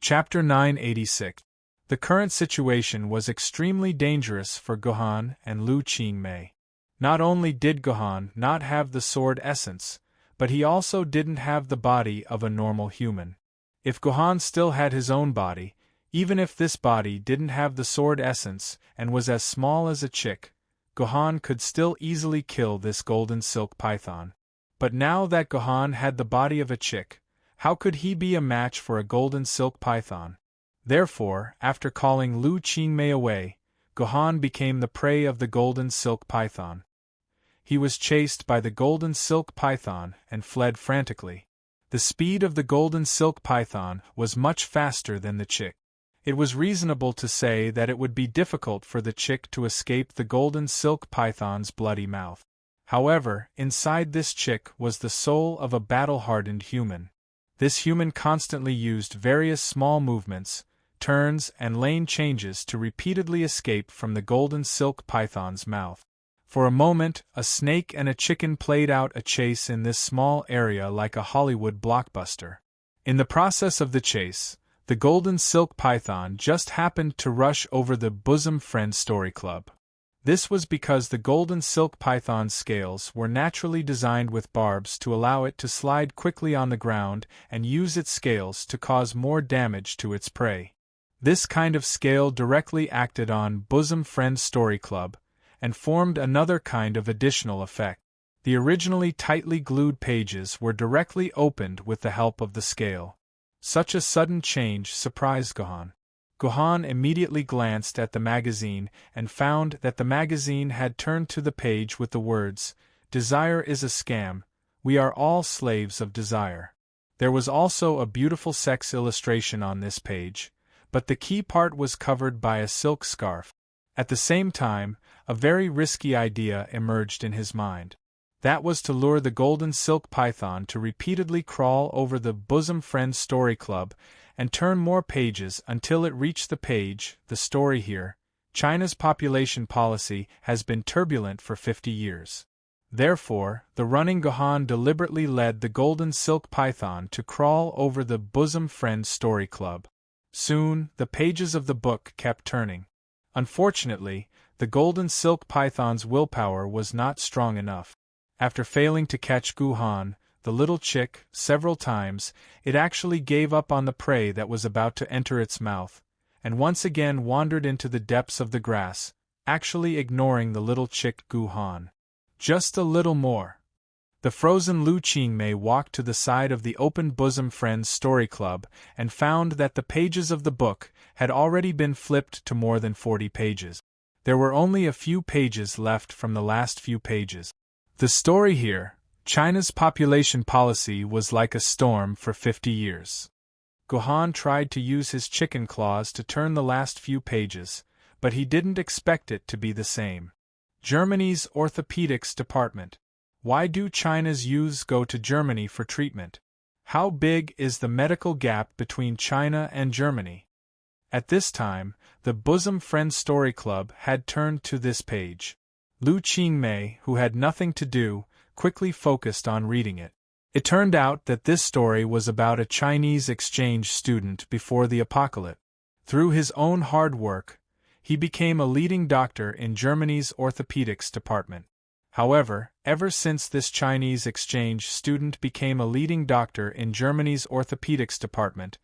Chapter 986. The current situation was extremely dangerous for Gohan and Lu Qingmei. Not only did Gohan not have the sword essence, but he also didn't have the body of a normal human. If Gohan still had his own body, even if this body didn't have the sword essence and was as small as a chick, Gohan could still easily kill this golden silk python. But now that Gohan had the body of a chick, how could he be a match for a golden silk python? Therefore, after calling Lu Qingmei away, Gohan became the prey of the golden silk python. He was chased by the golden silk python and fled frantically. The speed of the golden silk python was much faster than the chick. It was reasonable to say that it would be difficult for the chick to escape the golden silk python's bloody mouth. However, inside this chick was the soul of a battle-hardened human. This human constantly used various small movements, turns, and lane changes to repeatedly escape from the golden silk python's mouth. For a moment, a snake and a chicken played out a chase in this small area like a Hollywood blockbuster. In the process of the chase, the golden silk python just happened to rush over the Bosom Friend Story Club. This was because the golden silk python's scales were naturally designed with barbs to allow it to slide quickly on the ground and use its scales to cause more damage to its prey. This kind of scale directly acted on Bosom Friend Story Club, and formed another kind of additional effect. The originally tightly glued pages were directly opened with the help of the scale. Such a sudden change surprised Gohan. Gohan immediately glanced at the magazine and found that the magazine had turned to the page with the words, "Desire is a scam, we are all slaves of desire." There was also a beautiful sex illustration on this page, but the key part was covered by a silk scarf. At the same time, a very risky idea emerged in his mind. That was to lure the golden silk python to repeatedly crawl over the Bosom Friend Story Club and turn more pages until it reached the page, the story here. China's population policy has been turbulent for 50 years. Therefore, the running Gohan deliberately led the golden silk python to crawl over the Bosom Friend Story Club. Soon, the pages of the book kept turning. Unfortunately, the golden silk python's willpower was not strong enough. After failing to catch Gohan, the little chick, several times, it actually gave up on the prey that was about to enter its mouth, and once again wandered into the depths of the grass, actually ignoring the little chick Gohan. Just a little more. The frozen Lu Qingmei walked to the side of the open Bosom Friends Story Club and found that the pages of the book had already been flipped to more than 40 pages. There were only a few pages left from the last few pages. The story here, China's population policy was like a storm for 50 years. Gohan tried to use his chicken claws to turn the last few pages, but he didn't expect it to be the same. Germany's orthopedics department. Why do China's youths go to Germany for treatment? How big is the medical gap between China and Germany? At this time, the Bosom Friend Story Club had turned to this page. Lu Qingmei, who had nothing to do, quickly focused on reading it. It turned out that this story was about a Chinese exchange student before the apocalypse. Through his own hard work, he became a leading doctor in Germany's orthopedics department. However, ever since this Chinese exchange student became a leading doctor in Germany's orthopedics department,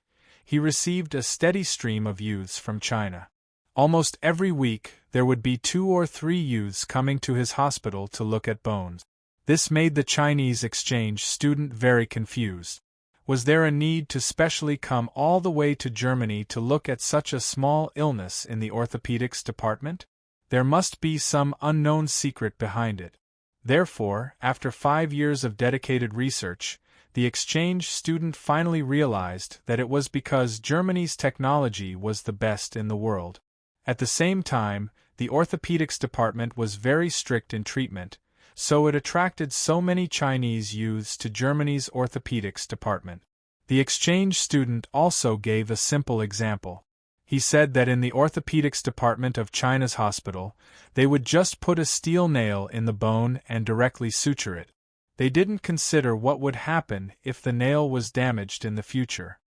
he received a steady stream of youths from China. Almost every week, there would be 2 or 3 youths coming to his hospital to look at bones. This made the Chinese exchange student very confused. Was there a need to specially come all the way to Germany to look at such a small illness in the orthopedics department? There must be some unknown secret behind it. Therefore, after 5 years of dedicated research, the exchange student finally realized that it was because Germany's technology was the best in the world. At the same time, the orthopedics department was very strict in treatment, so it attracted so many Chinese youths to Germany's orthopedics department. The exchange student also gave a simple example. He said that in the orthopedics department of China's hospital, they would just put a steel nail in the bone and directly suture it. They didn't consider what would happen if the nail was damaged in the future.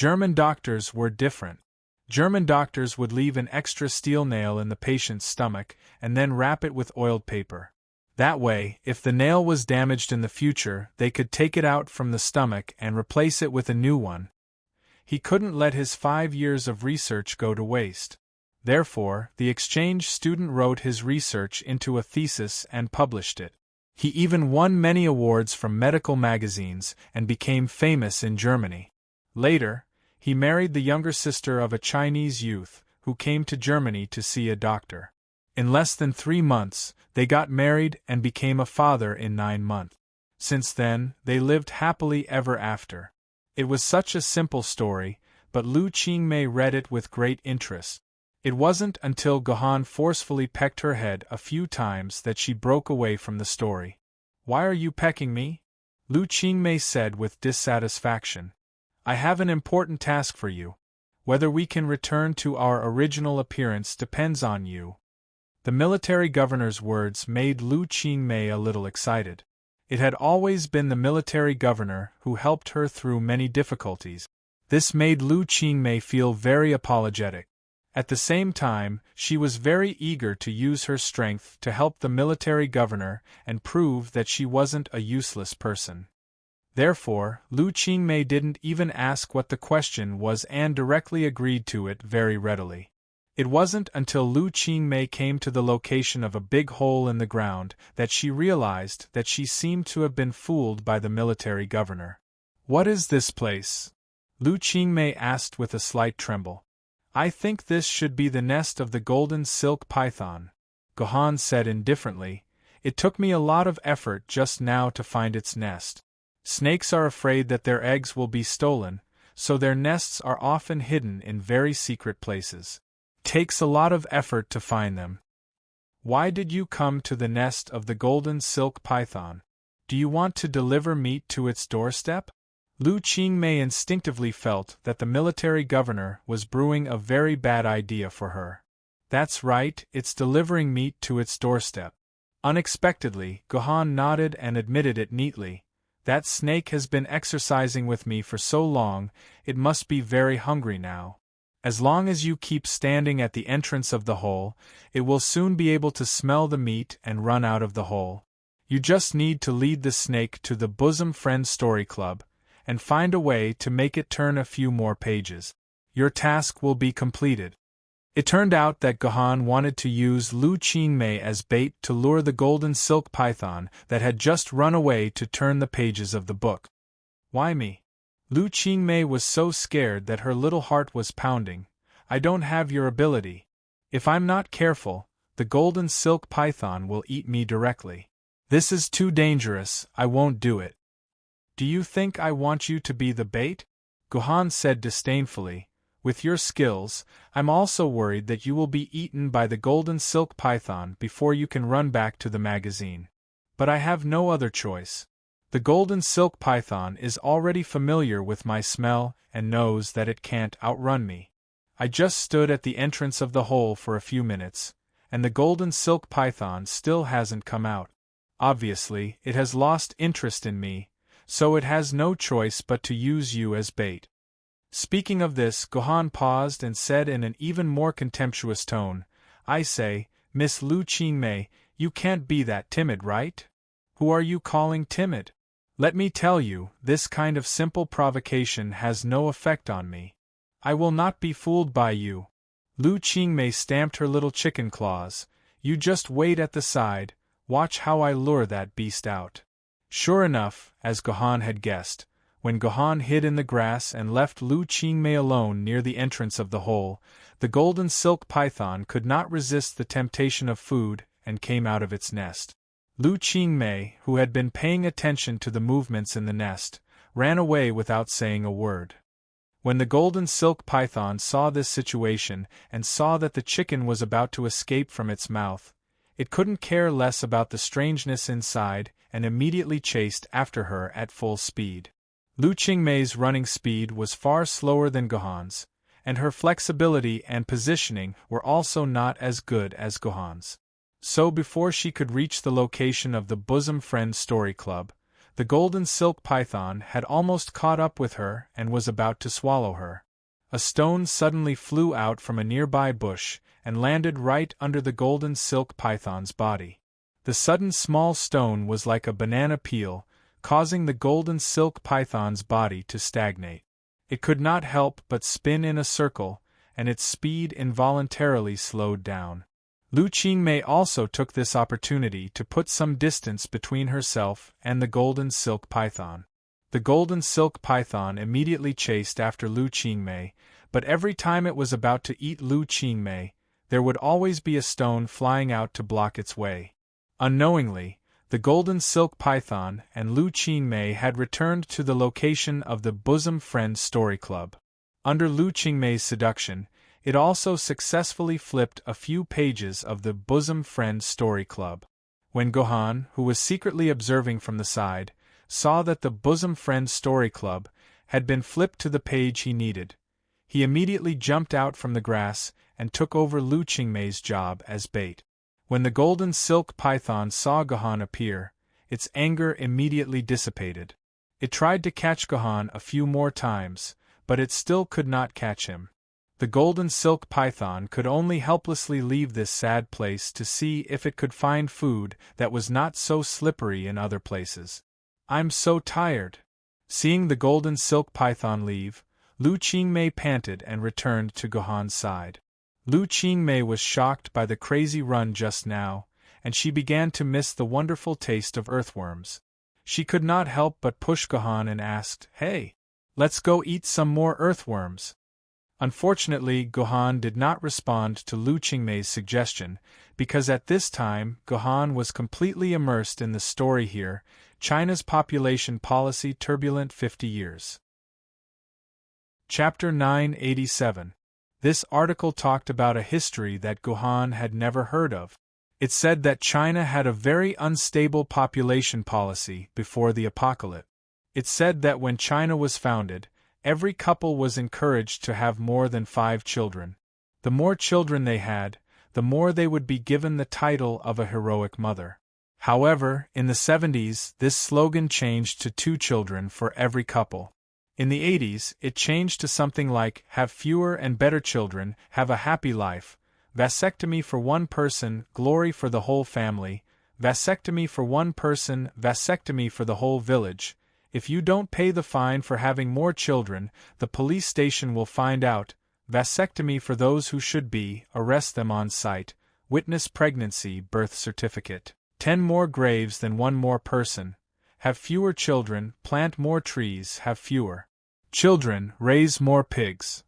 German doctors were different. German doctors would leave an extra steel nail in the patient's stomach and then wrap it with oiled paper. That way, if the nail was damaged in the future, they could take it out from the stomach and replace it with a new one. He couldn't let his 5 years of research go to waste. Therefore, the exchange student wrote his research into a thesis and published it. He even won many awards from medical magazines and became famous in Germany. Later, he married the younger sister of a Chinese youth who came to Germany to see a doctor. In less than 3 months, they got married and became a father in 9 months. Since then, they lived happily ever after. It was such a simple story, but Lu Qingmei read it with great interest. It wasn't until Gohan forcefully pecked her head a few times that she broke away from the story. "Why are you pecking me?" Lu Qingmei said with dissatisfaction. "I have an important task for you. Whether we can return to our original appearance depends on you." The military governor's words made Lu Qingmei a little excited. It had always been the military governor who helped her through many difficulties. This made Lu Qingmei feel very apologetic. At the same time, she was very eager to use her strength to help the military governor and prove that she wasn't a useless person. Therefore, Lu Qingmei didn't even ask what the question was and directly agreed to it very readily. It wasn't until Lu Qingmei came to the location of a big hole in the ground that she realized that she seemed to have been fooled by the military governor. "What is this place?" Lu Qingmei asked with a slight tremble. "I think this should be the nest of the golden silk python," Gohan said indifferently. "It took me a lot of effort just now to find its nest. Snakes are afraid that their eggs will be stolen, so their nests are often hidden in very secret places. Takes a lot of effort to find them." "Why did you come to the nest of the golden silk python? Do you want to deliver meat to its doorstep?" Lu Qingmei instinctively felt that the military governor was brewing a very bad idea for her. "That's right, it's delivering meat to its doorstep." Unexpectedly, Gohan nodded and admitted it neatly. "That snake has been exercising with me for so long, it must be very hungry now. As long as you keep standing at the entrance of the hole, it will soon be able to smell the meat and run out of the hole. You just need to lead the snake to the Bosom Friends Story Club, and find a way to make it turn a few more pages. Your task will be completed." It turned out that Gohan wanted to use Lu Qingmei as bait to lure the golden silk python that had just run away to turn the pages of the book. "Why me?" Lu Qingmei was so scared that her little heart was pounding. "I don't have your ability. If I'm not careful, the golden silk python will eat me directly. This is too dangerous, I won't do it." "Do you think I want you to be the bait?" Gohan said disdainfully. "With your skills, I'm also worried that you will be eaten by the golden silk python before you can run back to the magazine. But I have no other choice. The golden silk python is already familiar with my smell and knows that it can't outrun me. I just stood at the entrance of the hole for a few minutes, and the golden silk python still hasn't come out. Obviously, it has lost interest in me, so it has no choice but to use you as bait." Speaking of this, Gohan paused and said in an even more contemptuous tone, "I say, Miss Lu Qingmei, you can't be that timid, right? Who are you calling timid? Let me tell you, this kind of simple provocation has no effect on me. I will not be fooled by you." Lu Qingmei stamped her little chicken claws. "You just wait at the side, watch how I lure that beast out." Sure enough, as Gohan had guessed, when Gohan hid in the grass and left Lu Qingmei alone near the entrance of the hole, the golden silk python could not resist the temptation of food and came out of its nest. Lu Qingmei, who had been paying attention to the movements in the nest, ran away without saying a word. When the golden silk python saw this situation and saw that the chicken was about to escape from its mouth, it couldn't care less about the strangeness inside and immediately chased after her at full speed. Lu Qingmei's running speed was far slower than Gohan's, and her flexibility and positioning were also not as good as Gohan's. So before she could reach the location of the Bosom Friends Story Club, the golden silk python had almost caught up with her and was about to swallow her. A stone suddenly flew out from a nearby bush and landed right under the golden silk python's body. The sudden small stone was like a banana peel, causing the golden silk python's body to stagnate. It could not help but spin in a circle, and its speed involuntarily slowed down. Lu Qingmei also took this opportunity to put some distance between herself and the golden silk python. The golden silk python immediately chased after Lu Qingmei, but every time it was about to eat Lu Qingmei, there would always be a stone flying out to block its way. Unknowingly, the golden silk python and Lu Qingmei had returned to the location of the Bosom Friends Story Club. Under Lu Qingmei's seduction, it also successfully flipped a few pages of the Bosom Friends Story Club. When Gohan, who was secretly observing from the side, saw that the Bosom Friends Story Club had been flipped to the page he needed, he immediately jumped out from the grass and took over Lu Qingmei's job as bait. When the golden silk python saw Gohan appear, its anger immediately dissipated. It tried to catch Gohan a few more times, but it still could not catch him. The golden silk python could only helplessly leave this sad place to see if it could find food that was not so slippery in other places. "I'm so tired." Seeing the golden silk python leave, Lu Qingmei panted and returned to Gohan's side. Lu Qingmei was shocked by the crazy run just now, and she began to miss the wonderful taste of earthworms. She could not help but push Gohan and asked, "Hey, let's go eat some more earthworms." Unfortunately, Gohan did not respond to Lu Qingmei's suggestion, because at this time Gohan was completely immersed in the story here, China's Population Policy Turbulent 50 Years. Chapter 987. This article talked about a history that Gohan had never heard of. It said that China had a very unstable population policy before the apocalypse. It said that when China was founded, every couple was encouraged to have more than 5 children. The more children they had, the more they would be given the title of a heroic mother. However, in the 70s, this slogan changed to 2 children for every couple. In the 80s, it changed to something like, have fewer and better children, have a happy life, vasectomy for one person, glory for the whole family, vasectomy for one person, vasectomy for the whole village. If you don't pay the fine for having more children, the police station will find out. Vasectomy for those who should be, arrest them on sight. Witness pregnancy, birth certificate. 10 more graves than 1 more person. Have fewer children, plant more trees, have fewer children, raise more pigs.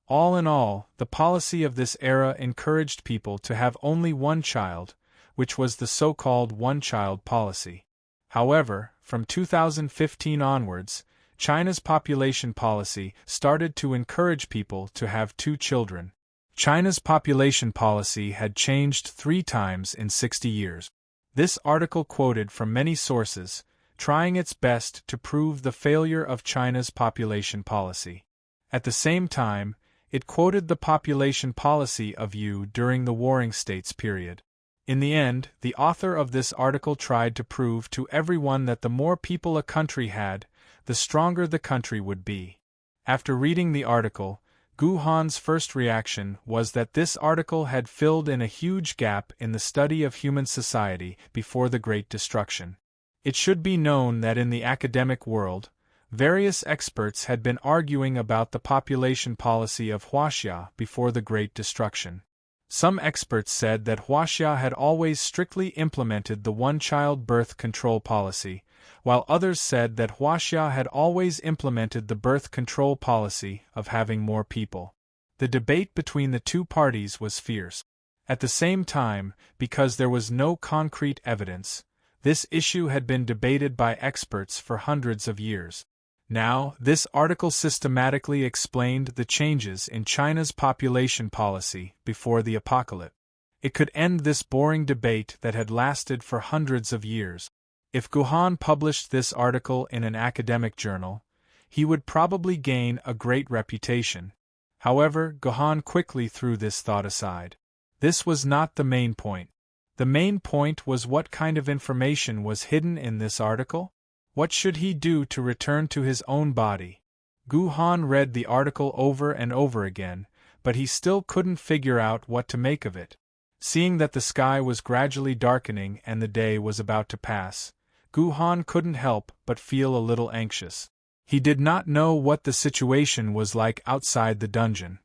All in all, the policy of this era encouraged people to have only 1 child, which was the so-called one-child policy. However, from 2015 onwards, China's population policy started to encourage people to have 2 children. China's population policy had changed 3 times in 60 years. This article quoted from many sources, trying its best to prove the failure of China's population policy. At the same time, it quoted the population policy of Yu during the Warring States period. In the end, the author of this article tried to prove to everyone that the more people a country had, the stronger the country would be. After reading the article, Gohan's first reaction was that this article had filled in a huge gap in the study of human society before the Great Destruction. It should be known that in the academic world, various experts had been arguing about the population policy of Huaxia before the Great Destruction. Some experts said that Huaxia had always strictly implemented the one-child birth control policy, while others said that Huaxia had always implemented the birth control policy of having more people. The debate between the 2 parties was fierce. At the same time, because there was no concrete evidence, this issue had been debated by experts for hundreds of years. Now, this article systematically explained the changes in China's population policy before the apocalypse. It could end this boring debate that had lasted for hundreds of years. If Gohan published this article in an academic journal, he would probably gain a great reputation. However, Gohan quickly threw this thought aside. This was not the main point. The main point was what kind of information was hidden in this article. What should he do to return to his own body? Gu Han read the article over and over again, but he still couldn't figure out what to make of it. Seeing that the sky was gradually darkening and the day was about to pass, Gu Han couldn't help but feel a little anxious. He did not know what the situation was like outside the dungeon.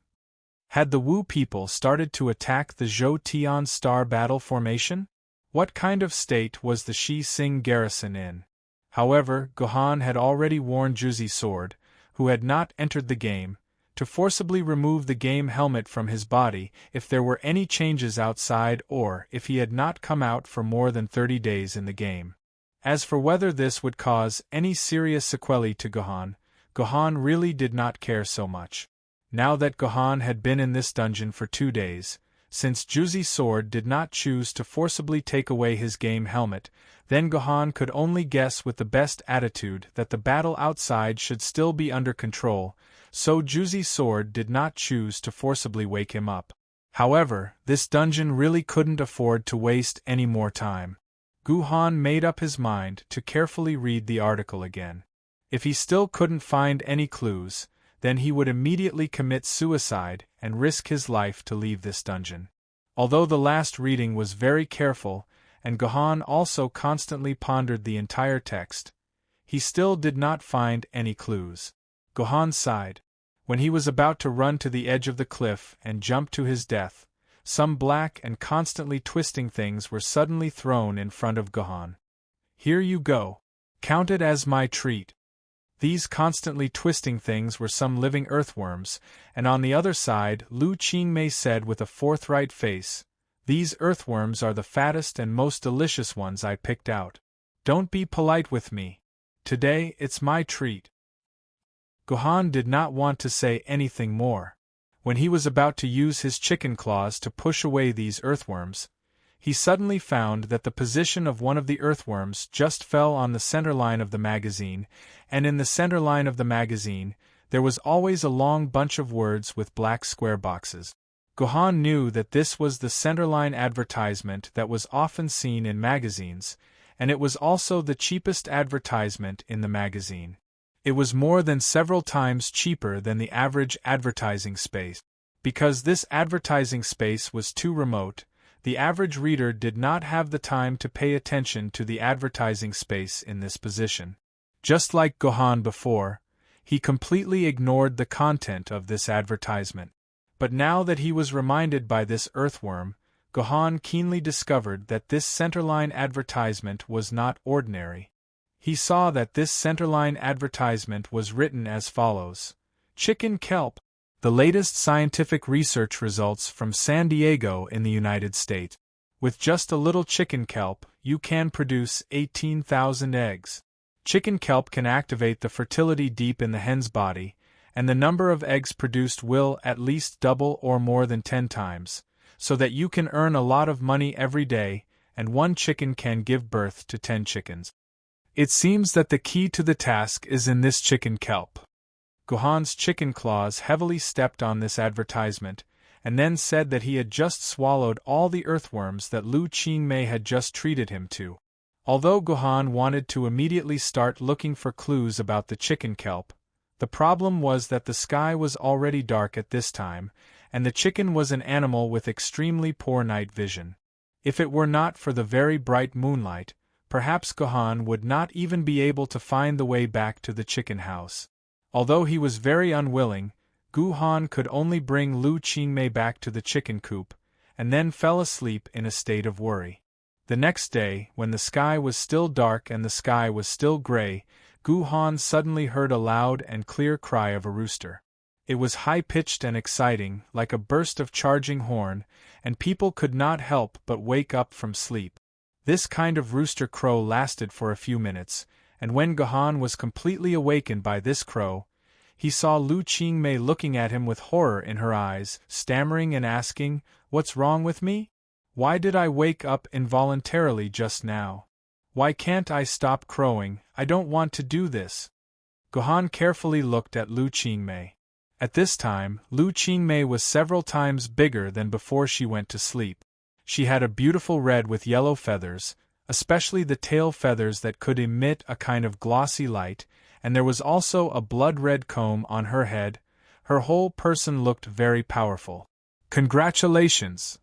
Had the Wu people started to attack the Zhou Tian Star Battle Formation? What kind of state was the Shi Sing garrison in? However, Gohan had already warned Juzi Sword, who had not entered the game, to forcibly remove the game helmet from his body if there were any changes outside or if he had not come out for more than 30 days in the game. As for whether this would cause any serious sequelae to Gohan, Gohan really did not care so much. Now that Gohan had been in this dungeon for 2 days, since Juzi Sword did not choose to forcibly take away his game helmet, then Gohan could only guess with the best attitude that the battle outside should still be under control, so Juzi Sword did not choose to forcibly wake him up. However, this dungeon really couldn't afford to waste any more time. Gu Han made up his mind to carefully read the article again. If he still couldn't find any clues, then he would immediately commit suicide and risk his life to leave this dungeon. Although the last reading was very careful, and Gohan also constantly pondered the entire text, he still did not find any clues. Gohan sighed. When he was about to run to the edge of the cliff and jump to his death, some black and constantly twisting things were suddenly thrown in front of Gohan. "Here you go. Count it as my treat." These constantly twisting things were some living earthworms, and on the other side Lu Qingmei said with a forthright face, "These earthworms are the fattest and most delicious ones I picked out. Don't be polite with me. Today it's my treat." Gohan did not want to say anything more. When he was about to use his chicken claws to push away these earthworms, he suddenly found that the position of one of the earthworms just fell on the center line of the magazine, and in the center line of the magazine, there was always a long bunch of words with black square boxes. Gohan knew that this was the centerline advertisement that was often seen in magazines, and it was also the cheapest advertisement in the magazine. It was more than several times cheaper than the average advertising space. Because this advertising space was too remote, the average reader did not have the time to pay attention to the advertising space in this position. Just like Gohan before, he completely ignored the content of this advertisement. But now that he was reminded by this earthworm, Gohan keenly discovered that this centerline advertisement was not ordinary. He saw that this centerline advertisement was written as follows: Chicken kelp, the latest scientific research results from San Diego in the United States. With just a little chicken kelp, you can produce 18,000 eggs. Chicken kelp can activate the fertility deep in the hen's body, and the number of eggs produced will at least double or more than 10 times, so that you can earn a lot of money every day, and one chicken can give birth to 10 chickens. It seems that the key to the task is in this chicken kelp. Gohan's chicken claws heavily stepped on this advertisement, and then said that he had just swallowed all the earthworms that Lu Qingmei had just treated him to. Although Gohan wanted to immediately start looking for clues about the chicken kelp, the problem was that the sky was already dark at this time, and the chicken was an animal with extremely poor night vision. If it were not for the very bright moonlight, perhaps Gohan would not even be able to find the way back to the chicken house. Although he was very unwilling, Gu Han could only bring Lu Qingmei back to the chicken coop, and then fell asleep in a state of worry. The next day, when the sky was still dark and the sky was still gray, Gu Han suddenly heard a loud and clear cry of a rooster. It was high-pitched and exciting, like a burst of charging horn, and people could not help but wake up from sleep. This kind of rooster crow lasted for a few minutes, and when Gohan was completely awakened by this crow, he saw Lu Qingmei looking at him with horror in her eyes, stammering and asking, "What's wrong with me? Why did I wake up involuntarily just now? Why can't I stop crowing? I don't want to do this." Gohan carefully looked at Lu Qingmei. At this time, Lu Qingmei was several times bigger than before she went to sleep. She had a beautiful red with yellow feathers, a especially the tail feathers that could emit a kind of glossy light, and there was also a blood-red comb on her head. Her whole person looked very powerful. "Congratulations,"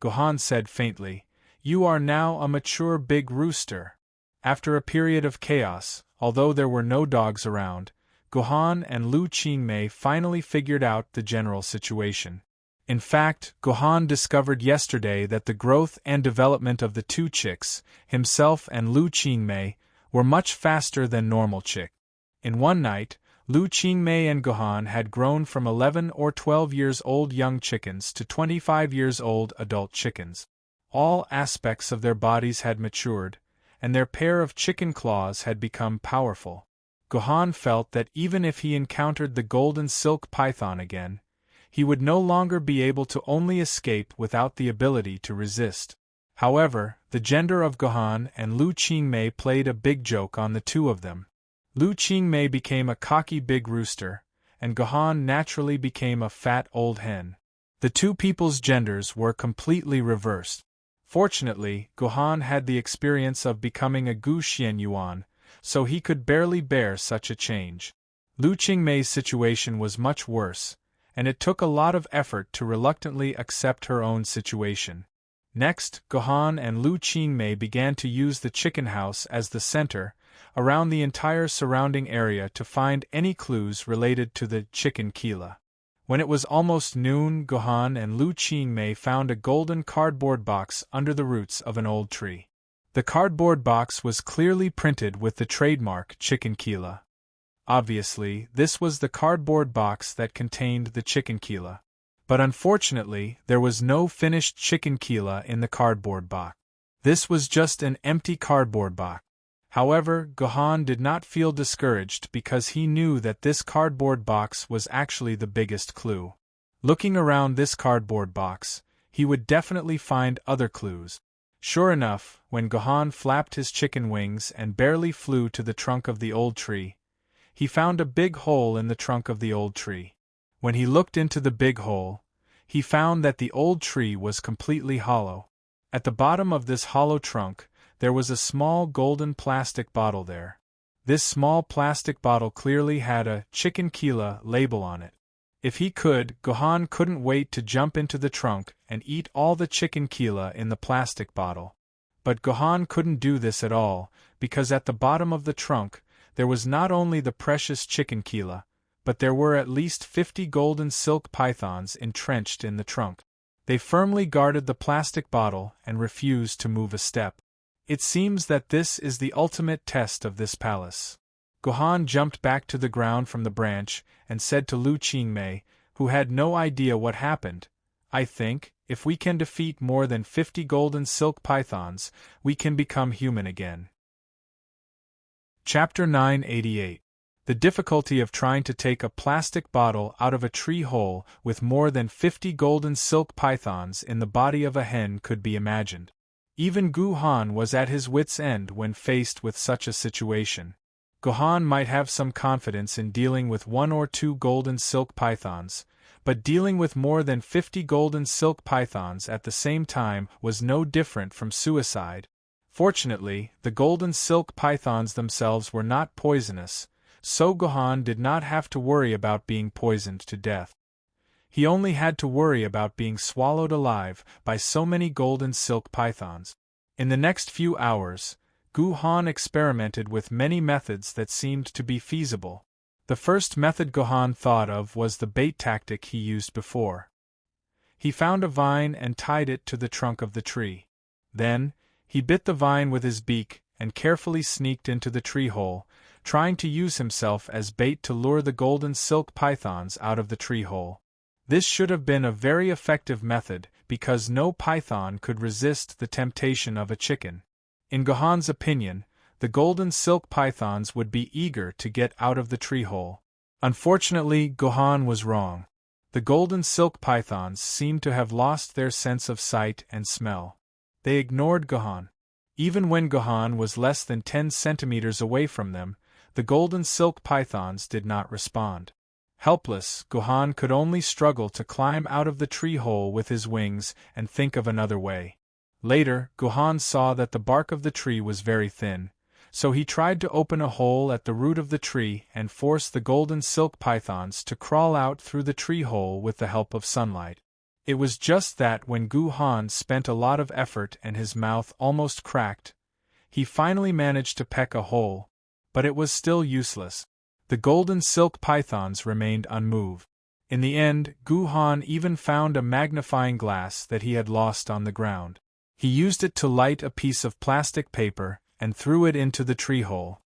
Gohan said faintly. "You are now a mature big rooster." After a period of chaos, although there were no dogs around, Gohan and Lu Qingmei finally figured out the general situation. In fact, Gohan discovered yesterday that the growth and development of the two chicks, himself and Lu Qingmei, were much faster than normal chick. In one night, Lu Qingmei and Gohan had grown from 11 or 12 years old young chickens to 25 years old adult chickens. All aspects of their bodies had matured, and their pair of chicken claws had become powerful. Gohan felt that even if he encountered the golden silk python again, he would no longer be able to only escape without the ability to resist. However, the gender of Gohan and Lu Qingmei played a big joke on the two of them. Lu Qingmei became a cocky big rooster, and Gohan naturally became a fat old hen. The two people's genders were completely reversed. Fortunately, Gohan had the experience of becoming a Gu Xian Yuan, so he could barely bear such a change. Lu Qingmei's situation was much worse, and it took a lot of effort to reluctantly accept her own situation. Next, Gohan and Lu Qingmei began to use the chicken house as the center, around the entire surrounding area to find any clues related to the chicken Kila. When it was almost noon, Gohan and Lu Qingmei found a golden cardboard box under the roots of an old tree. The cardboard box was clearly printed with the trademark Chicken Kila. Obviously, this was the cardboard box that contained the chicken Kila. But unfortunately, there was no finished chicken Kila in the cardboard box. This was just an empty cardboard box. However, Gohan did not feel discouraged because he knew that this cardboard box was actually the biggest clue. Looking around this cardboard box, he would definitely find other clues. Sure enough, when Gohan flapped his chicken wings and barely flew to the trunk of the old tree, he found a big hole in the trunk of the old tree. When he looked into the big hole, he found that the old tree was completely hollow. At the bottom of this hollow trunk, there was a small golden plastic bottle there. This small plastic bottle clearly had a Chicken Kila label on it. If he could, Gohan couldn't wait to jump into the trunk and eat all the Chicken Kila in the plastic bottle. But Gohan couldn't do this at all, because at the bottom of the trunk, there was not only the precious Chicken Kila, but there were at least 50 golden silk pythons entrenched in the trunk. They firmly guarded the plastic bottle and refused to move a step. It seems that this is the ultimate test of this palace. Gohan jumped back to the ground from the branch and said to Lu Qingmei, who had no idea what happened, "I think, if we can defeat more than 50 golden silk pythons, we can become human again." Chapter 988. The difficulty of trying to take a plastic bottle out of a tree hole with more than 50 golden silk pythons in the body of a hen could be imagined. Even Gohan was at his wits' end when faced with such a situation. Gohan might have some confidence in dealing with 1 or 2 golden silk pythons, but dealing with more than 50 golden silk pythons at the same time was no different from suicide. Fortunately, the golden silk pythons themselves were not poisonous, so Gohan did not have to worry about being poisoned to death. He only had to worry about being swallowed alive by so many golden silk pythons. In the next few hours, Gohan experimented with many methods that seemed to be feasible. The first method Gohan thought of was the bait tactic he used before. He found a vine and tied it to the trunk of the tree. Then, he bit the vine with his beak and carefully sneaked into the tree hole, trying to use himself as bait to lure the golden silk pythons out of the tree hole. This should have been a very effective method, because no python could resist the temptation of a chicken. In Gohan's opinion, the golden silk pythons would be eager to get out of the tree hole. Unfortunately, Gohan was wrong. The golden silk pythons seemed to have lost their sense of sight and smell. They ignored Gohan. Even when Gohan was less than 10 centimeters away from them, the golden silk pythons did not respond. Helpless, Gohan could only struggle to climb out of the tree hole with his wings and think of another way. Later, Guhan saw that the bark of the tree was very thin, so he tried to open a hole at the root of the tree and force the golden silk pythons to crawl out through the tree hole with the help of sunlight. It was just that when Guhan spent a lot of effort and his mouth almost cracked, he finally managed to peck a hole, but it was still useless. The golden silk pythons remained unmoved. In the end, Guhan even found a magnifying glass that he had lost on the ground. He used it to light a piece of plastic paper and threw it into the tree hole.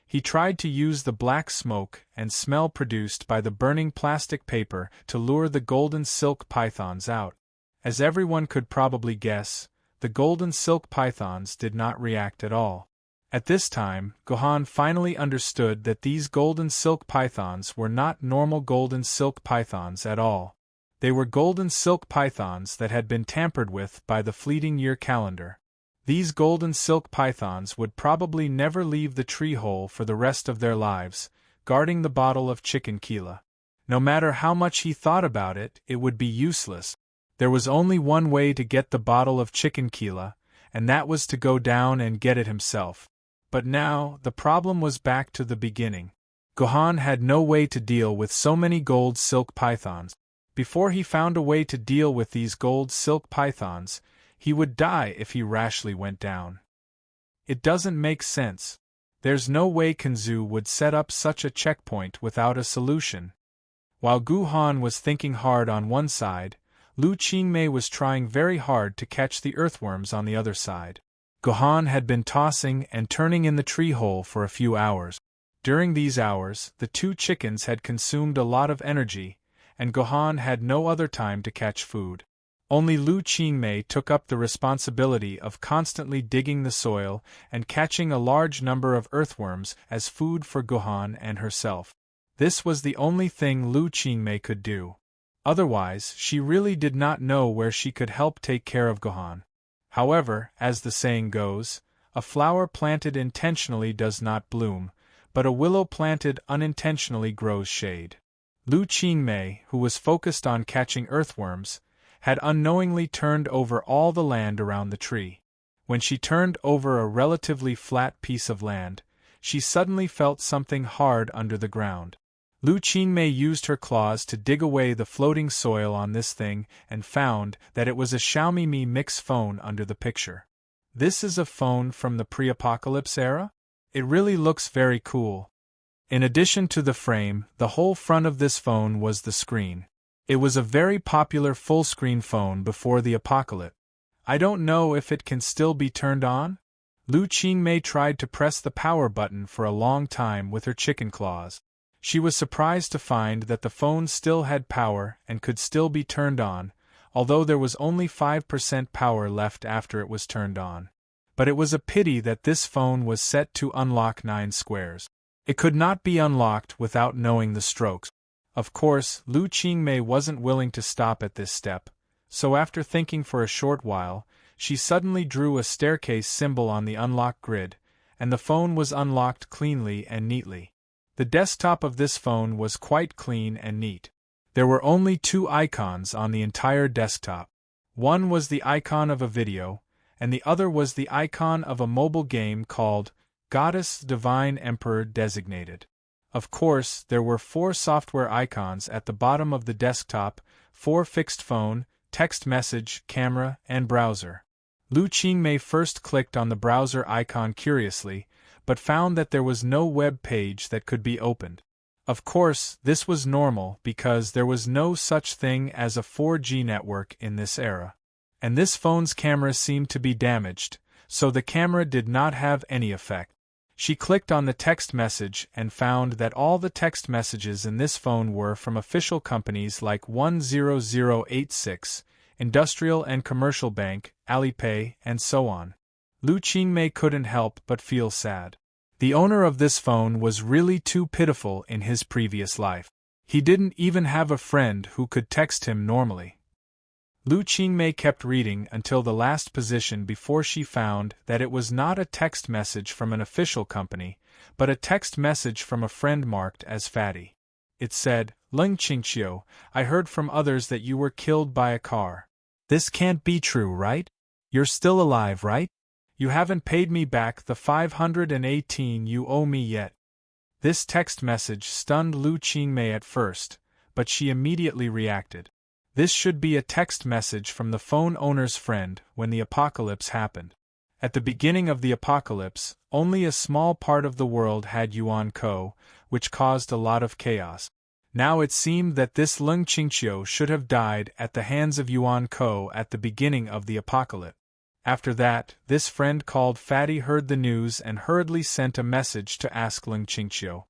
He tried to use the black smoke and smell produced by the burning plastic paper to lure the golden silk pythons out. As everyone could probably guess, the golden silk pythons did not react at all. At this time, Guhan finally understood that these golden silk pythons were not normal golden silk pythons at all. They were golden silk pythons that had been tampered with by the fleeting year calendar. These golden silk pythons would probably never leave the tree hole for the rest of their lives, guarding the bottle of chicken kila. No matter how much he thought about it, it would be useless. There was only one way to get the bottle of chicken kila, and that was to go down and get it himself. But now, the problem was back to the beginning. Guhan had no way to deal with so many gold silk pythons. Before he found a way to deal with these gold silk pythons, he would die if he rashly went down. It doesn't make sense. There's no way Kanzu would set up such a checkpoint without a solution. While Guhan was thinking hard on one side, Lu Qingmei was trying very hard to catch the earthworms on the other side. Guhan had been tossing and turning in the tree hole for a few hours. During these hours, the two chickens had consumed a lot of energy, and Guhan had no other time to catch food. Only Lu Qingmei took up the responsibility of constantly digging the soil and catching a large number of earthworms as food for Guhan and herself. This was the only thing Lu Qingmei could do. Otherwise, she really did not know where she could help take care of Guhan. However, as the saying goes, a flower planted intentionally does not bloom, but a willow planted unintentionally grows shade. Lu Qingmei, who was focused on catching earthworms, had unknowingly turned over all the land around the tree. When she turned over a relatively flat piece of land, she suddenly felt something hard under the ground. Lu Qingmei used her claws to dig away the floating soil on this thing and found that it was a Xiaomi Mi Mix phone under the picture. This is a phone from the pre-apocalypse era? It really looks very cool. In addition to the frame, the whole front of this phone was the screen. It was a very popular full-screen phone before the apocalypse. I don't know if it can still be turned on? Lu Qingmei tried to press the power button for a long time with her chicken claws. She was surprised to find that the phone still had power and could still be turned on, although there was only 5% power left after it was turned on. But it was a pity that this phone was set to unlock 9 squares. It could not be unlocked without knowing the strokes. Of course, Lu Qingmei wasn't willing to stop at this step, so after thinking for a short while, she suddenly drew a staircase symbol on the unlock grid, and the phone was unlocked cleanly and neatly. The desktop of this phone was quite clean and neat. There were only 2 icons on the entire desktop. One was the icon of a video, and the other was the icon of a mobile game called Goddess Divine Emperor Designated. Of course, there were 4 software icons at the bottom of the desktop, 4 fixed phone, text message, camera, and browser. Lu Qingmei first clicked on the browser icon curiously, but found that there was no web page that could be opened. Of course, this was normal because there was no such thing as a 4G network in this era. And this phone's camera seemed to be damaged, so the camera did not have any effect. She clicked on the text message and found that all the text messages in this phone were from official companies like 10086, Industrial and Commercial Bank, Alipay, and so on. Lu Qingmei couldn't help but feel sad. The owner of this phone was really too pitiful in his previous life. He didn't even have a friend who could text him normally. Lu Qingmei kept reading until the last position before she found that it was not a text message from an official company, but a text message from a friend marked as Fatty. It said, "Leng Qingqiu, I heard from others that you were killed by a car. This can't be true, right? You're still alive, right? You haven't paid me back the 518 you owe me yet. This text message stunned Lu Qingmei at first, but she immediately reacted. This should be a text message from the phone owner's friend when the apocalypse happened. At the beginning of the apocalypse, only a small part of the world had Yuan Ko, which caused a lot of chaos. Now it seemed that this Leng Qingqiu should have died at the hands of Yuan Ko at the beginning of the apocalypse. After that, this friend called Fatty heard the news and hurriedly sent a message to ask Leng Qingqiu.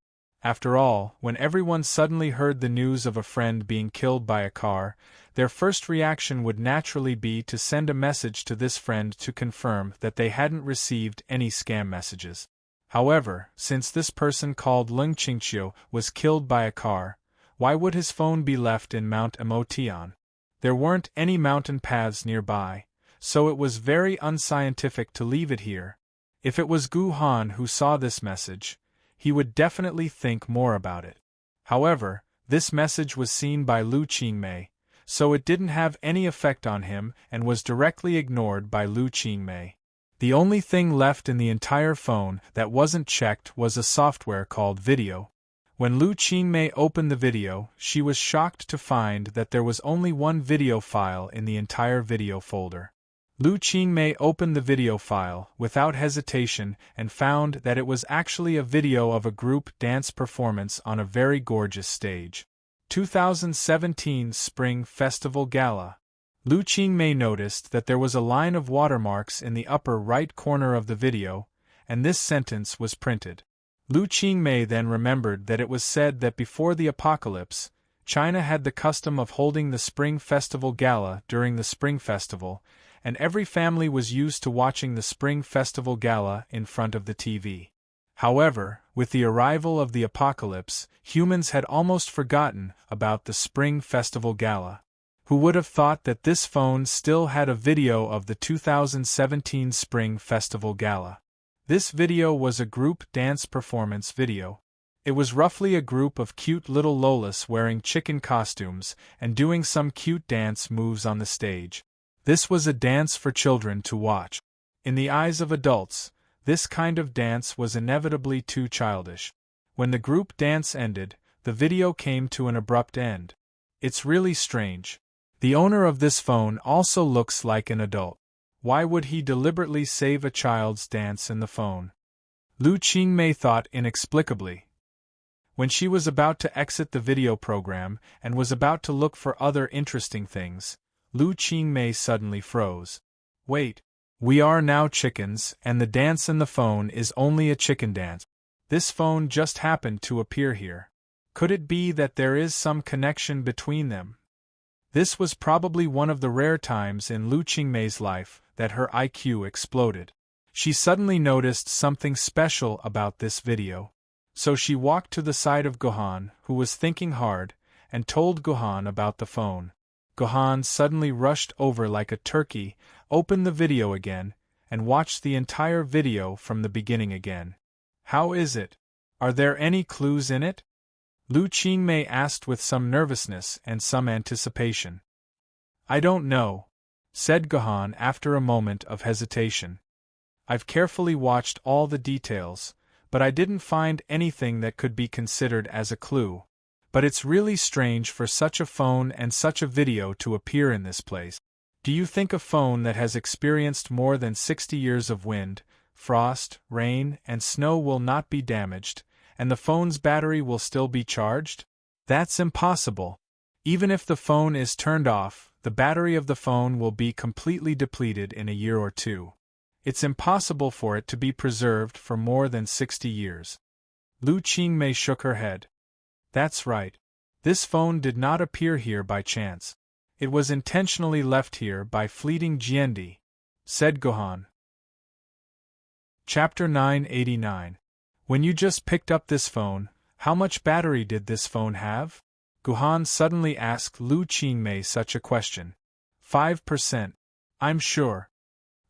After all, when everyone suddenly heard the news of a friend being killed by a car, their first reaction would naturally be to send a message to this friend to confirm that they hadn't received any scam messages. However, since this person called Leng Qingqiu was killed by a car, why would his phone be left in Mount Emotian? There weren't any mountain paths nearby, so it was very unscientific to leave it here. If it was Gu Han who saw this message, he would definitely think more about it. However, this message was seen by Lu Qingmei, so it didn't have any effect on him and was directly ignored by Lu Qingmei. The only thing left in the entire phone that wasn't checked was a software called Video. When Lu Qingmei opened the video, she was shocked to find that there was only one video file in the entire video folder. Lu Qingmei opened the video file without hesitation and found that it was actually a video of a group dance performance on a very gorgeous stage. 2017 Spring Festival Gala. Lu Qingmei noticed that there was a line of watermarks in the upper right corner of the video, and this sentence was printed. Lu Qingmei then remembered that it was said that before the apocalypse, China had the custom of holding the Spring Festival Gala during the Spring Festival, and every family was used to watching the Spring Festival Gala in front of the TV. However, with the arrival of the apocalypse, humans had almost forgotten about the Spring Festival Gala. Who would have thought that this phone still had a video of the 2017 Spring Festival Gala? This video was a group dance performance video. It was roughly a group of cute little Lolas wearing chicken costumes and doing some cute dance moves on the stage. This was a dance for children to watch. In the eyes of adults, this kind of dance was inevitably too childish. When the group dance ended, the video came to an abrupt end. It's really strange. The owner of this phone also looks like an adult. Why would he deliberately save a child's dance in the phone? Lu Qingmei thought inexplicably. When she was about to exit the video program and was about to look for other interesting things, Lu Qingmei suddenly froze. Wait, we are now chickens, and the dance in the phone is only a chicken dance. This phone just happened to appear here. Could it be that there is some connection between them? This was probably one of the rare times in Lu Qingmei's life that her IQ exploded. She suddenly noticed something special about this video. So she walked to the side of Gohan, who was thinking hard, and told Gohan about the phone. Gohan suddenly rushed over like a turkey, opened the video again, and watched the entire video from the beginning again. How is it? Are there any clues in it? Lu Qingmei asked with some nervousness and some anticipation. I don't know, said Gohan after a moment of hesitation. I've carefully watched all the details, but I didn't find anything that could be considered as a clue. But it's really strange for such a phone and such a video to appear in this place. Do you think a phone that has experienced more than 60 years of wind, frost, rain, and snow will not be damaged, and the phone's battery will still be charged? That's impossible. Even if the phone is turned off, the battery of the phone will be completely depleted in a year or two. It's impossible for it to be preserved for more than 60 years. Lu Qingmei shook her head. That's right. This phone did not appear here by chance. It was intentionally left here by fleeting Jiandi, said Gohan. Chapter 989. When you just picked up this phone, how much battery did this phone have? Gohan suddenly asked Lu Qingmei such a question. 5%. I'm sure.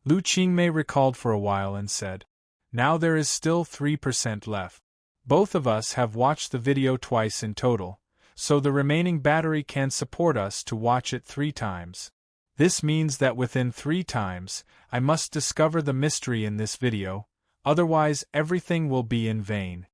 Lu Qingmei recalled for a while and said, now there is still 3% left. Both of us have watched the video twice in total, so the remaining battery can support us to watch it 3 times. This means that within 3 times, I must discover the mystery in this video, otherwise everything will be in vain.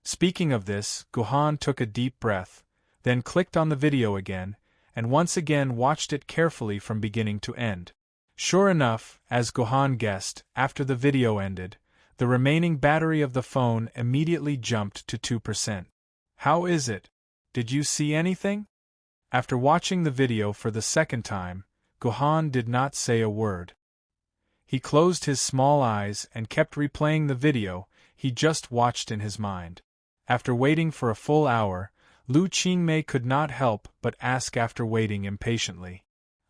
Speaking of this, Guhan took a deep breath, then clicked on the video again, and once again watched it carefully from beginning to end. Sure enough, as Guhan guessed, after the video ended, the remaining battery of the phone immediately jumped to 2%. How is it? Did you see anything? After watching the video for the second time, Guhan did not say a word. He closed his small eyes and kept replaying the video he just watched in his mind. After waiting for a full hour, Lu Qingmei could not help but ask after waiting impatiently.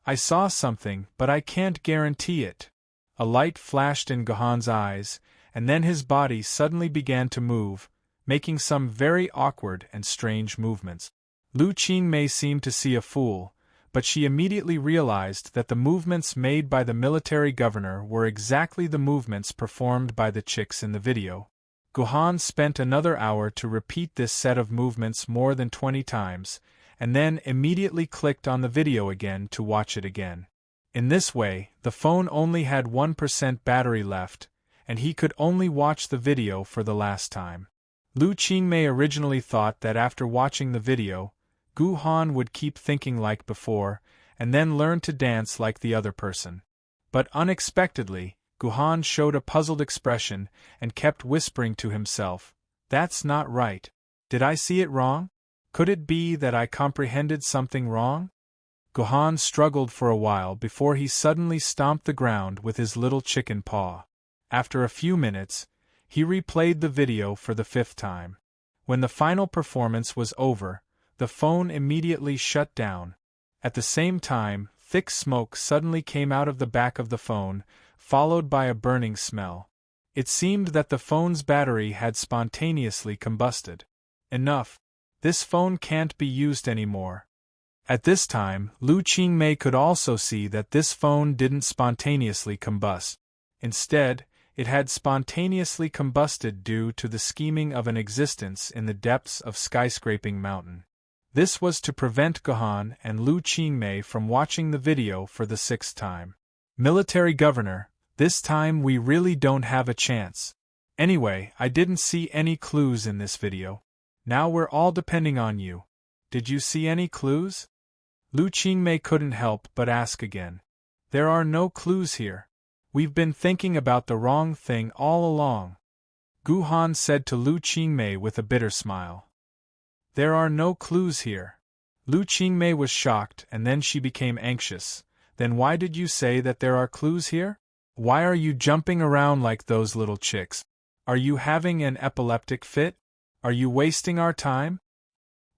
I saw something, but I can't guarantee it. A light flashed in Guhan's eyes, and then his body suddenly began to move, making some very awkward and strange movements. Lu Qingmei seemed to see a fool, but she immediately realized that the movements made by the military governor were exactly the movements performed by the chicks in the video. Guhan spent another hour to repeat this set of movements more than 20 times, and then immediately clicked on the video again to watch it again. In this way, the phone only had 1% battery left, and he could only watch the video for the last time. Lu Qingmei originally thought that after watching the video, Guhan would keep thinking like before, and then learn to dance like the other person. But unexpectedly, Guhan showed a puzzled expression and kept whispering to himself, "That's not right. Did I see it wrong? Could it be that I comprehended something wrong?" Guhan struggled for a while before he suddenly stomped the ground with his little chicken paw. After a few minutes, he replayed the video for the 5th time. When the final performance was over, the phone immediately shut down. At the same time, thick smoke suddenly came out of the back of the phone, followed by a burning smell. It seemed that the phone's battery had spontaneously combusted. Enough. This phone can't be used anymore. At this time, Lu Qingmei could also see that this phone didn't spontaneously combust. Instead, it had spontaneously combusted due to the scheming of an existence in the depths of skyscraping mountain. This was to prevent Guhan and Lu Qingmei from watching the video for the 6th time. Military governor, this time we really don't have a chance. Anyway, I didn't see any clues in this video. Now we're all depending on you. Did you see any clues? Lu Qingmei couldn't help but ask again. There are no clues here. We've been thinking about the wrong thing all along. Guhan said to Lu Qingmei with a bitter smile. There are no clues here. Lu Qingmei was shocked and then she became anxious. Then why did you say that there are clues here? Why are you jumping around like those little chicks? Are you having an epileptic fit? Are you wasting our time?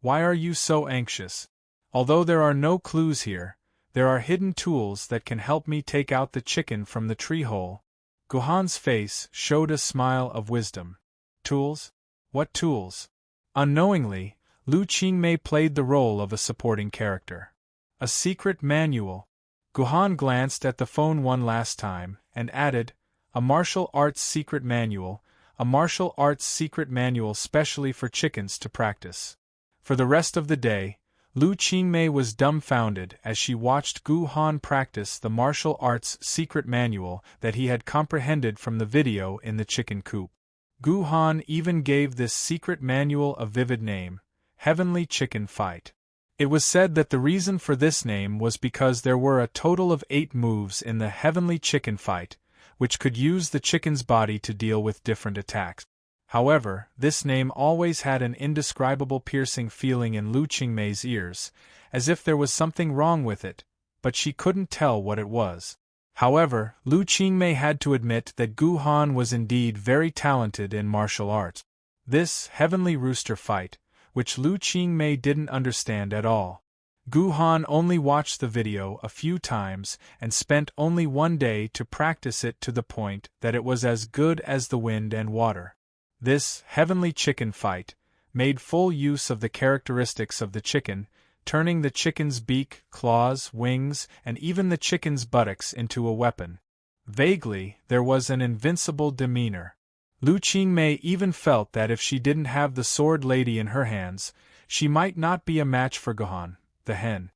Why are you so anxious? Although there are no clues here, there are hidden tools that can help me take out the chicken from the tree hole. Guhan's face showed a smile of wisdom. Tools? What tools? Unknowingly, Lu Qingmei played the role of a supporting character. A secret manual. Guhan glanced at the phone one last time, and added, a martial arts secret manual, a martial arts secret manual specially for chickens to practice. For the rest of the day, Lu Qingmei was dumbfounded as she watched Guhan practice the martial arts secret manual that he had comprehended from the video in the chicken coop. Guhan even gave this secret manual a vivid name, Heavenly Chicken Fight. It was said that the reason for this name was because there were a total of 8 moves in the Heavenly Chicken Fight, which could use the chicken's body to deal with different attacks. However, this name always had an indescribable piercing feeling in Lu Qingmei's ears, as if there was something wrong with it, but she couldn't tell what it was. However, Lu Qingmei had to admit that Guhan was indeed very talented in martial arts. This Heavenly Rooster Fight, which Lu Qingmei didn't understand at all. Guhan only watched the video a few times and spent only one day to practice it to the point that it was as good as the wind and water. This Heavenly Chicken Fight made full use of the characteristics of the chicken, turning the chicken's beak, claws, wings, and even the chicken's buttocks into a weapon. Vaguely, there was an invincible demeanor. Lu Qingmei even felt that if she didn't have the sword lady in her hands, she might not be a match for Guhan, the hen.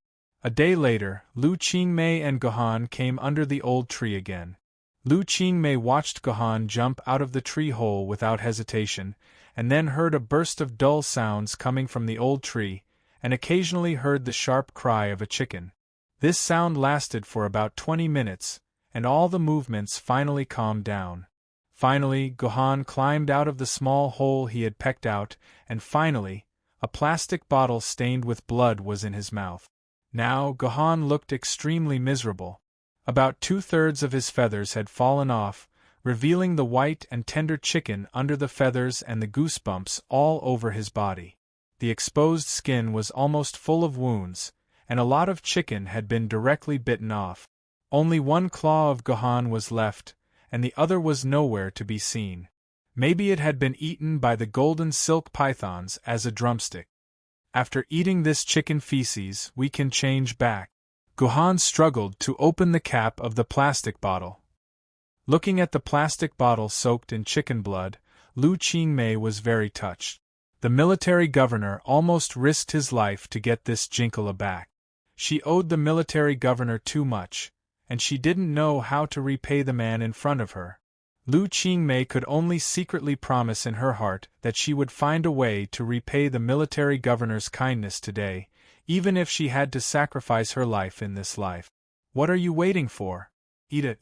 A day later, Lu Qingmei and Gohan came under the old tree again. Lu Qingmei watched Gohan jump out of the tree hole without hesitation, and then heard a burst of dull sounds coming from the old tree, and occasionally heard the sharp cry of a chicken. This sound lasted for about 20 minutes, and all the movements finally calmed down. Finally, Gohan climbed out of the small hole he had pecked out, and finally, a plastic bottle stained with blood was in his mouth. Now, Gohan looked extremely miserable. About 2/3 of his feathers had fallen off, revealing the white and tender chicken under the feathers and the goosebumps all over his body. The exposed skin was almost full of wounds, and a lot of chicken had been directly bitten off. Only one claw of Gohan was left, and the other was nowhere to be seen. Maybe it had been eaten by the golden silk pythons as a drumstick. After eating this chicken feces, we can change back. Gohan struggled to open the cap of the plastic bottle. Looking at the plastic bottle soaked in chicken blood, Lu Qingmei was very touched. The military governor almost risked his life to get this jinkala back. She owed the military governor too much, and she didn't know how to repay the man in front of her. Lu Qingmei could only secretly promise in her heart that she would find a way to repay the military governor's kindness today, even if she had to sacrifice her life in this life. What are you waiting for? Eat it.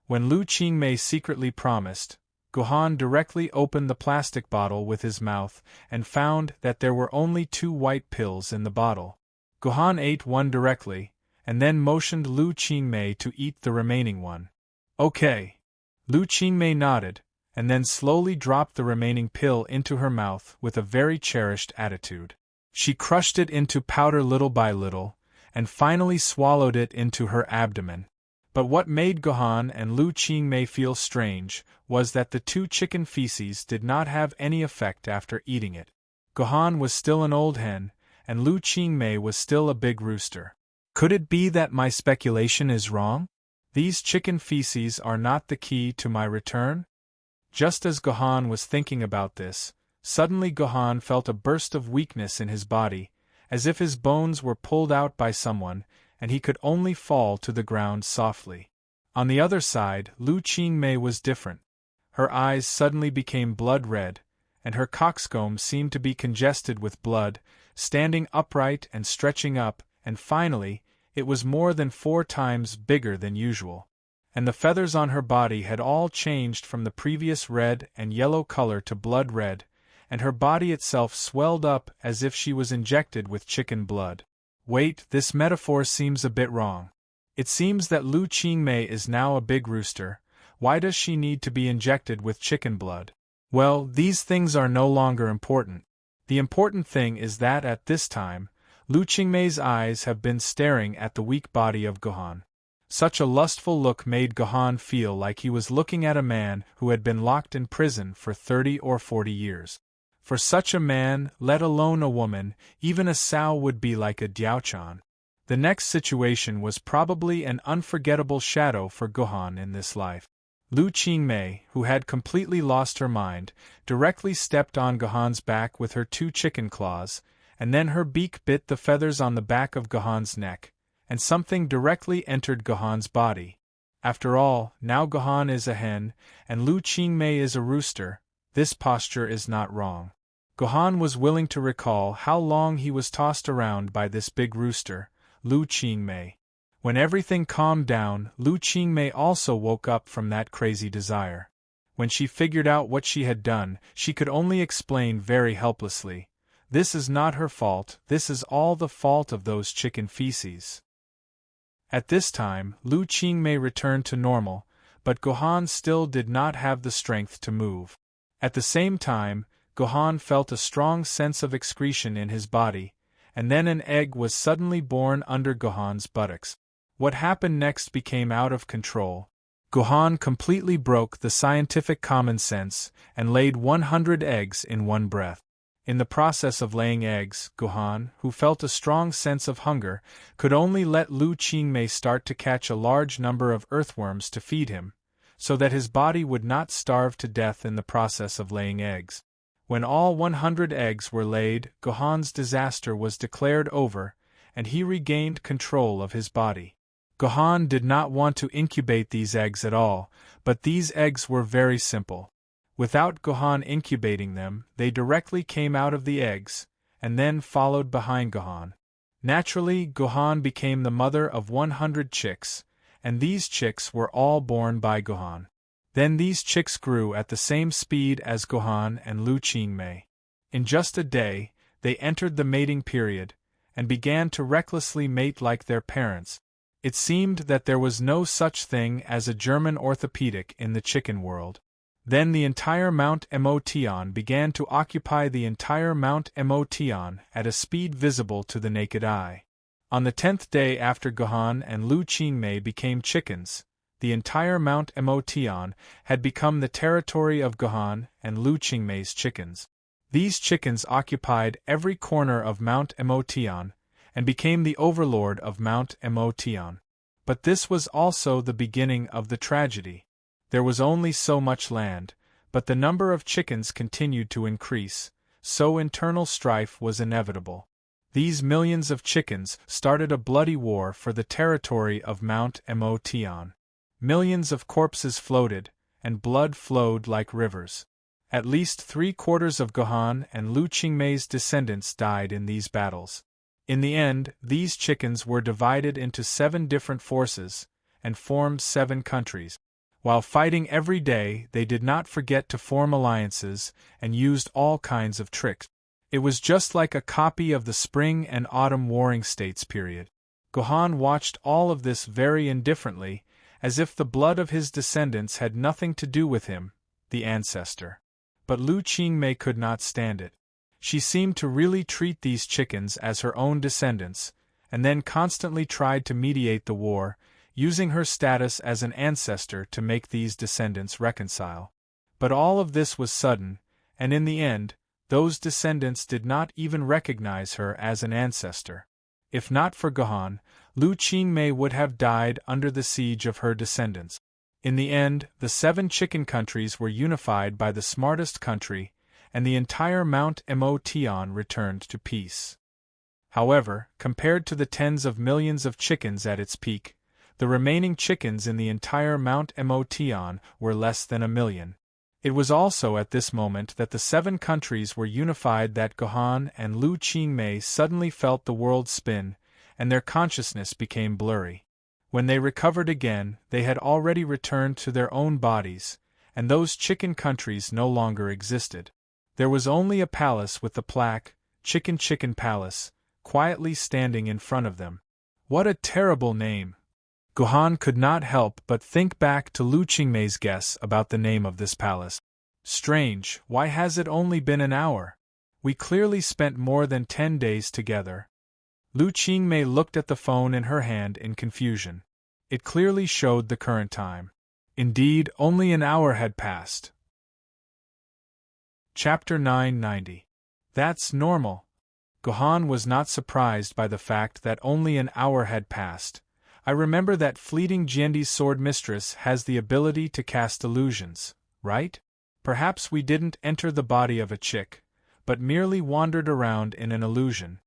When Lu Qingmei secretly promised, Gohan directly opened the plastic bottle with his mouth and found that there were only 2 white pills in the bottle. Gohan ate one directly, and then motioned Lu Qingmei to eat the remaining one. Okay. Lu Qingmei nodded, and then slowly dropped the remaining pill into her mouth with a very cherished attitude. She crushed it into powder little by little, and finally swallowed it into her abdomen. But what made Gohan and Lu Qingmei feel strange was that the 2 chicken feces did not have any effect after eating it. Gohan was still an old hen, and Lu Qingmei was still a big rooster. Could it be that my speculation is wrong? These chicken feces are not the key to my return? Just as Gohan was thinking about this, suddenly Gohan felt a burst of weakness in his body, as if his bones were pulled out by someone, and he could only fall to the ground softly. On the other side, Lu Qingmei was different. Her eyes suddenly became blood red, and her coxcomb seemed to be congested with blood, standing upright and stretching up, and finally, it was more than 4 times bigger than usual. And the feathers on her body had all changed from the previous red and yellow color to blood red, and her body itself swelled up as if she was injected with chicken blood. Wait, this metaphor seems a bit wrong. It seems that Lu Qingmei is now a big rooster. Why does she need to be injected with chicken blood? Well, these things are no longer important. The important thing is that at this time, Lu Qingmei's eyes have been staring at the weak body of Gohan. Such a lustful look made Gohan feel like he was looking at a man who had been locked in prison for 30 or 40 years. For such a man, let alone a woman, even a sow would be like a Diaochan. The next situation was probably an unforgettable shadow for Gohan in this life. Lu Qingmei, who had completely lost her mind, directly stepped on Gohan's back with her 2 chicken claws, and then her beak bit the feathers on the back of Gohan's neck, and something directly entered Gohan's body. After all, now Gohan is a hen, and Lu Qingmei is a rooster. This posture is not wrong. Gohan was willing to recall how long he was tossed around by this big rooster, Lu Qingmei. When everything calmed down, Lu Qingmei also woke up from that crazy desire. When she figured out what she had done, she could only explain very helplessly, "This is not her fault, this is all the fault of those chicken feces." At this time, Lu Qingmei returned to normal, but Gohan still did not have the strength to move. At the same time, Gohan felt a strong sense of excretion in his body, and then an egg was suddenly born under Gohan's buttocks. What happened next became out of control. Gohan completely broke the scientific common sense and laid 100 eggs in one breath. In the process of laying eggs, Gohan, who felt a strong sense of hunger, could only let Lu Qingmei start to catch a large number of earthworms to feed him, so that his body would not starve to death in the process of laying eggs. When all 100 eggs were laid, Gohan's disaster was declared over, and he regained control of his body. Gohan did not want to incubate these eggs at all, but these eggs were very simple. Without Gohan incubating them, they directly came out of the eggs, and then followed behind Gohan. Naturally, Gohan became the mother of 100 chicks, and these chicks were all born by Gohan. Then these chicks grew at the same speed as Gohan and Lu Qingmei. In just a day, they entered the mating period, and began to recklessly mate like their parents. It seemed that there was no such thing as a German orthopedic in the chicken world. Then the entire Mount Emotion began to occupy the entire Mount Emotion at a speed visible to the naked eye. On the 10th day after Gohan and Lu Qingmei became chickens, the entire Mount Emotion had become the territory of Gohan and Lu Qingmei's chickens. These chickens occupied every corner of Mount Emotion, and became the overlord of Mount Emotion. But this was also the beginning of the tragedy. There was only so much land, but the number of chickens continued to increase, so internal strife was inevitable. These millions of chickens started a bloody war for the territory of Mount Emotion. Millions of corpses floated, and blood flowed like rivers. At least 3/4 of Gohan and Lu Qingmei's descendants died in these battles. In the end, these chickens were divided into 7 different forces, and formed 7 countries. While fighting every day, they did not forget to form alliances, and used all kinds of tricks. It was just like a copy of the Spring and Autumn Warring States period. Gohan watched all of this very indifferently, as if the blood of his descendants had nothing to do with him, the ancestor. But Lu Qingmei could not stand it. She seemed to really treat these chickens as her own descendants, and then constantly tried to mediate the war, using her status as an ancestor to make these descendants reconcile. But all of this was sudden, and in the end, those descendants did not even recognize her as an ancestor. If not for Gohan, Lu Qingmei would have died under the siege of her descendants. In the end, the 7 chicken countries were unified by the smartest country, and the entire Mount Emotion returned to peace. However, compared to the tens of millions of chickens at its peak, the remaining chickens in the entire Mount Emotion were less than 1,000,000. It was also at this moment that the 7 countries were unified that Gohan and Lu Qingmei suddenly felt the world spin, and their consciousness became blurry. When they recovered again, they had already returned to their own bodies, and those chicken countries no longer existed. There was only a palace with the plaque, Chicken Chicken Palace, quietly standing in front of them. What a terrible name! Gohan could not help but think back to Lu Qingmei's guess about the name of this palace. Strange, why has it only been an hour? We clearly spent more than 10 days together. Lu Qingmei looked at the phone in her hand in confusion. It clearly showed the current time. Indeed, only an hour had passed. Chapter 990. That's normal. Gohan was not surprised by the fact that only an hour had passed. I remember that fleeting Jiandi's sword mistress has the ability to cast illusions, right? Perhaps we didn't enter the body of a chick, but merely wandered around in an illusion.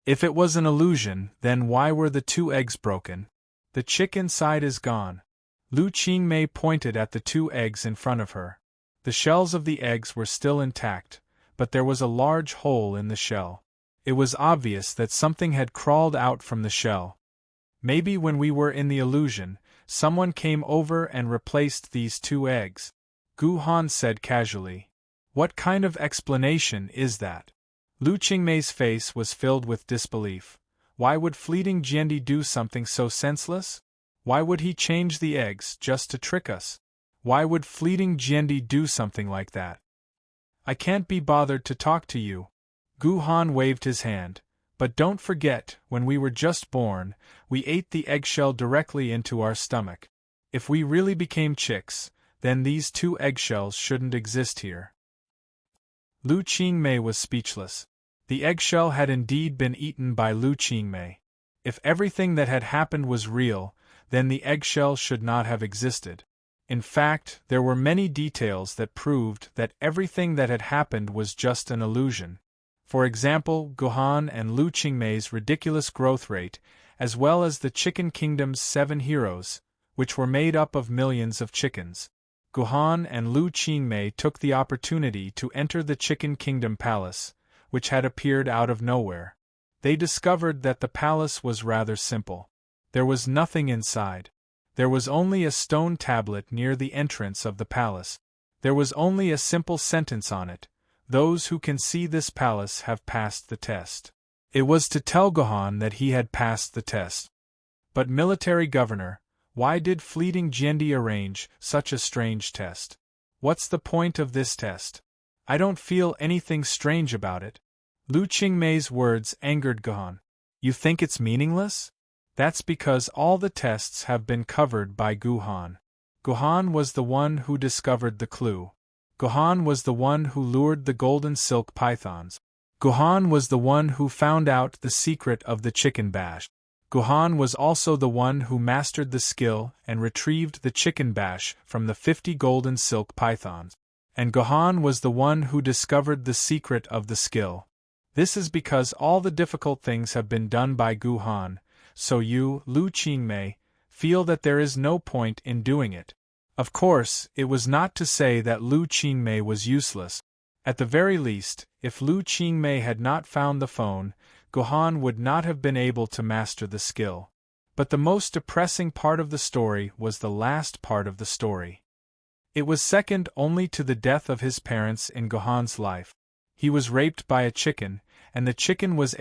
If it was an illusion, then why were the 2 eggs broken? The chick inside is gone. Lu Qingmei pointed at the 2 eggs in front of her. The shells of the eggs were still intact, but there was a large hole in the shell. It was obvious that something had crawled out from the shell. Maybe when we were in the illusion, someone came over and replaced these 2 eggs. Gohan said casually. What kind of explanation is that? Lu Qingmei's face was filled with disbelief. Why would fleeting Jiandi do something so senseless? Why would he change the eggs just to trick us? Why would fleeting Jiandi do something like that? I can't be bothered to talk to you. Gohan waved his hand. But don't forget, when we were just born, we ate the eggshell directly into our stomach. If we really became chicks, then these 2 eggshells shouldn't exist here. Lu Qingmei was speechless. The eggshell had indeed been eaten by Lu Qingmei. If everything that had happened was real, then the eggshell should not have existed. In fact, there were many details that proved that everything that had happened was just an illusion. For example, Gohan and Lu Qingmei's ridiculous growth rate, as well as the Chicken Kingdom's 7 heroes, which were made up of millions of chickens. Gohan and Lu Qingmei took the opportunity to enter the Chicken Kingdom Palace, which had appeared out of nowhere. They discovered that the palace was rather simple. There was nothing inside. There was only a stone tablet near the entrance of the palace. There was only a simple sentence on it: "Those who can see this palace have passed the test." It was to tell Gohan that he had passed the test. But military governor, why did fleeting Jiandi arrange such a strange test? What's the point of this test? I don't feel anything strange about it. Lu Qingmei's words angered Gohan. You think it's meaningless? That's because all the tests have been covered by Gohan. Gohan was the one who discovered the clue. Gohan was the one who lured the golden silk pythons. Gohan was the one who found out the secret of the chicken bash. Gohan was also the one who mastered the skill and retrieved the chicken bash from the 50 golden silk pythons. And Gohan was the one who discovered the secret of the skill. This is because all the difficult things have been done by Gohan, so you, Lu Qingmei, feel that there is no point in doing it. Of course, it was not to say that Lu Qingmei was useless. At the very least, if Lu Qingmei had not found the phone, Gohan would not have been able to master the skill. But the most depressing part of the story was the last part of the story. It was second only to the death of his parents in Gohan's life. He was raped by a chicken, and the chicken was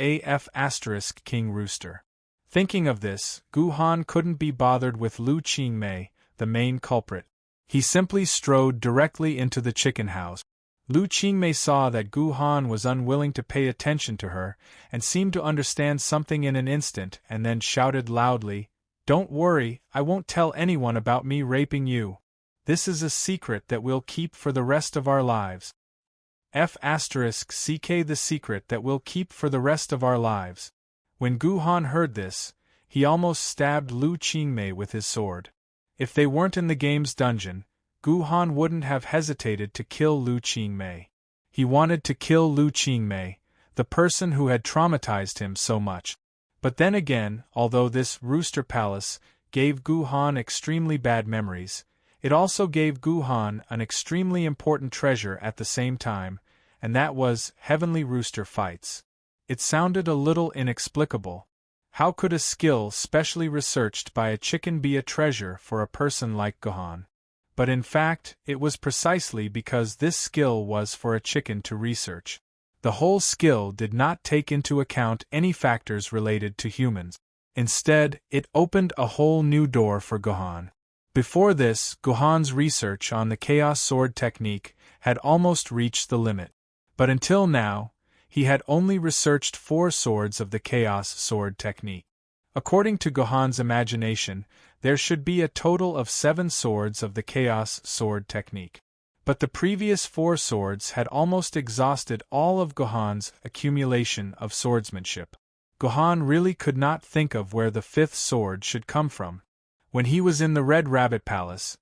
King Rooster. Thinking of this, Gohan couldn't be bothered with Lu Qingmei, the main culprit. He simply strode directly into the chicken house. Lu Qingmei saw that Gohan was unwilling to pay attention to her, and seemed to understand something in an instant, and then shouted loudly, "Don't worry, I won't tell anyone about me raping you. This is a secret that we'll keep for the rest of our lives." CK the secret that we'll keep for the rest of our lives. When Gohan heard this, he almost stabbed Lu Qingmei with his sword. If they weren't in the game's dungeon, Gohan wouldn't have hesitated to kill Lu Qingmei. He wanted to kill Lu Qingmei, the person who had traumatized him so much. But then again, although this Rooster Palace gave Gohan extremely bad memories, it also gave Gohan an extremely important treasure at the same time, and that was Heavenly Rooster Fights. It sounded a little inexplicable. How could a skill specially researched by a chicken be a treasure for a person like Gohan? But in fact, it was precisely because this skill was for a chicken to research. The whole skill did not take into account any factors related to humans. Instead, it opened a whole new door for Gohan. Before this, Gohan's research on the Chaos Sword technique had almost reached the limit. But until now, he had only researched 4 swords of the Chaos Sword technique. According to Gohan's imagination, there should be a total of 7 swords of the Chaos Sword technique. But the previous 4 swords had almost exhausted all of Gohan's accumulation of swordsmanship. Gohan really could not think of where the 5th sword should come from. When he was in the Red Rabbit Palace,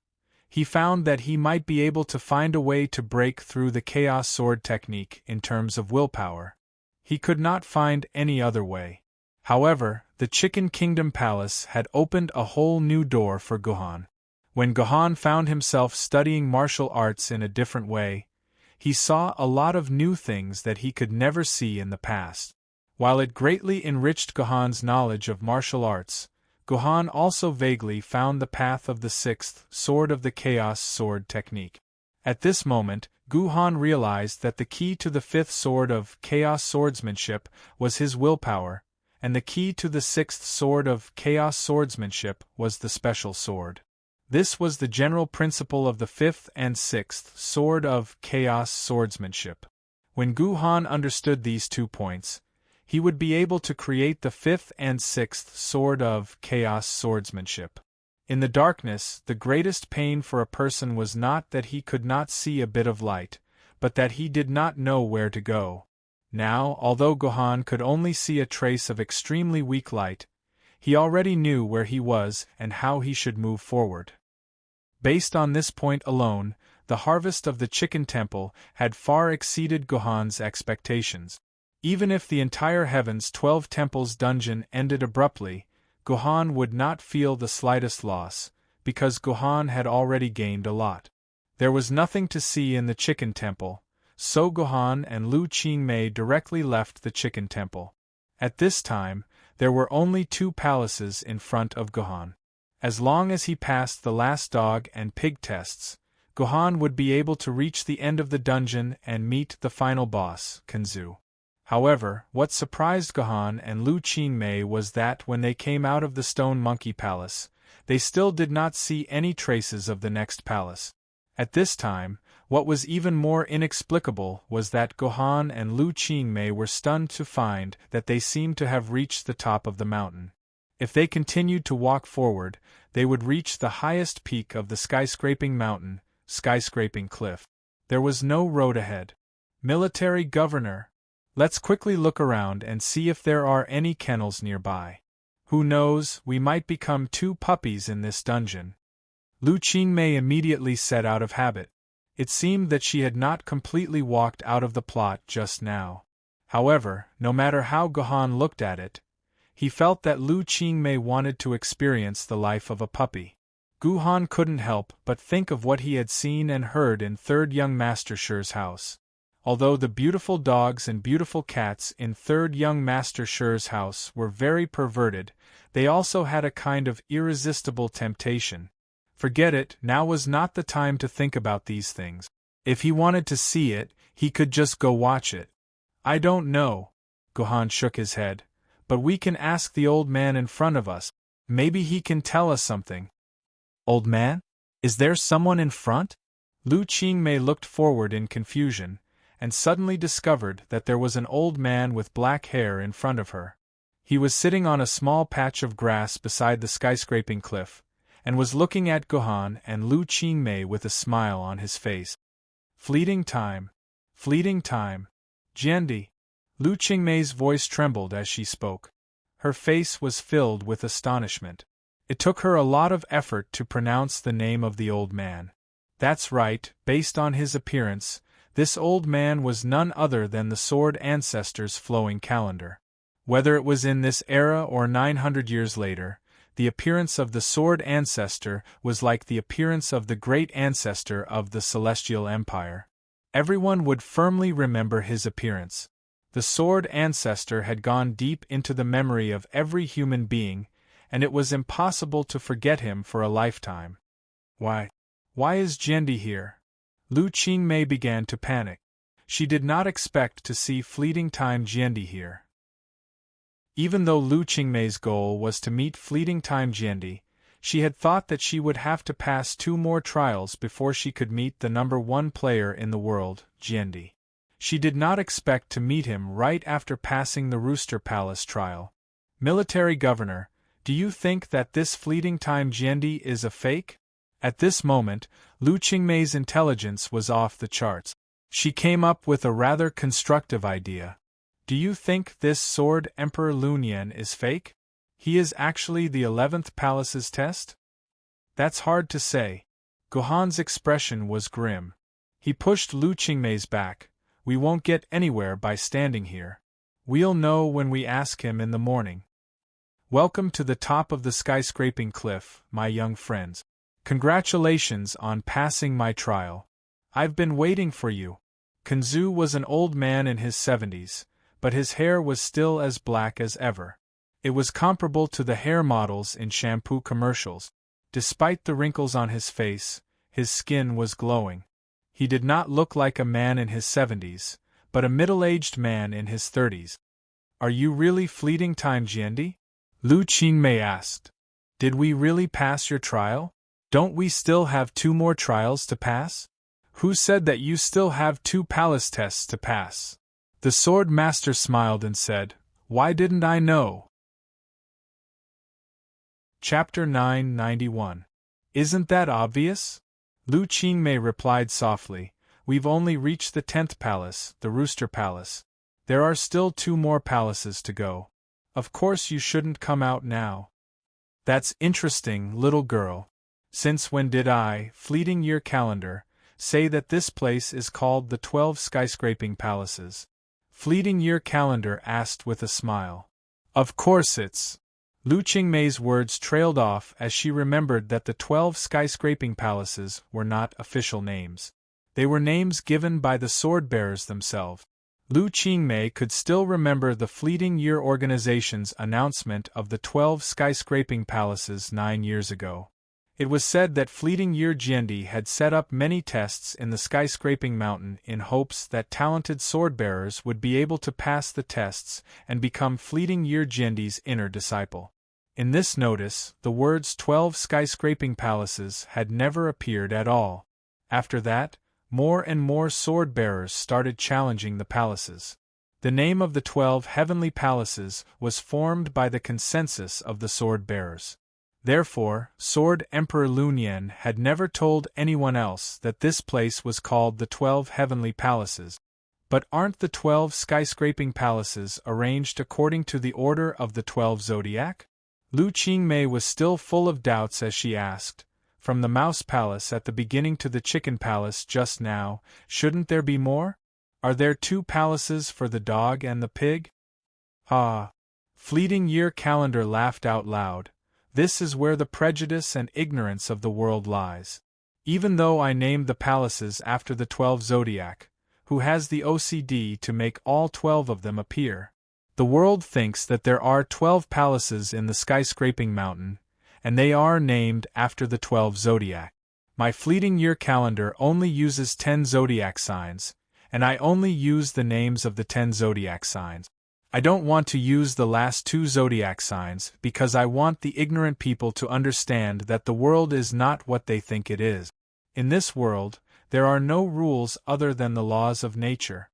he found that he might be able to find a way to break through the Chaos Sword technique in terms of willpower. He could not find any other way. However, the Chicken Kingdom Palace had opened a whole new door for Gohan. When Gohan found himself studying martial arts in a different way, he saw a lot of new things that he could never see in the past. While it greatly enriched Gohan's knowledge of martial arts, Gohan also vaguely found the path of the 6th sword of the Chaos Sword technique. At this moment, Gohan realized that the key to the 5th sword of Chaos Swordsmanship was his willpower, and the key to the 6th sword of Chaos Swordsmanship was the special sword. This was the general principle of the 5th and 6th sword of Chaos Swordsmanship. When Gohan understood these 2 points, he would be able to create the 5th and 6th sword of Chaos Swordsmanship. In the darkness, the greatest pain for a person was not that he could not see a bit of light, but that he did not know where to go. Now, although Gohan could only see a trace of extremely weak light, he already knew where he was and how he should move forward. Based on this point alone, the harvest of the Chicken Temple had far exceeded Gohan's expectations. Even if the entire Heaven's 12 Temples dungeon ended abruptly, Gohan would not feel the slightest loss, because Gohan had already gained a lot. There was nothing to see in the Chicken Temple, so Gohan and Lu Qingmei directly left the Chicken Temple. At this time, there were only 2 palaces in front of Gohan. As long as he passed the last dog and pig tests, Gohan would be able to reach the end of the dungeon and meet the final boss, Kanzu. However, what surprised Gohan and Lu Qingmei was that when they came out of the Stone Monkey Palace, they still did not see any traces of the next palace. At this time, what was even more inexplicable was that Gohan and Lu Qingmei were stunned to find that they seemed to have reached the top of the mountain. If they continued to walk forward, they would reach the highest peak of the skyscraping mountain, skyscraping cliff. There was no road ahead. Military Governor, let's quickly look around and see if there are any kennels nearby. Who knows, we might become 2 puppies in this dungeon. Lu Qingmei immediately said out of habit. It seemed that she had not completely walked out of the plot just now. However, no matter how Gohan looked at it, he felt that Lu Qingmei wanted to experience the life of a puppy. Gohan couldn't help but think of what he had seen and heard in Third Young Master Shi's house. Although the beautiful dogs and beautiful cats in Third Young Master Shi's house were very perverted, they also had a kind of irresistible temptation. Forget it, now was not the time to think about these things. If he wanted to see it, he could just go watch it. I don't know. Gohan shook his head. But we can ask the old man in front of us. Maybe he can tell us something. Old man? Is there someone in front? Lu Qingmei looked forward in confusion, and suddenly discovered that there was an old man with black hair in front of her. He was sitting on a small patch of grass beside the skyscraping cliff, and was looking at Gohan and Lu Qingmei with a smile on his face. Fleeting time. Fleeting time. Jiandi. Lu Qingmei's voice trembled as she spoke. Her face was filled with astonishment. It took her a lot of effort to pronounce the name of the old man. That's right, based on his appearance, this old man was none other than the Sword Ancestor's flowing calendar. Whether it was in this era or 900 years later, the appearance of the Sword Ancestor was like the appearance of the great ancestor of the Celestial Empire. Everyone would firmly remember his appearance. The Sword Ancestor had gone deep into the memory of every human being, and it was impossible to forget him for a lifetime. Why is Jiandi here? Lu Qingmei began to panic. She did not expect to see Fleeting Time Jiandi here. Even though Lu Qingmei's goal was to meet Fleeting Time Jiandi, she had thought that she would have to pass 2 more trials before she could meet the number 1 player in the world, Jiandi. She did not expect to meet him right after passing the Rooster Palace trial. Military Governor, do you think that this Fleeting Time Jiandi is a fake? At this moment, Lu Qingmei's intelligence was off the charts. She came up with a rather constructive idea. Do you think this Sword Emperor Lunyan is fake? He is actually the 11th Palace's test? That's hard to say. Gohan's expression was grim. He pushed Lu Qingmei's back. We won't get anywhere by standing here. We'll know when we ask him in the morning. Welcome to the top of the skyscraping cliff, my young friends. Congratulations on passing my trial. I've been waiting for you. Kanzu was an old man in his 70s, but his hair was still as black as ever. It was comparable to the hair models in shampoo commercials. Despite the wrinkles on his face, his skin was glowing. He did not look like a man in his 70s, but a middle-aged man in his 30s. Are you really Fleeting Time Jiandi? Lu Qingmei asked. Did we really pass your trial? Don't we still have 2 more trials to pass? Who said that you still have 2 palace tests to pass? The Sword Master smiled and said, Why didn't I know? Chapter 991. Isn't that obvious? Lu Qingmei replied softly, We've only reached the 10th palace, the Rooster Palace. There are still 2 more palaces to go. Of course you shouldn't come out now. That's interesting, little girl. Since when did I, Fleeting Year Calendar, say that this place is called the 12 Skyscraping Palaces? Fleeting Year Calendar asked with a smile. Of course it's. Lu Qingmei's words trailed off as she remembered that the 12 skyscraping palaces were not official names. They were names given by the sword-bearers themselves. Lu Qingmei could still remember the Fleeting Year organization's announcement of the 12 skyscraping palaces 9 years ago. It was said that Fleeting Year Jiandi had set up many tests in the skyscraping mountain in hopes that talented sword-bearers would be able to pass the tests and become Fleeting Year Jiandi's inner disciple. In this notice, the words 12 skyscraping palaces had never appeared at all. After that, more and more sword-bearers started challenging the palaces. The name of the 12 heavenly palaces was formed by the consensus of the sword-bearers. Therefore, Sword Emperor Lu Nian had never told anyone else that this place was called the 12 heavenly palaces. But aren't the 12 skyscraping palaces arranged according to the order of the 12 zodiac? Lu Qingmei was still full of doubts as she asked, from the Mouse Palace at the beginning to the Chicken Palace just now, shouldn't there be more? Are there 2 palaces for the dog and the pig? Ah! Fleeting Year Calendar laughed out loud. This is where the prejudice and ignorance of the world lies. Even though I named the palaces after the 12 zodiac, who has the OCD to make all 12 of them appear? The world thinks that there are 12 palaces in the skyscraping mountain, and they are named after the 12 zodiac. My Fleeting Year Calendar only uses 10 zodiac signs, and I only use the names of the 10 zodiac signs. I don't want to use the last 2 zodiac signs because I want the ignorant people to understand that the world is not what they think it is. In this world, there are no rules other than the laws of nature.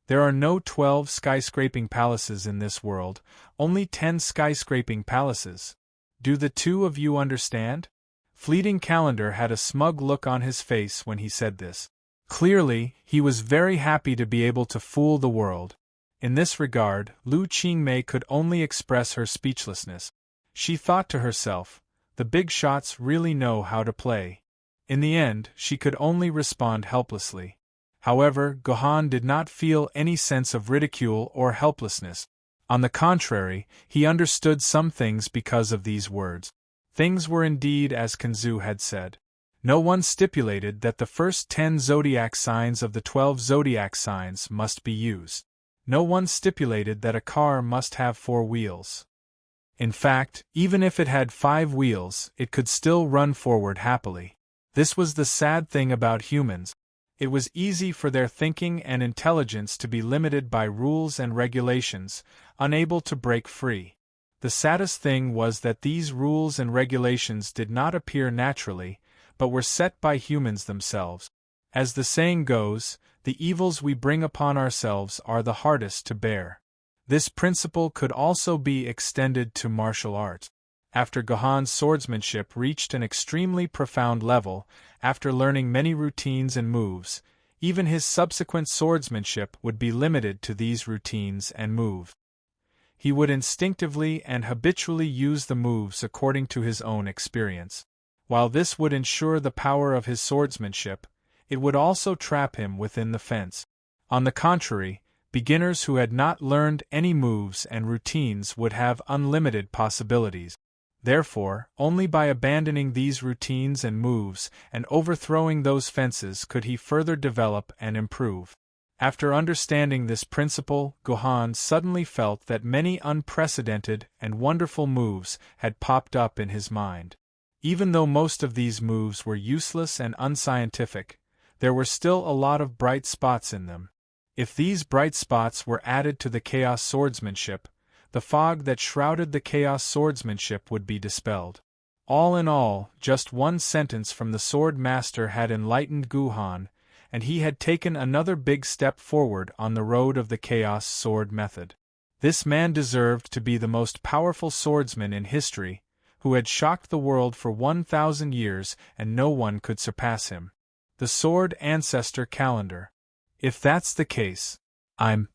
There are no 12 skyscraping palaces in this world, only 10 skyscraping palaces. Do the 2 of you understand? Fleeting Calendar had a smug look on his face when he said this. Clearly, he was very happy to be able to fool the world. In this regard, Lu Qingmei could only express her speechlessness. She thought to herself, the big shots really know how to play. In the end, she could only respond helplessly. However, Gohan did not feel any sense of ridicule or helplessness. On the contrary, he understood some things because of these words. Things were indeed as Kanzu had said. No one stipulated that the first 10 zodiac signs of the 12 zodiac signs must be used. No one stipulated that a car must have 4 wheels. In fact, even if it had 5 wheels, it could still run forward happily. This was the sad thing about humans. It was easy for their thinking and intelligence to be limited by rules and regulations, unable to break free. The saddest thing was that these rules and regulations did not appear naturally, but were set by humans themselves. As the saying goes, the evils we bring upon ourselves are the hardest to bear. This principle could also be extended to martial arts. After Gohan's swordsmanship reached an extremely profound level, after learning many routines and moves, even his subsequent swordsmanship would be limited to these routines and moves. He would instinctively and habitually use the moves according to his own experience. While this would ensure the power of his swordsmanship, it would also trap him within the fence. On the contrary, beginners who had not learned any moves and routines would have unlimited possibilities. Therefore, only by abandoning these routines and moves and overthrowing those fences could he further develop and improve. After understanding this principle, Gohan suddenly felt that many unprecedented and wonderful moves had popped up in his mind. Even though most of these moves were useless and unscientific, there were still a lot of bright spots in them. If these bright spots were added to the chaos swordsmanship, the fog that shrouded the chaos swordsmanship would be dispelled. All in all, just one sentence from the Sword Master had enlightened Gohan, and he had taken another big step forward on the road of the chaos sword method. This man deserved to be the most powerful swordsman in history, who had shocked the world for 1,000 years and no one could surpass him. The Sword Ancestor Calendar. If that's the case, I'm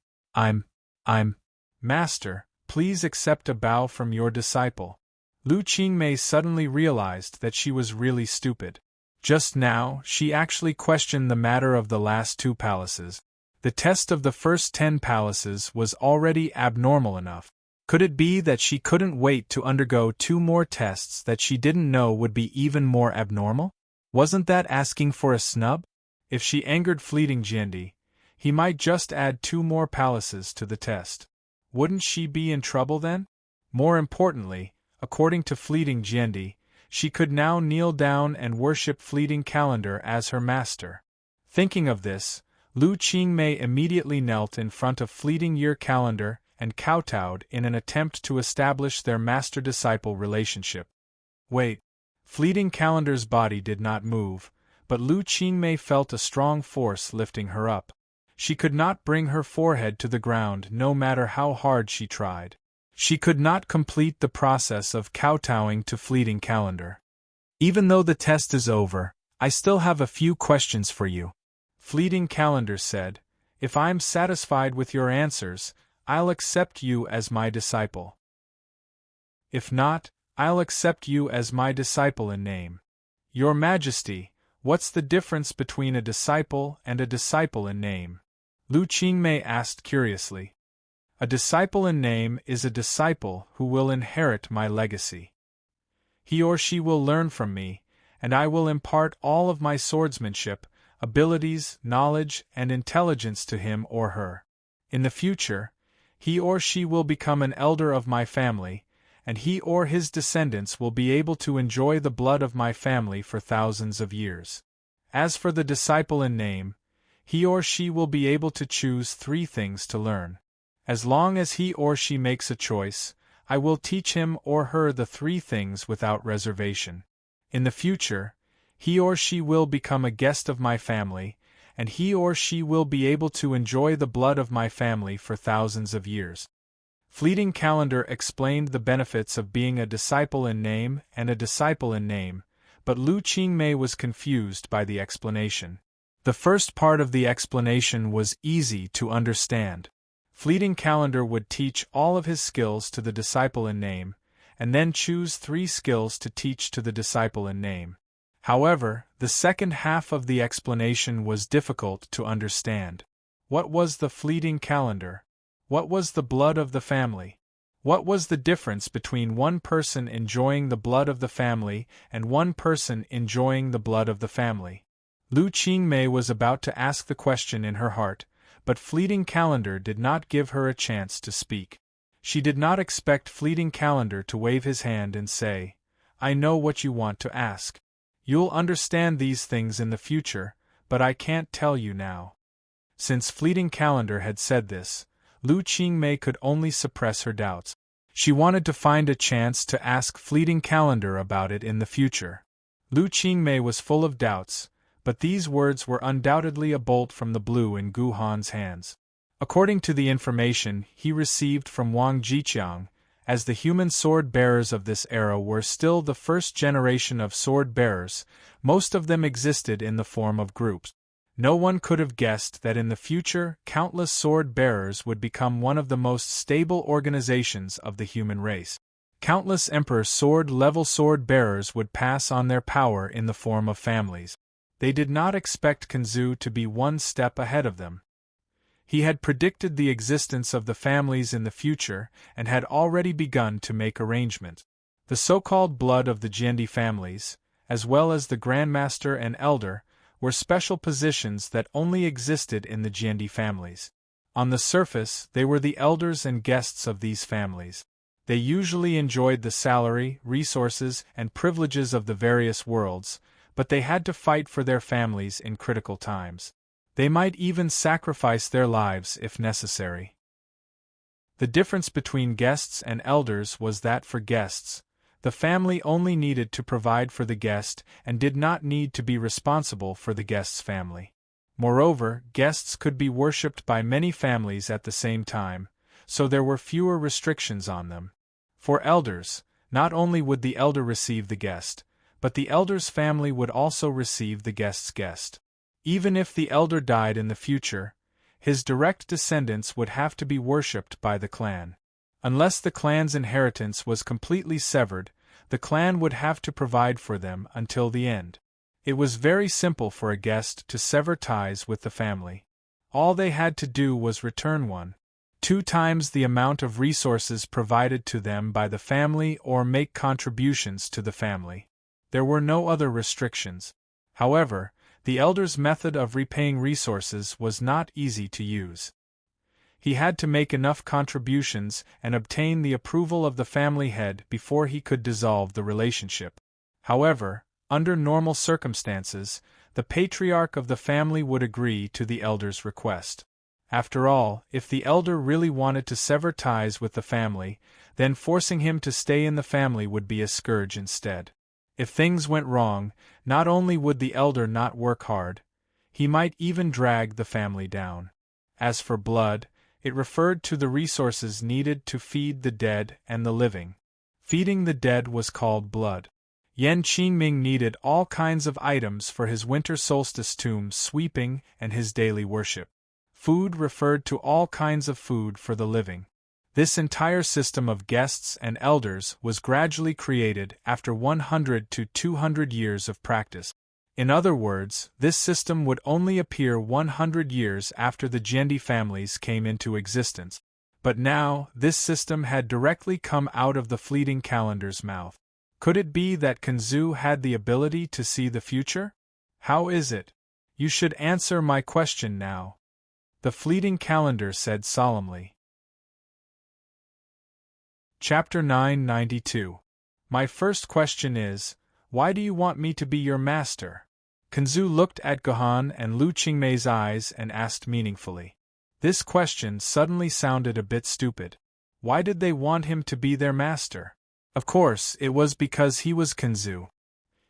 Master, please accept a bow from your disciple. Lu Qingmei suddenly realized that she was really stupid. Just now, she actually questioned the matter of the last 2 palaces. The test of the first 10 palaces was already abnormal enough. Could it be that she couldn't wait to undergo 2 more tests that she didn't know would be even more abnormal? Wasn't that asking for a snub? If she angered fleeting Jiandi, he might just add 2 more palaces to the test. Wouldn't she be in trouble then? More importantly, according to fleeting Jiandi, she could now kneel down and worship fleeting Calendar as her master. Thinking of this, Lu Qingmei immediately knelt in front of fleeting Year Calendar and kowtowed in an attempt to establish their master-disciple relationship. Wait. Fleeting Calendar's body did not move, but Lu Qingmei felt a strong force lifting her up. She could not bring her forehead to the ground no matter how hard she tried. She could not complete the process of kowtowing to fleeting Calendar. Even though the test is over, I still have a few questions for you. Fleeting Calendar said, if I'm satisfied with your answers, I'll accept you as my disciple. If not, I'll accept you as my disciple in name. Your Majesty, what's the difference between a disciple and a disciple in name? Lu Qingmei asked curiously. A disciple in name is a disciple who will inherit my legacy. He or she will learn from me, and I will impart all of my swordsmanship, abilities, knowledge, and intelligence to him or her. In the future, he or she will become an elder of my family, and he or his descendants will be able to enjoy the blood of my family for thousands of years. As for the disciple in name, he or she will be able to choose 3 things to learn. As long as he or she makes a choice, I will teach him or her the 3 things without reservation. In the future, he or she will become a guest of my family, and he or she will be able to enjoy the blood of my family for thousands of years. Fleeting Calendar explained the benefits of being a disciple in name and a disciple in name, but Lu Qingmei was confused by the explanation. The first part of the explanation was easy to understand. Fleeting Calendar would teach all of his skills to the disciple in name, and then choose 3 skills to teach to the disciple in name. However, the second half of the explanation was difficult to understand. What was the fleeting Calendar? What was the blood of the family? What was the difference between one person enjoying the blood of the family and one person enjoying the blood of the family? Lu Qingmei was about to ask the question in her heart, but fleeting Calendar did not give her a chance to speak. She did not expect fleeting Calendar to wave his hand and say, I know what you want to ask. You'll understand these things in the future, but I can't tell you now. Since fleeting Calendar had said this, Lu Qingmei could only suppress her doubts. She wanted to find a chance to ask fleeting Calendar about it in the future. Lu Qingmei was full of doubts, but these words were undoubtedly a bolt from the blue in Gu Han's hands. According to the information he received from Wang Jiqiang, as the human sword-bearers of this era were still the first generation of sword-bearers, most of them existed in the form of groups. No one could have guessed that in the future countless sword-bearers would become one of the most stable organizations of the human race. Countless Emperor sword-level sword-bearers would pass on their power in the form of families. They did not expect Kanzu to be one step ahead of them. He had predicted the existence of the families in the future and had already begun to make arrangements. The so-called blood of the Jiandi families, as well as the Grandmaster and Elder, were special positions that only existed in the Jiandi families. On the surface, they were the elders and guests of these families. They usually enjoyed the salary, resources, and privileges of the various worlds, but they had to fight for their families in critical times. They might even sacrifice their lives if necessary. The difference between guests and elders was that for guests, the family only needed to provide for the guest and did not need to be responsible for the guest's family. Moreover, guests could be worshipped by many families at the same time, so there were fewer restrictions on them. For elders, not only would the elder receive the guest, but the elder's family would also receive the guest's guest. Even if the elder died in the future, his direct descendants would have to be worshipped by the clan. Unless the clan's inheritance was completely severed, the clan would have to provide for them until the end. It was very simple for a guest to sever ties with the family. All they had to do was return 2 times the amount of resources provided to them by the family or make contributions to the family. There were no other restrictions. However, the elder's method of repaying resources was not easy to use. He had to make enough contributions and obtain the approval of the family head before he could dissolve the relationship. However, under normal circumstances, the patriarch of the family would agree to the elder's request. After all, if the elder really wanted to sever ties with the family, then forcing him to stay in the family would be a scourge instead. If things went wrong, not only would the elder not work hard, he might even drag the family down. As for blood, it referred to the resources needed to feed the dead and the living. Feeding the dead was called blood. Yan Qingming needed all kinds of items for his winter solstice tomb sweeping and his daily worship. Food referred to all kinds of food for the living. This entire system of guests and elders was gradually created after 100 to 200 years of practice. In other words, this system would only appear 100 years after the Jendi families came into existence. But now, this system had directly come out of the fleeting calendar's mouth. Could it be that Kanzu had the ability to see the future? How is it? You should answer my question now. The fleeting calendar said solemnly. Chapter 992. My first question is, why do you want me to be your master? Kanzu looked at Gohan and Lu Qingmei's eyes and asked meaningfully. This question suddenly sounded a bit stupid. Why did they want him to be their master? Of course, it was because he was Kanzu.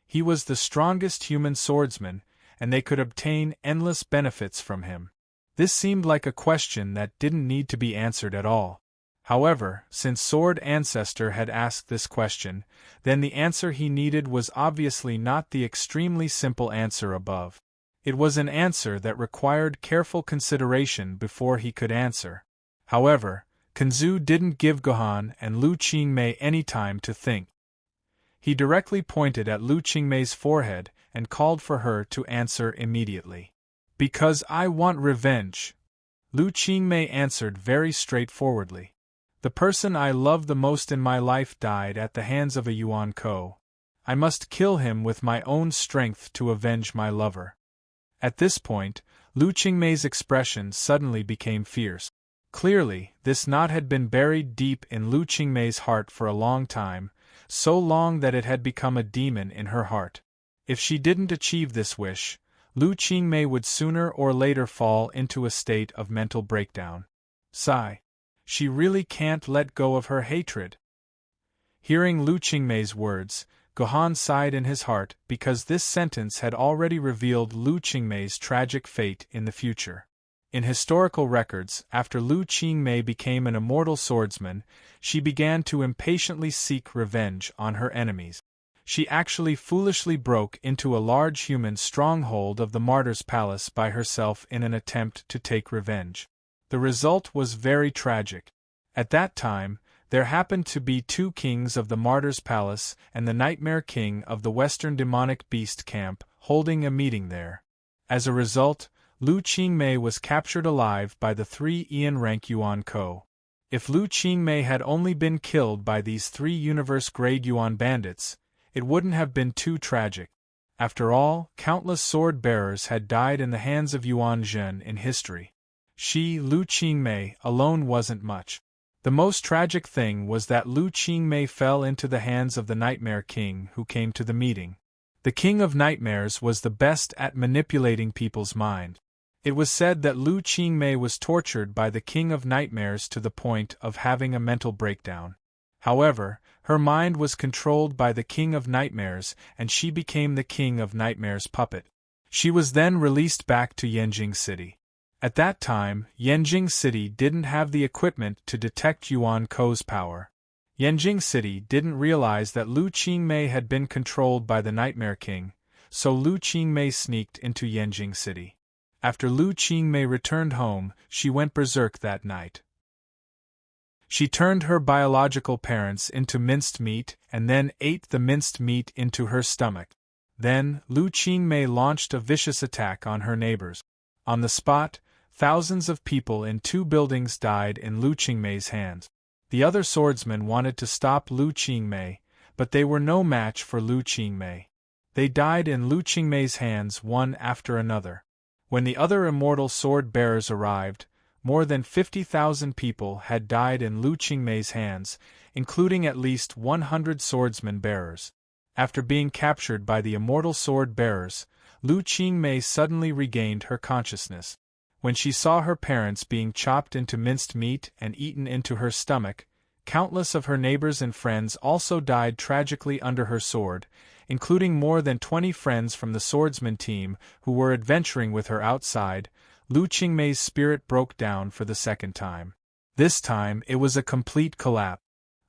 He was the strongest human swordsman, and they could obtain endless benefits from him. This seemed like a question that didn't need to be answered at all. However, since Sword Ancestor had asked this question, then the answer he needed was obviously not the extremely simple answer above. It was an answer that required careful consideration before he could answer. However, Kanzu didn't give Gohan and Lu Qingmei any time to think. He directly pointed at Lu Qingmei's forehead and called for her to answer immediately. Because I want revenge. Lu Qingmei answered very straightforwardly. The person I love the most in my life died at the hands of a Yuan Ko. I must kill him with my own strength to avenge my lover. At this point, Lu Qingmei's expression suddenly became fierce. Clearly, this knot had been buried deep in Lu Qingmei's heart for a long time, so long that it had become a demon in her heart. If she didn't achieve this wish, Lu Qingmei would sooner or later fall into a state of mental breakdown. Sigh. She really can't let go of her hatred. Hearing Lu Qingmei's words, Gohan sighed in his heart because this sentence had already revealed Lu Qingmei's tragic fate in the future. In historical records, after Lu Qingmei became an immortal swordsman, she began to impatiently seek revenge on her enemies. She actually foolishly broke into a large human stronghold of the Martyr's Palace by herself in an attempt to take revenge. The result was very tragic. At that time, there happened to be 2 kings of the Martyr's Palace and the Nightmare King of the Western Demonic Beast Camp holding a meeting there. As a result, Lu Qingmei was captured alive by the 3 Ian-rank Yuan Ko. If Lu Qingmei had only been killed by these 3 universe-grade Yuan bandits, it wouldn't have been too tragic. After all, countless sword-bearers had died in the hands of Yuan Zhen in history. She, Lu Qingmei, alone wasn't much. The most tragic thing was that Lu Qingmei fell into the hands of the Nightmare King who came to the meeting. The King of Nightmares was the best at manipulating people's mind. It was said that Lu Qingmei was tortured by the King of Nightmares to the point of having a mental breakdown. However, her mind was controlled by the King of Nightmares and she became the King of Nightmares' puppet. She was then released back to Yanjing City. At that time, Yanjing City didn't have the equipment to detect Yuan Ko's power. Yanjing City didn't realize that Lu Qingmei had been controlled by the Nightmare King, so Lu Qingmei sneaked into Yanjing City. After Lu Qingmei returned home, she went berserk that night. She turned her biological parents into minced meat and then ate the minced meat into her stomach. Then, Lu Qingmei launched a vicious attack on her neighbors. On the spot, Thousands of people in 2 buildings died in Lu Qingmei's hands. The other swordsmen wanted to stop Lu Qingmei, but they were no match for Lu Qingmei. They died in Lu Qingmei's hands one after another. When the other immortal sword-bearers arrived, more than 50,000 people had died in Lu Qingmei's hands, including at least 100 swordsman-bearers. After being captured by the immortal sword-bearers, Lu Qingmei suddenly regained her consciousness. When she saw her parents being chopped into minced meat and eaten into her stomach, countless of her neighbors and friends also died tragically under her sword, including more than 20 friends from the swordsman team who were adventuring with her outside. Lu Qingmei's spirit broke down for the second time. This time it was a complete collapse.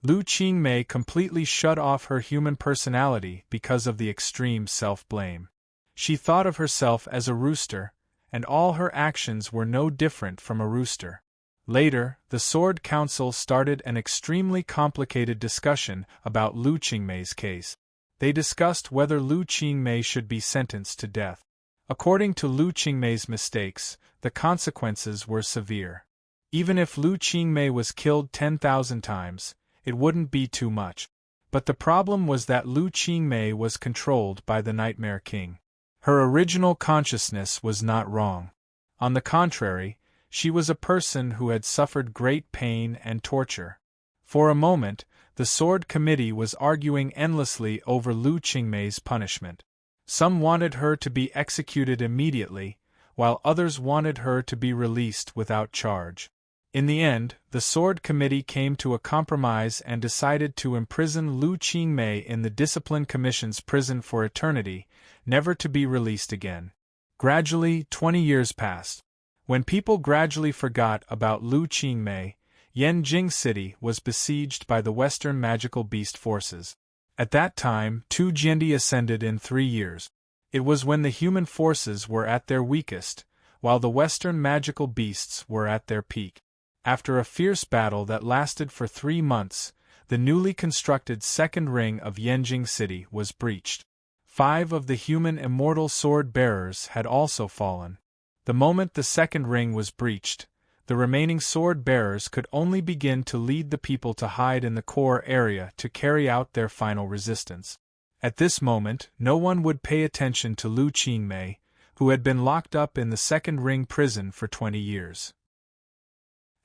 Lu Qingmei completely shut off her human personality because of the extreme self-blame. She thought of herself as a rooster, and all her actions were no different from a rooster. Later, the Sword Council started an extremely complicated discussion about Lu Qingmei's case. They discussed whether Lu Qingmei should be sentenced to death. According to Lu Qingmei's mistakes, the consequences were severe. Even if Lu Qingmei was killed 10,000 times, it wouldn't be too much. But the problem was that Lu Qingmei was controlled by the Nightmare King. Her original consciousness was not wrong. On the contrary, she was a person who had suffered great pain and torture. For a moment, the Sword Committee was arguing endlessly over Lu Qingmei's punishment. Some wanted her to be executed immediately, while others wanted her to be released without charge. In the end, the Sword Committee came to a compromise and decided to imprison Lu Qingmei in the Discipline Commission's prison for eternity, never to be released again. Gradually, 20 years passed. When people gradually forgot about Lu Qingmei, Yanjing City was besieged by the Western magical beast forces. At that time, 2 Jiandi ascended in 3 years. It was when the human forces were at their weakest, while the Western magical beasts were at their peak. After a fierce battle that lasted for 3 months, the newly constructed second ring of Yanjing City was breached. 5 of the human immortal sword-bearers had also fallen. The moment the second ring was breached, the remaining sword-bearers could only begin to lead the people to hide in the core area to carry out their final resistance. At this moment, no one would pay attention to Lu Qingmei, who had been locked up in the second ring prison for 20 years.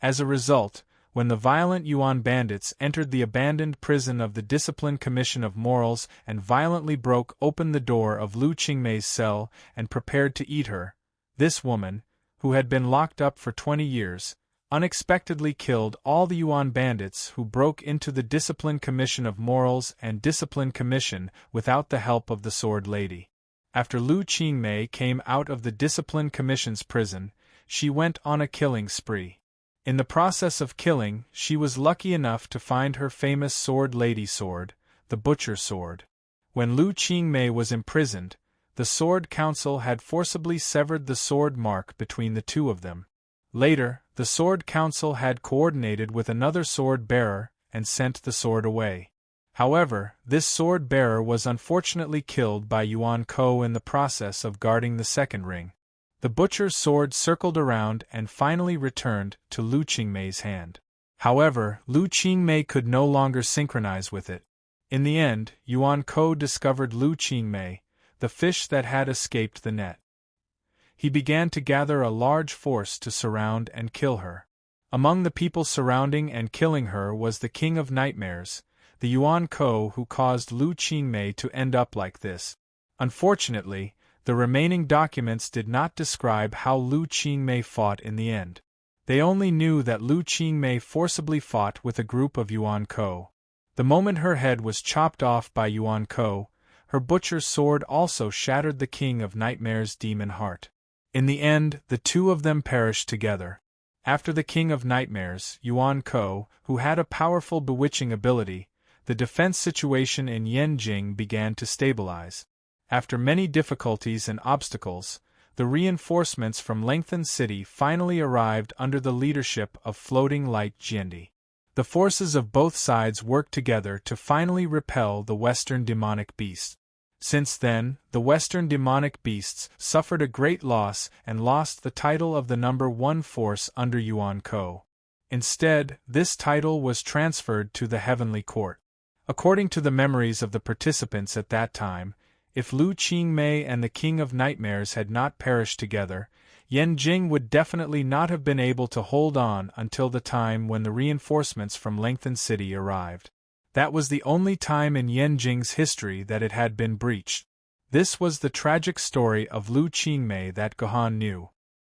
As a result, when the violent Yuan bandits entered the abandoned prison of the Discipline Commission of Morals and violently broke open the door of Lu Qingmei's cell and prepared to eat her, this woman, who had been locked up for 20 years, unexpectedly killed all the Yuan bandits who broke into the Discipline Commission of Morals and Discipline Commission without the help of the Sword Lady. After Lu Qingmei came out of the Discipline Commission's prison, she went on a killing spree. In the process of killing, she was lucky enough to find her famous Sword Lady sword, the Butcher Sword. When Lu Qingmei was imprisoned, the Sword Council had forcibly severed the sword mark between the two of them. Later, the Sword Council had coordinated with another sword-bearer and sent the sword away. However, this sword-bearer was unfortunately killed by Yuan Ko in the process of guarding the second ring. The butcher's sword circled around and finally returned to Lu Qingmei's hand. However, Lu Qingmei could no longer synchronize with it. In the end, Yuan Ko discovered Lu Qingmei, the fish that had escaped the net. He began to gather a large force to surround and kill her. Among the people surrounding and killing her was the King of Nightmares, the Yuan Ko who caused Lu Qingmei to end up like this. Unfortunately, the remaining documents did not describe how Lu Qingmei fought in the end. They only knew that Lu Qingmei forcibly fought with a group of Yuan Ko. The moment her head was chopped off by Yuan Ko, her butcher's sword also shattered the King of Nightmares' demon heart. In the end, the two of them perished together. After the King of Nightmares, Yuan Ko, who had a powerful bewitching ability, the defense situation in Yanjing began to stabilize. After many difficulties and obstacles, the reinforcements from Lengthen City finally arrived under the leadership of Floating Light Jiandi. The forces of both sides worked together to finally repel the Western demonic beast. Since then, the Western demonic beasts suffered a great loss and lost the title of the number 1 force under Yuan Ko. Instead, this title was transferred to the Heavenly Court. According to the memories of the participants at that time, if Lu Qingmei and the King of Nightmares had not perished together, Yan Jing would definitely not have been able to hold on until the time when the reinforcements from Lengthen City arrived. That was the only time in Yan Jing's history that it had been breached. This was the tragic story of Lu Qingmei that Gohan knew.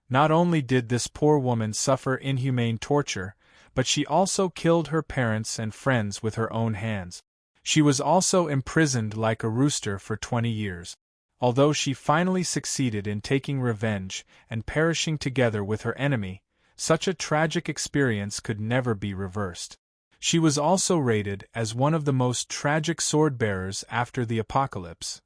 Not only did this poor woman suffer inhumane torture, but she also killed her parents and friends with her own hands. She was also imprisoned like a rooster for 20 years. Although she finally succeeded in taking revenge and perishing together with her enemy, such a tragic experience could never be reversed. She was also rated as one of the most tragic sword-bearers after the apocalypse.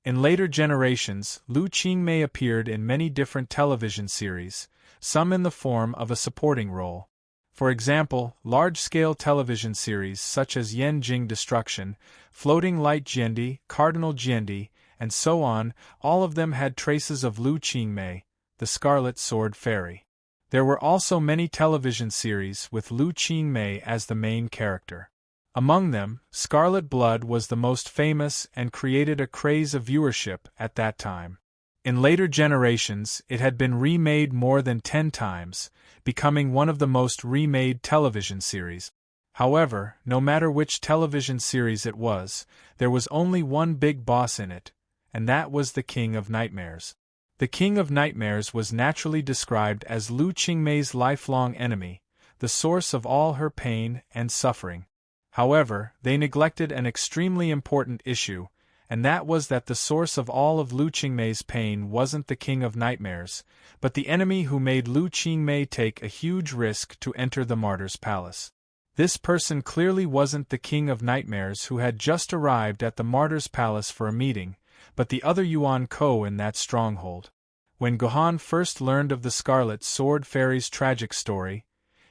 In later generations, Lu Qingmei appeared in many different television series, some in the form of a supporting role. For example, large-scale television series such as Yan Jing Destruction, Floating Light Jiandi, Cardinal Jiandi, and so on, all of them had traces of Lu Qingmei, the Scarlet Sword Fairy. There were also many television series with Lu Qingmei as the main character. Among them, Scarlet Blood was the most famous and created a craze of viewership at that time. In later generations, it had been remade more than 10 times, becoming one of the most remade television series. However, no matter which television series it was, there was only one big boss in it, and that was the King of Nightmares. The King of Nightmares was naturally described as Lu Qingmei's lifelong enemy, the source of all her pain and suffering. However, they neglected an extremely important issue, and that was that the source of all of Lu Qingmei's pain wasn't the King of Nightmares, but the enemy who made Lu Qingmei take a huge risk to enter the Martyr's Palace. This person clearly wasn't the King of Nightmares who had just arrived at the Martyr's Palace for a meeting, but the other Yuan Ko in that stronghold. When Gohan first learned of the Scarlet Sword Fairy's tragic story,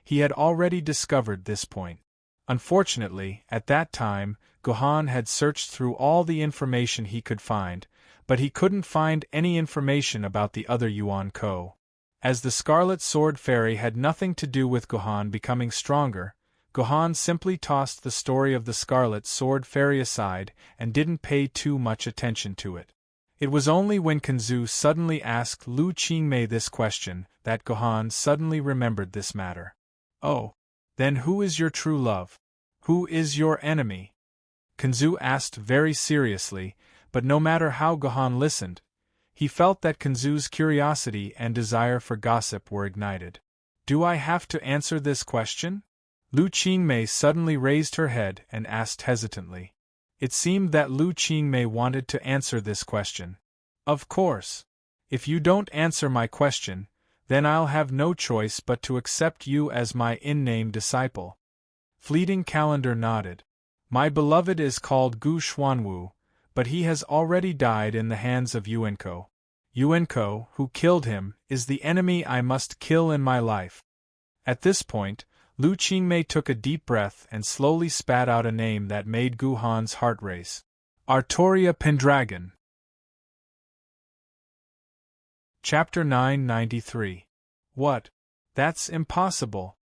he had already discovered this point. Unfortunately, at that time, Gohan had searched through all the information he could find, but he couldn't find any information about the other Yuan Ko. As the Scarlet Sword Fairy had nothing to do with Gohan becoming stronger, Gohan simply tossed the story of the Scarlet Sword Fairy aside and didn't pay too much attention to it. It was only when Kanzu suddenly asked Lu Qingmei this question that Gohan suddenly remembered this matter. "Oh, then who is your true love? Who is your enemy?" Kanzu asked very seriously, but no matter how Gohan listened, he felt that Kanzu's curiosity and desire for gossip were ignited. "Do I have to answer this question?" Lu Qingmei suddenly raised her head and asked hesitantly. It seemed that Lu Qingmei wanted to answer this question. "Of course. If you don't answer my question, then I'll have no choice but to accept you as my in-name disciple." Fleeting Calendar nodded. "My beloved is called Gu Xuanwu, but he has already died in the hands of Yuanko. Yuanko, who killed him, is the enemy I must kill in my life." At this point, Lu Qingmei took a deep breath and slowly spat out a name that made Gohan's heart race. Artoria Pendragon. Chapter 993. What? That's impossible.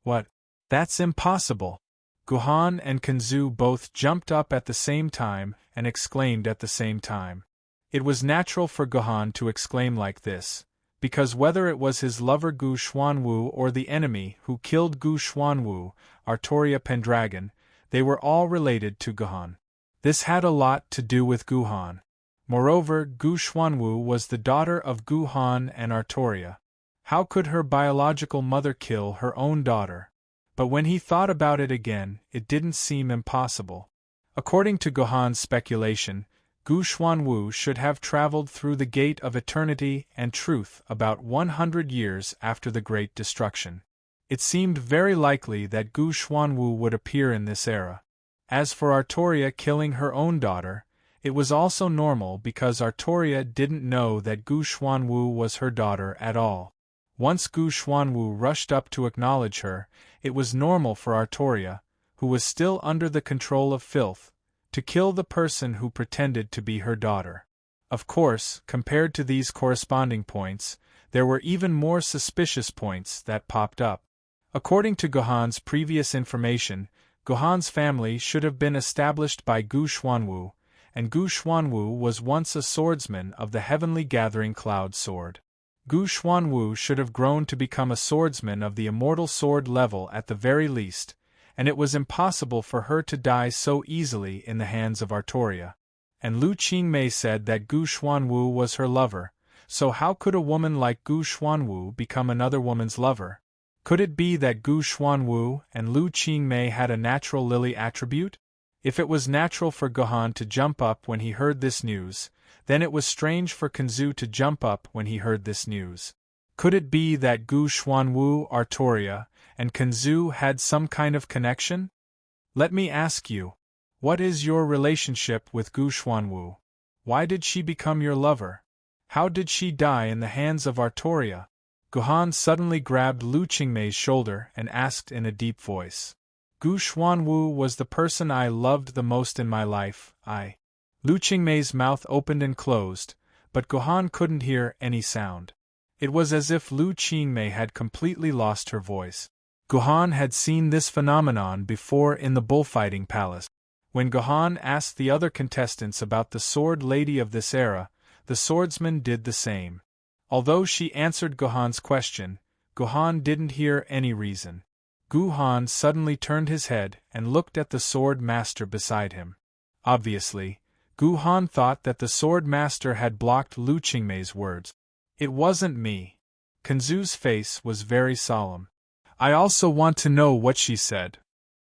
What? That's impossible. Gohan and Kanzu both jumped up at the same time and exclaimed at the same time. It was natural for Gohan to exclaim like this, because whether it was his lover Gu Xuanwu or the enemy who killed Gu Xuanwu, Artoria Pendragon, they were all related to Gohan. This had a lot to do with Gohan. Moreover, Gu Xuanwu was the daughter of Gohan and Artoria. How could her biological mother kill her own daughter? But when he thought about it again, it didn't seem impossible. According to Gohan's speculation, Gu Xuanwu should have traveled through the Gate of Eternity and Truth about 100 years after the Great Destruction. It seemed very likely that Gu Xuanwu would appear in this era. As for Artoria killing her own daughter, it was also normal because Artoria didn't know that Gu Xuanwu was her daughter at all. Once Gu Xuanwu rushed up to acknowledge her, it was normal for Artoria, who was still under the control of filth, to kill the person who pretended to be her daughter. Of course, compared to these corresponding points, there were even more suspicious points that popped up. According to Gohan's previous information, Gohan's family should have been established by Gu Xuanwu, and Gu Xuanwu was once a swordsman of the heavenly gathering cloud sword. Gu Xuanwu should have grown to become a swordsman of the immortal sword level at the very least, and it was impossible for her to die so easily in the hands of Artoria. And Lu Qingmei said that Gu Xuanwu was her lover, so how could a woman like Gu Xuanwu become another woman's lover? Could it be that Gu Xuanwu and Lu Qingmei had a natural lily attribute? If it was natural for Gohan to jump up when he heard this news, then it was strange for Kenzu to jump up when he heard this news. Could it be that Gu Xuanwu, Artoria, and Kenzu had some kind of connection? Let me ask you. What is your relationship with Gu Xuanwu? Why did she become your lover? How did she die in the hands of Artoria? Gohan suddenly grabbed Lu Qingmei's shoulder and asked in a deep voice. Gu Xuanwu was the person I loved the most in my life, Lu Qingmei's mouth opened and closed, but Gohan couldn't hear any sound. It was as if Lu Qingmei had completely lost her voice. Gohan had seen this phenomenon before in the bullfighting palace. When Gohan asked the other contestants about the sword lady of this era, the swordsman did the same. Although she answered Gohan's question, Gohan didn't hear any reason. Gohan suddenly turned his head and looked at the sword master beside him. Obviously, Gohan thought that the sword master had blocked Lu Qingmei's words. It wasn't me. Kenzu's face was very solemn. I also want to know what she said.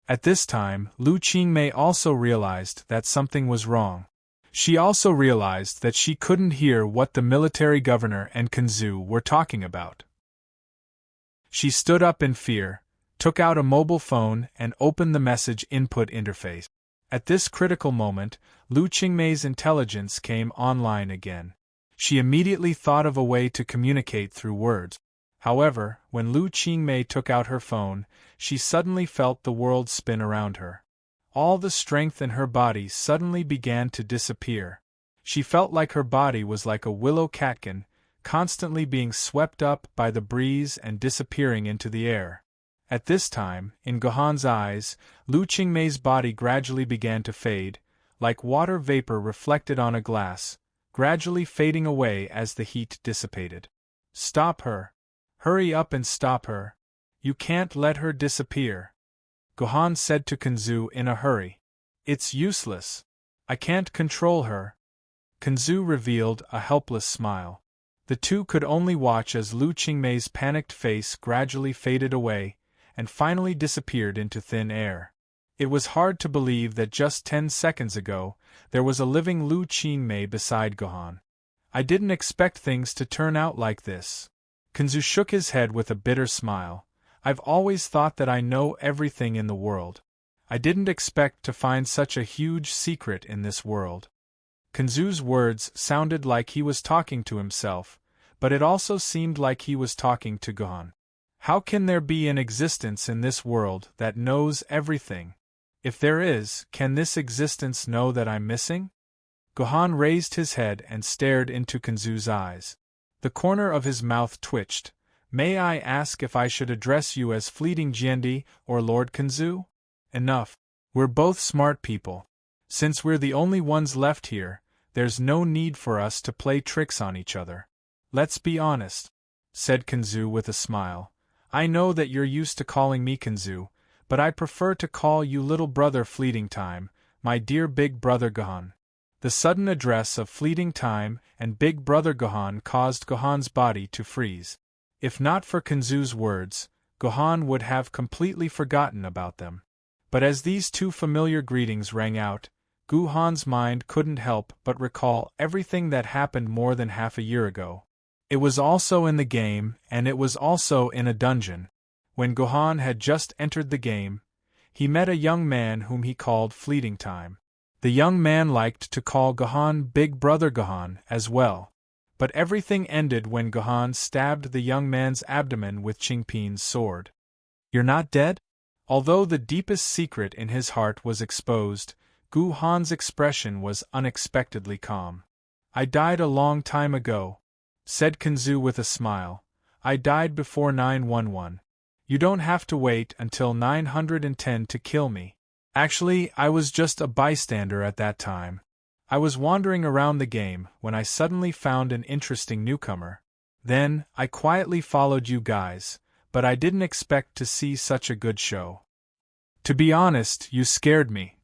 At this time, Lu Qingmei also realized that something was wrong. She also realized that she couldn't hear what the military governor and Kenzu were talking about. She stood up in fear, took out a mobile phone and opened the message input interface. At this critical moment, Lu Qingmei's intelligence came online again. She immediately thought of a way to communicate through words. However, when Lu Qingmei took out her phone, she suddenly felt the world spin around her. All the strength in her body suddenly began to disappear. She felt like her body was like a willow catkin, constantly being swept up by the breeze and disappearing into the air. At this time, in Gohan's eyes, Lu Qingmei's body gradually began to fade, like water vapor reflected on a glass, gradually fading away as the heat dissipated. Stop her. Hurry up and stop her. You can't let her disappear. Gohan said to Kenzu in a hurry. It's useless. I can't control her. Kenzu revealed a helpless smile. The two could only watch as Lu Qingmei's panicked face gradually faded away, and finally disappeared into thin air. It was hard to believe that just 10 seconds ago, there was a living Lu Qingmei beside Gohan. I didn't expect things to turn out like this. Kenzu shook his head with a bitter smile. I've always thought that I know everything in the world. I didn't expect to find such a huge secret in this world. Kenzu's words sounded like he was talking to himself, but it also seemed like he was talking to Gohan. How can there be an existence in this world that knows everything? If there is, can this existence know that I'm missing? Gohan raised his head and stared into Kenzu's eyes. The corner of his mouth twitched. May I ask if I should address you as Fleeting Jiandi or Lord Kenzu? Enough. We're both smart people. Since we're the only ones left here, there's no need for us to play tricks on each other. Let's be honest, said Kenzu with a smile. I know that you're used to calling me Kenzu, but I prefer to call you little brother Fleeting Time, my dear big brother Gohan. The sudden address of Fleeting Time and Big Brother Gohan caused Gohan's body to freeze. If not for Kenzu's words, Gohan would have completely forgotten about them. But as these two familiar greetings rang out, Gohan's mind couldn't help but recall everything that happened more than half a year ago. It was also in the game, and it was also in a dungeon. When Gohan had just entered the game, he met a young man whom he called Fleeting Time. The young man liked to call Gohan Big Brother Gohan as well. But everything ended when Gohan stabbed the young man's abdomen with Qingpin's sword. You're not dead? Although the deepest secret in his heart was exposed, Gu-han's expression was unexpectedly calm. I died a long time ago, said Kenzu with a smile. I died before 911. You don't have to wait until 910 to kill me. Actually, I was just a bystander at that time. I was wandering around the game when I suddenly found an interesting newcomer. Then, I quietly followed you guys, but I didn't expect to see such a good show. To be honest, you scared me.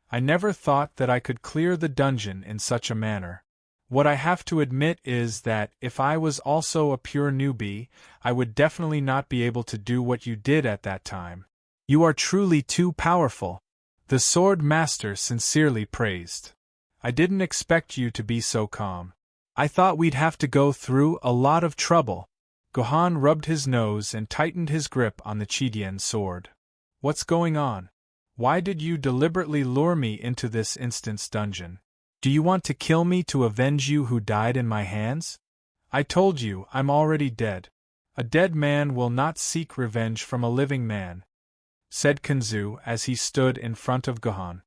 I never thought that I could clear the dungeon in such a manner. What I have to admit is that if I was also a pure newbie, I would definitely not be able to do what you did at that time. You are truly too powerful, the Sword Master sincerely praised. I didn't expect you to be so calm. I thought we'd have to go through a lot of trouble. Gohan rubbed his nose and tightened his grip on the Chidian sword. What's going on? Why did you deliberately lure me into this instant's dungeon? Do you want to kill me to avenge you who died in my hands? I told you I'm already dead. A dead man will not seek revenge from a living man, said Kenzu as he stood in front of Gohan.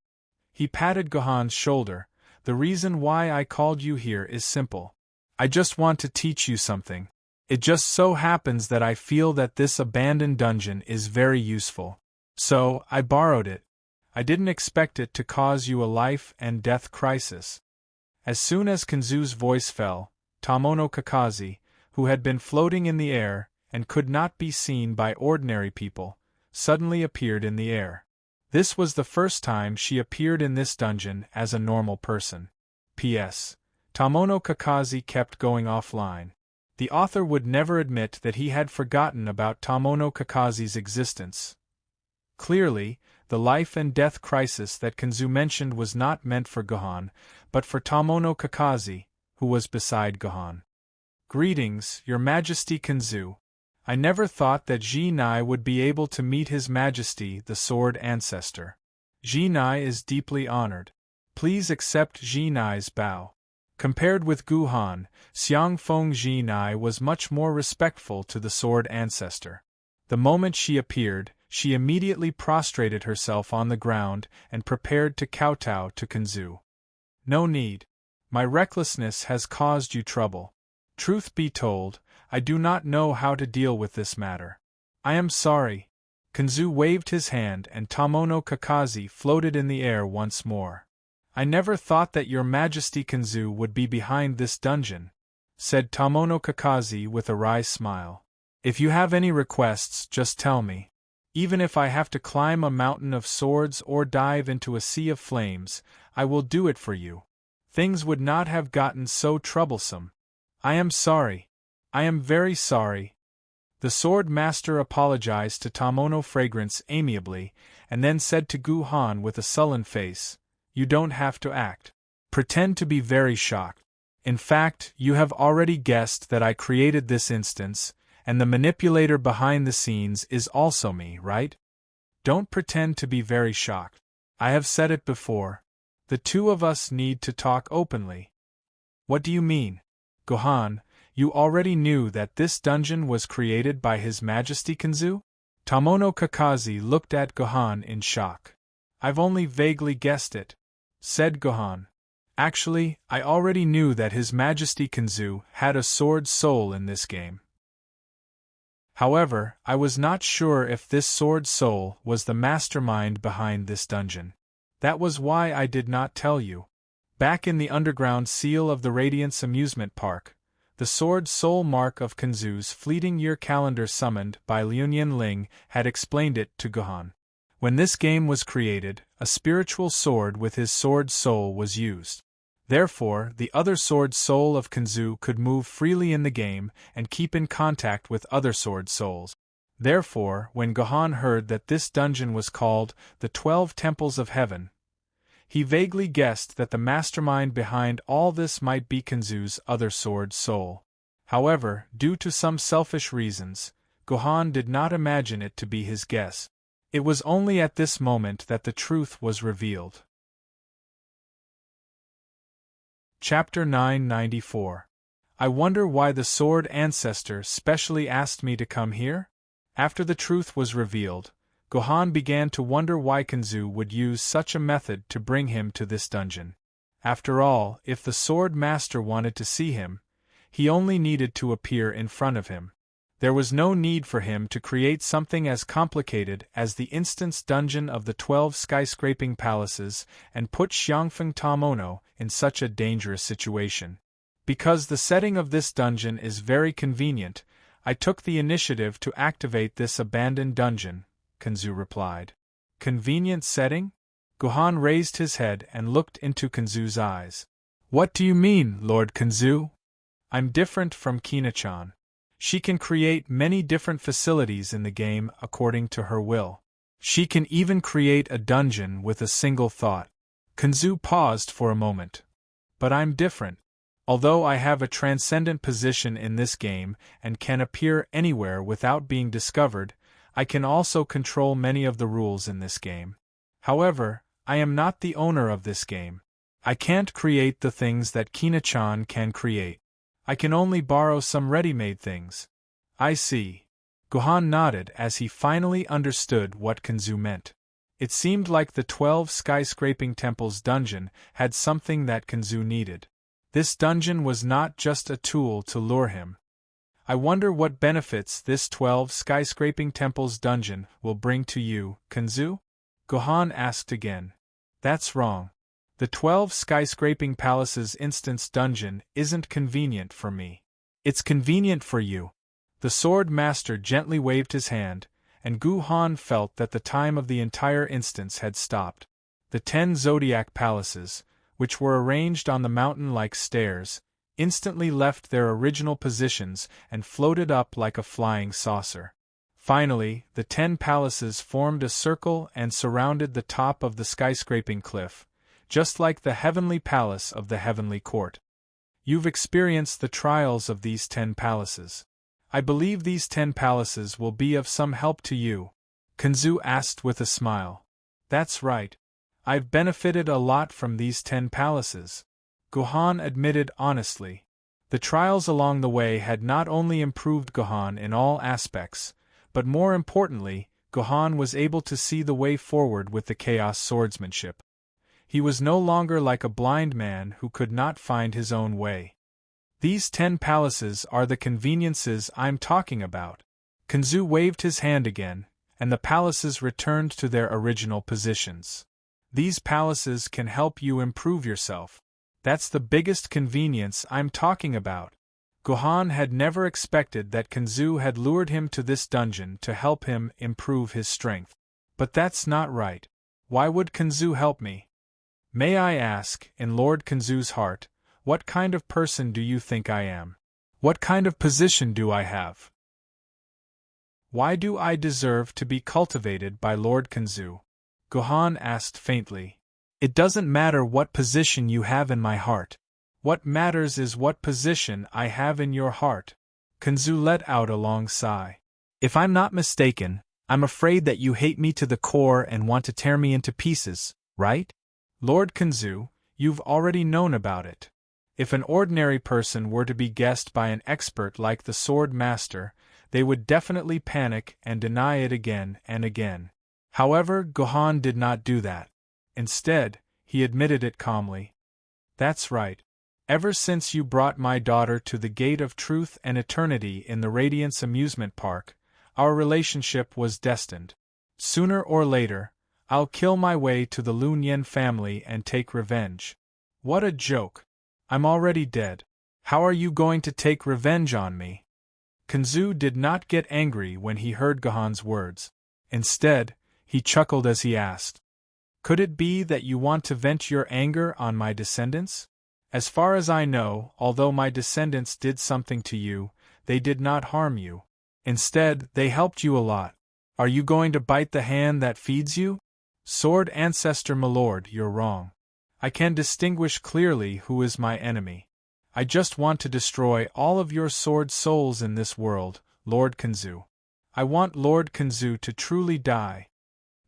He patted Gohan's shoulder. The reason why I called you here is simple. I just want to teach you something. It just so happens that I feel that this abandoned dungeon is very useful. So, I borrowed it. I didn't expect it to cause you a life and death crisis. As soon as Kenzu's voice fell, Tomono Kakaze, who had been floating in the air and could not be seen by ordinary people, suddenly appeared in the air. This was the first time she appeared in this dungeon as a normal person. P.S. Tomono Kakaze kept going offline. The author would never admit that he had forgotten about Tomono Kakaze's existence. Clearly, the life and death crisis that Kenzu mentioned was not meant for Gohan, but for Tomono Kakaze, who was beside Gohan. Greetings, Your Majesty Kenzu. I never thought that Jinai would be able to meet His Majesty the Sword Ancestor. Jinai is deeply honored. Please accept Jinai's bow. Compared with Gohan, Xiangfeng Jinai was much more respectful to the Sword Ancestor. The moment she appeared, she immediately prostrated herself on the ground and prepared to kowtow to Kenzu. No need. My recklessness has caused you trouble. Truth be told, I do not know how to deal with this matter. I am sorry. Kenzu waved his hand and Tomono Kakaze floated in the air once more. I never thought that Your Majesty Kenzu would be behind this dungeon, said Tomono Kakaze with a wry smile. If you have any requests, just tell me. Even if I have to climb a mountain of swords or dive into a sea of flames, I will do it for you. Things would not have gotten so troublesome. I am sorry. I am very sorry. The Sword Master apologized to Tomono Fragrance amiably, and then said to Gohan with a sullen face, You don't have to act. Pretend to be very shocked. In fact, you have already guessed that I created this instance, and the manipulator behind the scenes is also me, right? Don't pretend to be very shocked. I have said it before. The two of us need to talk openly. What do you mean? Gohan, you already knew that this dungeon was created by His Majesty Kenzu? Tomono Kakaze looked at Gohan in shock. I've only vaguely guessed it, said Gohan. Actually, I already knew that His Majesty Kenzu had a sword soul in this game. However, I was not sure if this sword soul was the mastermind behind this dungeon. That was why I did not tell you. Back in the underground seal of the Radiance Amusement Park, the sword soul mark of Kenzu's fleeting year calendar summoned by Liuyan Ling had explained it to Gohan. When this game was created, a spiritual sword with his sword soul was used. Therefore, the other sword soul of Kenzu could move freely in the game and keep in contact with other sword souls. Therefore, when Gohan heard that this dungeon was called the 12 Temples of Heaven, he vaguely guessed that the mastermind behind all this might be Kenzu's other sword soul. However, due to some selfish reasons, Gohan did not imagine it to be his guess. It was only at this moment that the truth was revealed. Chapter 994. I wonder why the Sword Ancestor specially asked me to come here? After the truth was revealed, Gohan began to wonder why Kenzu would use such a method to bring him to this dungeon. After all, if the Sword Master wanted to see him, he only needed to appear in front of him. There was no need for him to create something as complicated as the instance dungeon of the 12 skyscraping palaces and put Xiangfeng Tamono in such a dangerous situation. Because the setting of this dungeon is very convenient, I took the initiative to activate this abandoned dungeon, Kenzu replied. Convenient setting? Gohan raised his head and looked into Kenzu's eyes. What do you mean, Lord Kenzu? I'm different from Kina-chan. She can create many different facilities in the game according to her will. She can even create a dungeon with a single thought. Kenzu paused for a moment. But I'm different. Although I have a transcendent position in this game and can appear anywhere without being discovered, I can also control many of the rules in this game. However, I am not the owner of this game. I can't create the things that Kina-chan can create. I can only borrow some ready-made things. I see. Gohan nodded as he finally understood what Kenzu meant. It seemed like the 12 skyscraping temples dungeon had something that Kenzu needed. This dungeon was not just a tool to lure him. I wonder what benefits this 12 skyscraping temples dungeon will bring to you, Kenzu? Gohan asked again. That's wrong. The 12 skyscraping palaces instance dungeon isn't convenient for me. It's convenient for you. The Sword Master gently waved his hand, and Gohan felt that the time of the entire instance had stopped. The 10 zodiac palaces, which were arranged on the mountain like stairs, instantly left their original positions and floated up like a flying saucer. Finally, the 10 palaces formed a circle and surrounded the top of the skyscraping cliff, just like the heavenly palace of the heavenly court. You've experienced the trials of these 10 palaces. I believe these 10 palaces will be of some help to you, Kenzu asked with a smile. That's right. I've benefited a lot from these 10 palaces. Gohan admitted honestly. The trials along the way had not only improved Gohan in all aspects, but more importantly, Gohan was able to see the way forward with the chaos swordsmanship. He was no longer like a blind man who could not find his own way. These 10 palaces are the conveniences I'm talking about. Kenzu waved his hand again, and the palaces returned to their original positions. These palaces can help you improve yourself. That's the biggest convenience I'm talking about. Gohan had never expected that Kenzu had lured him to this dungeon to help him improve his strength. But that's not right. Why would Kenzu help me? May I ask, in Lord Kenzu's heart, what kind of person do you think I am? What kind of position do I have? Why do I deserve to be cultivated by Lord Kenzu? Gohan asked faintly. It doesn't matter what position you have in my heart. What matters is what position I have in your heart. Kenzu let out a long sigh. If I'm not mistaken, I'm afraid that you hate me to the core and want to tear me into pieces, right? Lord Kenzu, you've already known about it. If an ordinary person were to be guessed by an expert like the Sword Master, they would definitely panic and deny it again and again. However, Gohan did not do that. Instead, he admitted it calmly. That's right. Ever since you brought my daughter to the Gate of Truth and Eternity in the Radiance Amusement Park, our relationship was destined. Sooner or later, I'll kill my way to the Lun Yen family and take revenge. What a joke. I'm already dead. How are you going to take revenge on me? Kenzu did not get angry when he heard Gohan's words. Instead, he chuckled as he asked, Could it be that you want to vent your anger on my descendants? As far as I know, although my descendants did something to you, they did not harm you. Instead, they helped you a lot. Are you going to bite the hand that feeds you? Sword Ancestor Milord, you're wrong. I can distinguish clearly who is my enemy. I just want to destroy all of your sword souls in this world, Lord Kenzu. I want Lord Kenzu to truly die.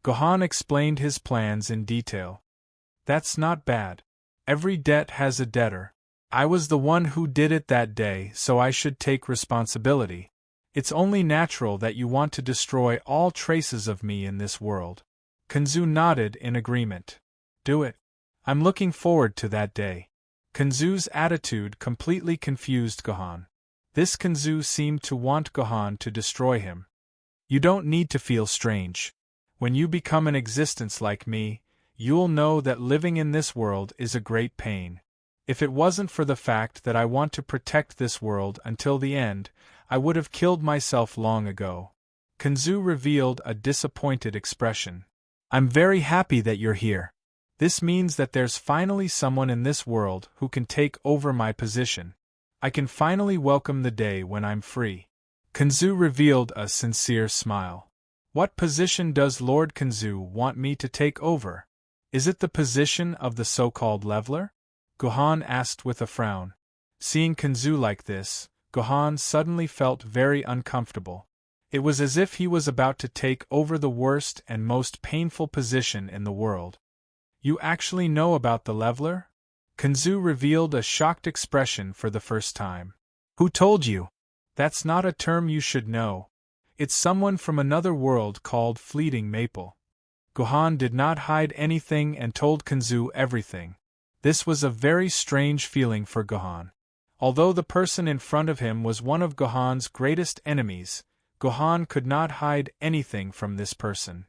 Gohan explained his plans in detail. That's not bad. Every debt has a debtor. I was the one who did it that day, so I should take responsibility. It's only natural that you want to destroy all traces of me in this world. Kanzu nodded in agreement. Do it. I'm looking forward to that day. Kanzu's attitude completely confused Gohan. This Kanzu seemed to want Gohan to destroy him. You don't need to feel strange. When you become an existence like me, you'll know that living in this world is a great pain. If it wasn't for the fact that I want to protect this world until the end, I would have killed myself long ago. Kanzu revealed a disappointed expression. I'm very happy that you're here. This means that there's finally someone in this world who can take over my position. I can finally welcome the day when I'm free. Kanzu revealed a sincere smile. What position does Lord Kanzu want me to take over? Is it the position of the so-called leveler? Gohan asked with a frown. Seeing Kanzu like this, Gohan suddenly felt very uncomfortable. It was as if he was about to take over the worst and most painful position in the world. You actually know about the leveler? Kanzu revealed a shocked expression for the first time. Who told you? That's not a term you should know. It's someone from another world called Fleeting Maple. Gohan did not hide anything and told Kanzu everything. This was a very strange feeling for Gohan. Although the person in front of him was one of Gohan's greatest enemies, Gohan could not hide anything from this person.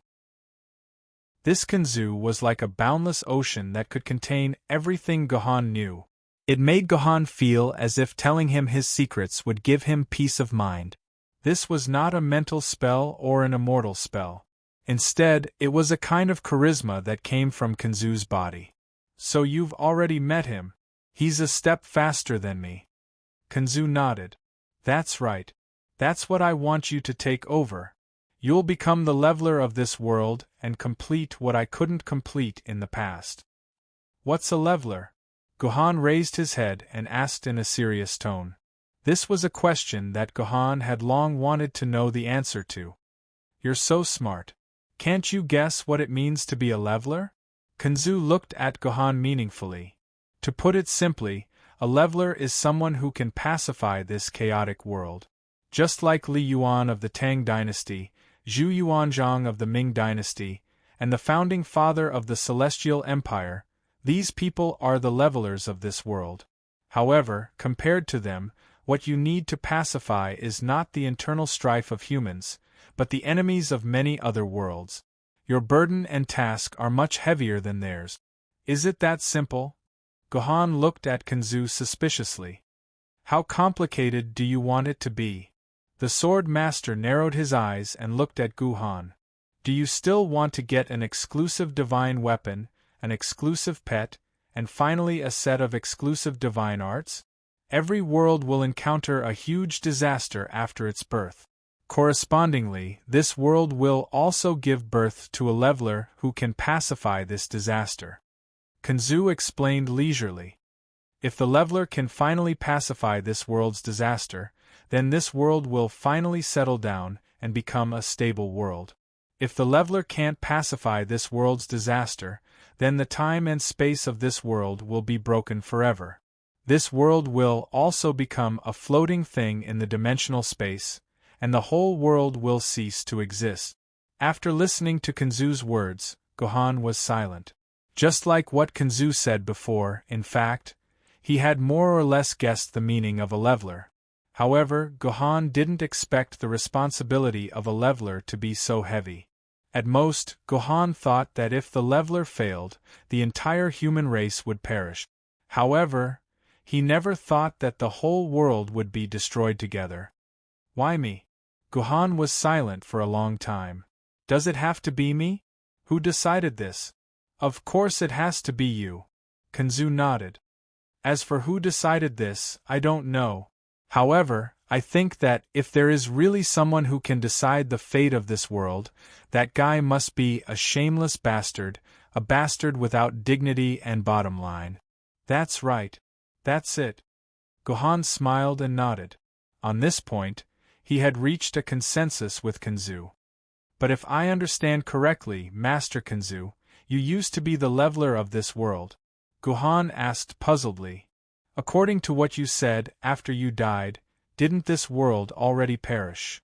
This Kanzu was like a boundless ocean that could contain everything Gohan knew. It made Gohan feel as if telling him his secrets would give him peace of mind. This was not a mental spell or an immortal spell. Instead, it was a kind of charisma that came from Kanzu's body. So you've already met him. He's a step faster than me. Kanzu nodded. That's right. That's what I want you to take over. You'll become the leveler of this world and complete what I couldn't complete in the past. What's a leveler? Gohan raised his head and asked in a serious tone. This was a question that Gohan had long wanted to know the answer to. You're so smart. Can't you guess what it means to be a leveler? Kanzu looked at Gohan meaningfully. To put it simply, a leveler is someone who can pacify this chaotic world. Just like Li Yuan of the Tang dynasty, Zhu Yuanzhang of the Ming dynasty, and the founding father of the Celestial Empire, these people are the levelers of this world. However, compared to them, what you need to pacify is not the internal strife of humans, but the enemies of many other worlds. Your burden and task are much heavier than theirs. Is it that simple? Gohan looked at Kanzu suspiciously. How complicated do you want it to be? The sword master narrowed his eyes and looked at Gohan. Do you still want to get an exclusive divine weapon, an exclusive pet, and finally a set of exclusive divine arts? Every world will encounter a huge disaster after its birth. Correspondingly, this world will also give birth to a leveler who can pacify this disaster. Kanzu explained leisurely. If the leveler can finally pacify this world's disaster, then this world will finally settle down and become a stable world. If the leveler can't pacify this world's disaster, then the time and space of this world will be broken forever. This world will also become a floating thing in the dimensional space, and the whole world will cease to exist. After listening to Kanzu's words, Gohan was silent. Just like what Kanzu said before, in fact, he had more or less guessed the meaning of a leveler. However, Gohan didn't expect the responsibility of a leveler to be so heavy. At most, Gohan thought that if the leveler failed, the entire human race would perish. However, he never thought that the whole world would be destroyed together. Why me? Gohan was silent for a long time. Does it have to be me? Who decided this? Of course it has to be you. Kanzu nodded. As for who decided this, I don't know. However, I think that if there is really someone who can decide the fate of this world, that guy must be a shameless bastard, a bastard without dignity and bottom line. That's right. That's it. Gohan smiled and nodded. On this point, he had reached a consensus with Kanzu. But if I understand correctly, Master Kanzu, you used to be the leveler of this world. Gohan asked puzzledly. According to what you said, after you died, didn't this world already perish?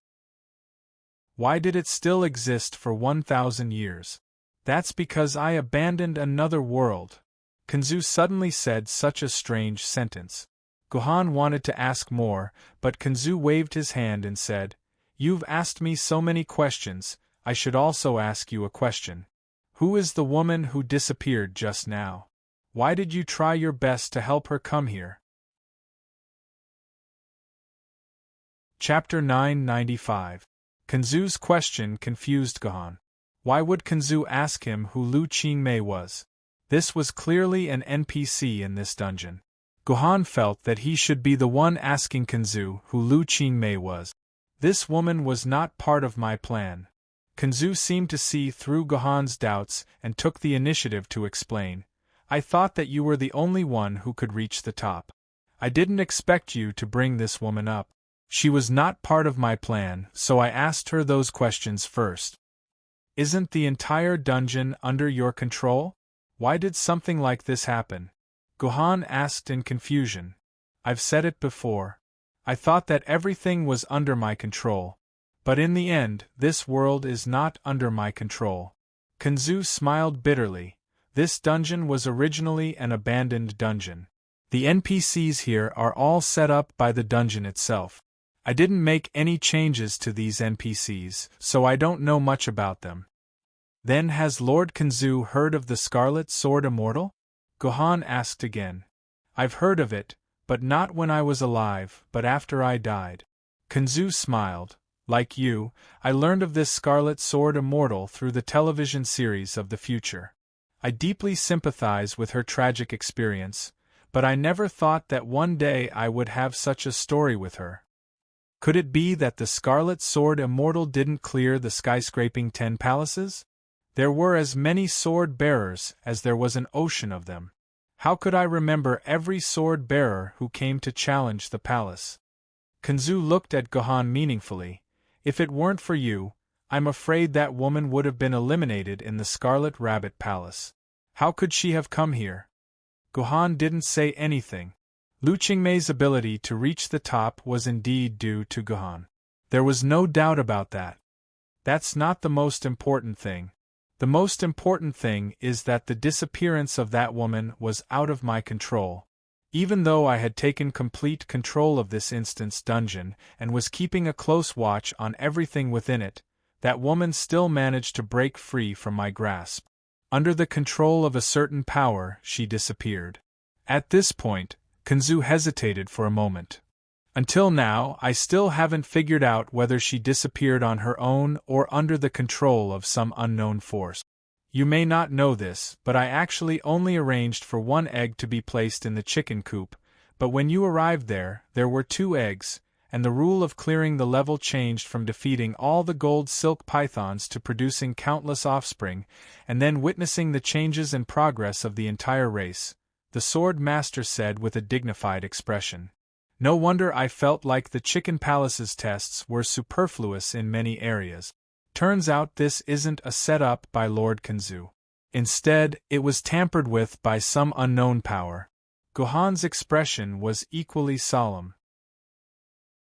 Why did it still exist for 1,000 years? That's because I abandoned another world. Kanzu suddenly said such a strange sentence. Gohan wanted to ask more, but Kanzu waved his hand and said, "You've asked me so many questions, I should also ask you a question. Who is the woman who disappeared just now? Why did you try your best to help her come here?" Chapter 995. Kanzu's question confused Gohan. Why would Kanzu ask him who Lu Qingmei was? This was clearly an NPC in this dungeon. Gohan felt that he should be the one asking Kanzu who Lu Qingmei was. This woman was not part of my plan. Kanzu seemed to see through Gohan's doubts and took the initiative to explain. I thought that you were the only one who could reach the top. I didn't expect you to bring this woman up. She was not part of my plan, so I asked her those questions first. Isn't the entire dungeon under your control? Why did something like this happen? Gohan asked in confusion. I've said it before. I thought that everything was under my control. But in the end, this world is not under my control. Kanzu smiled bitterly. This dungeon was originally an abandoned dungeon. The NPCs here are all set up by the dungeon itself. I didn't make any changes to these NPCs, so I don't know much about them. Then has Lord Kanzu heard of the Scarlet Sword Immortal? Gohan asked again. I've heard of it, but not when I was alive, but after I died. Kanzu smiled. Like you, I learned of this Scarlet Sword Immortal through the television series of the future. I deeply sympathize with her tragic experience, but I never thought that one day I would have such a story with her. Could it be that the Scarlet Sword Immortal didn't clear the skyscraping 10 palaces? There were as many sword-bearers as there was an ocean of them. How could I remember every sword-bearer who came to challenge the palace? Kanzu looked at Gohan meaningfully. If it weren't for you, I'm afraid that woman would have been eliminated in the Scarlet Rabbit Palace. How could she have come here? Gohan didn't say anything. Lu Qingmei's ability to reach the top was indeed due to Gohan. There was no doubt about that. That's not the most important thing. The most important thing is that the disappearance of that woman was out of my control. Even though I had taken complete control of this instant's dungeon and was keeping a close watch on everything within it, that woman still managed to break free from my grasp. Under the control of a certain power, she disappeared. At this point, Kanzu hesitated for a moment. Until now, I still haven't figured out whether she disappeared on her own or under the control of some unknown force. You may not know this, but I actually only arranged for one egg to be placed in the chicken coop, but when you arrived there were 2 eggs, and the rule of clearing the level changed from defeating all the gold silk pythons to producing countless offspring, and then witnessing the changes and progress of the entire race, the Sword Master said with a dignified expression. No wonder I felt like the Chicken Palace's tests were superfluous in many areas. Turns out this isn't a setup by Lord Kanzu. Instead, it was tampered with by some unknown power. Gohan's expression was equally solemn.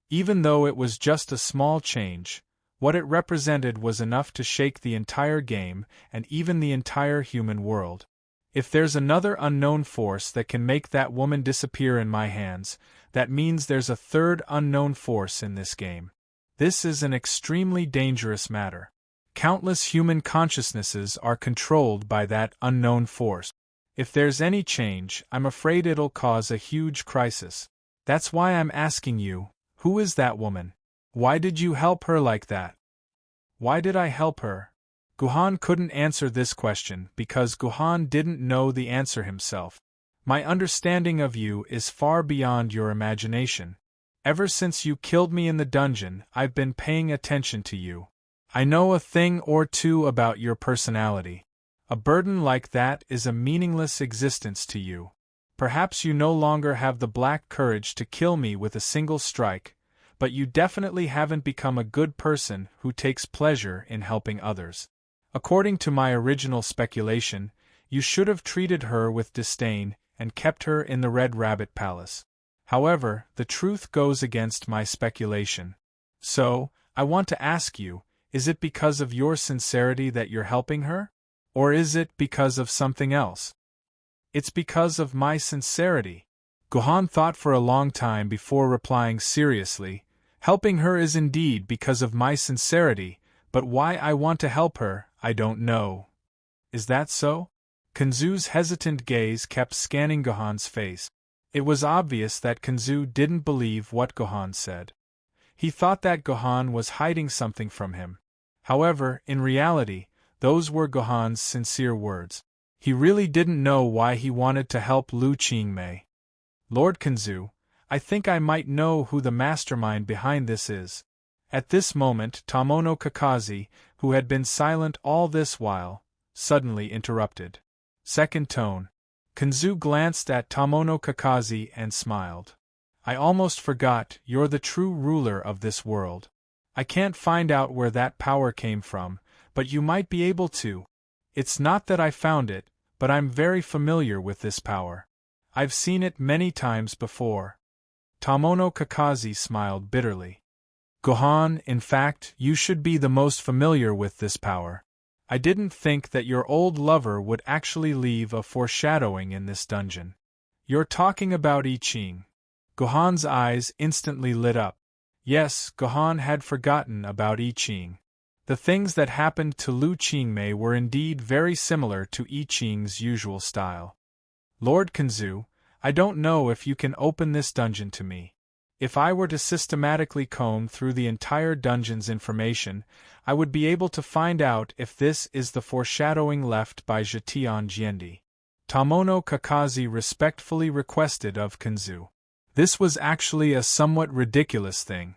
Even though it was just a small change, what it represented was enough to shake the entire game and even the entire human world. If there's another unknown force that can make that woman disappear in my hands, that means there's a third unknown force in this game. This is an extremely dangerous matter. Countless human consciousnesses are controlled by that unknown force. If there's any change, I'm afraid it'll cause a huge crisis. That's why I'm asking you, who is that woman? Why did you help her like that? Why did I help her? Gohan couldn't answer this question because Gohan didn't know the answer himself. My understanding of you is far beyond your imagination. Ever since you killed me in the dungeon, I've been paying attention to you. I know a thing or two about your personality. A burden like that is a meaningless existence to you. Perhaps you no longer have the black courage to kill me with a single strike, but you definitely haven't become a good person who takes pleasure in helping others. According to my original speculation, you should have treated her with disdain and kept her in the Red Rabbit Palace. However, the truth goes against my speculation. So, I want to ask you, is it because of your sincerity that you're helping her? Or is it because of something else? It's because of my sincerity. Gohan thought for a long time before replying seriously. Helping her is indeed because of my sincerity, but why I want to help her, I don't know. Is that so? Kenzu's hesitant gaze kept scanning Gohan's face. It was obvious that Kenzu didn't believe what Gohan said. He thought that Gohan was hiding something from him. However, in reality, those were Gohan's sincere words. He really didn't know why he wanted to help Lu Qingmei. Lord Kenzu, I think I might know who the mastermind behind this is. At this moment, Tomono Kakashi, who had been silent all this while, suddenly interrupted. Second tone. Kenzu glanced at Tomono Kakashi and smiled. I almost forgot, you're the true ruler of this world. I can't find out where that power came from, but you might be able to. It's not that I found it, but I'm very familiar with this power. I've seen it many times before. Tomono Kakashi smiled bitterly. Gohan, in fact, you should be the most familiar with this power. I didn't think that your old lover would actually leave a foreshadowing in this dungeon. You're talking about I Ching. Gohan's eyes instantly lit up. Yes, Gohan had forgotten about I Ching. The things that happened to Lu Qingmei were indeed very similar to I Ching's usual style. Lord Kenzu, I don't know if you can open this dungeon to me. If I were to systematically comb through the entire dungeon's information, I would be able to find out if this is the foreshadowing left by Zetian Jiendi. Tomono Kakashi respectfully requested of Kenzu. This was actually a somewhat ridiculous thing.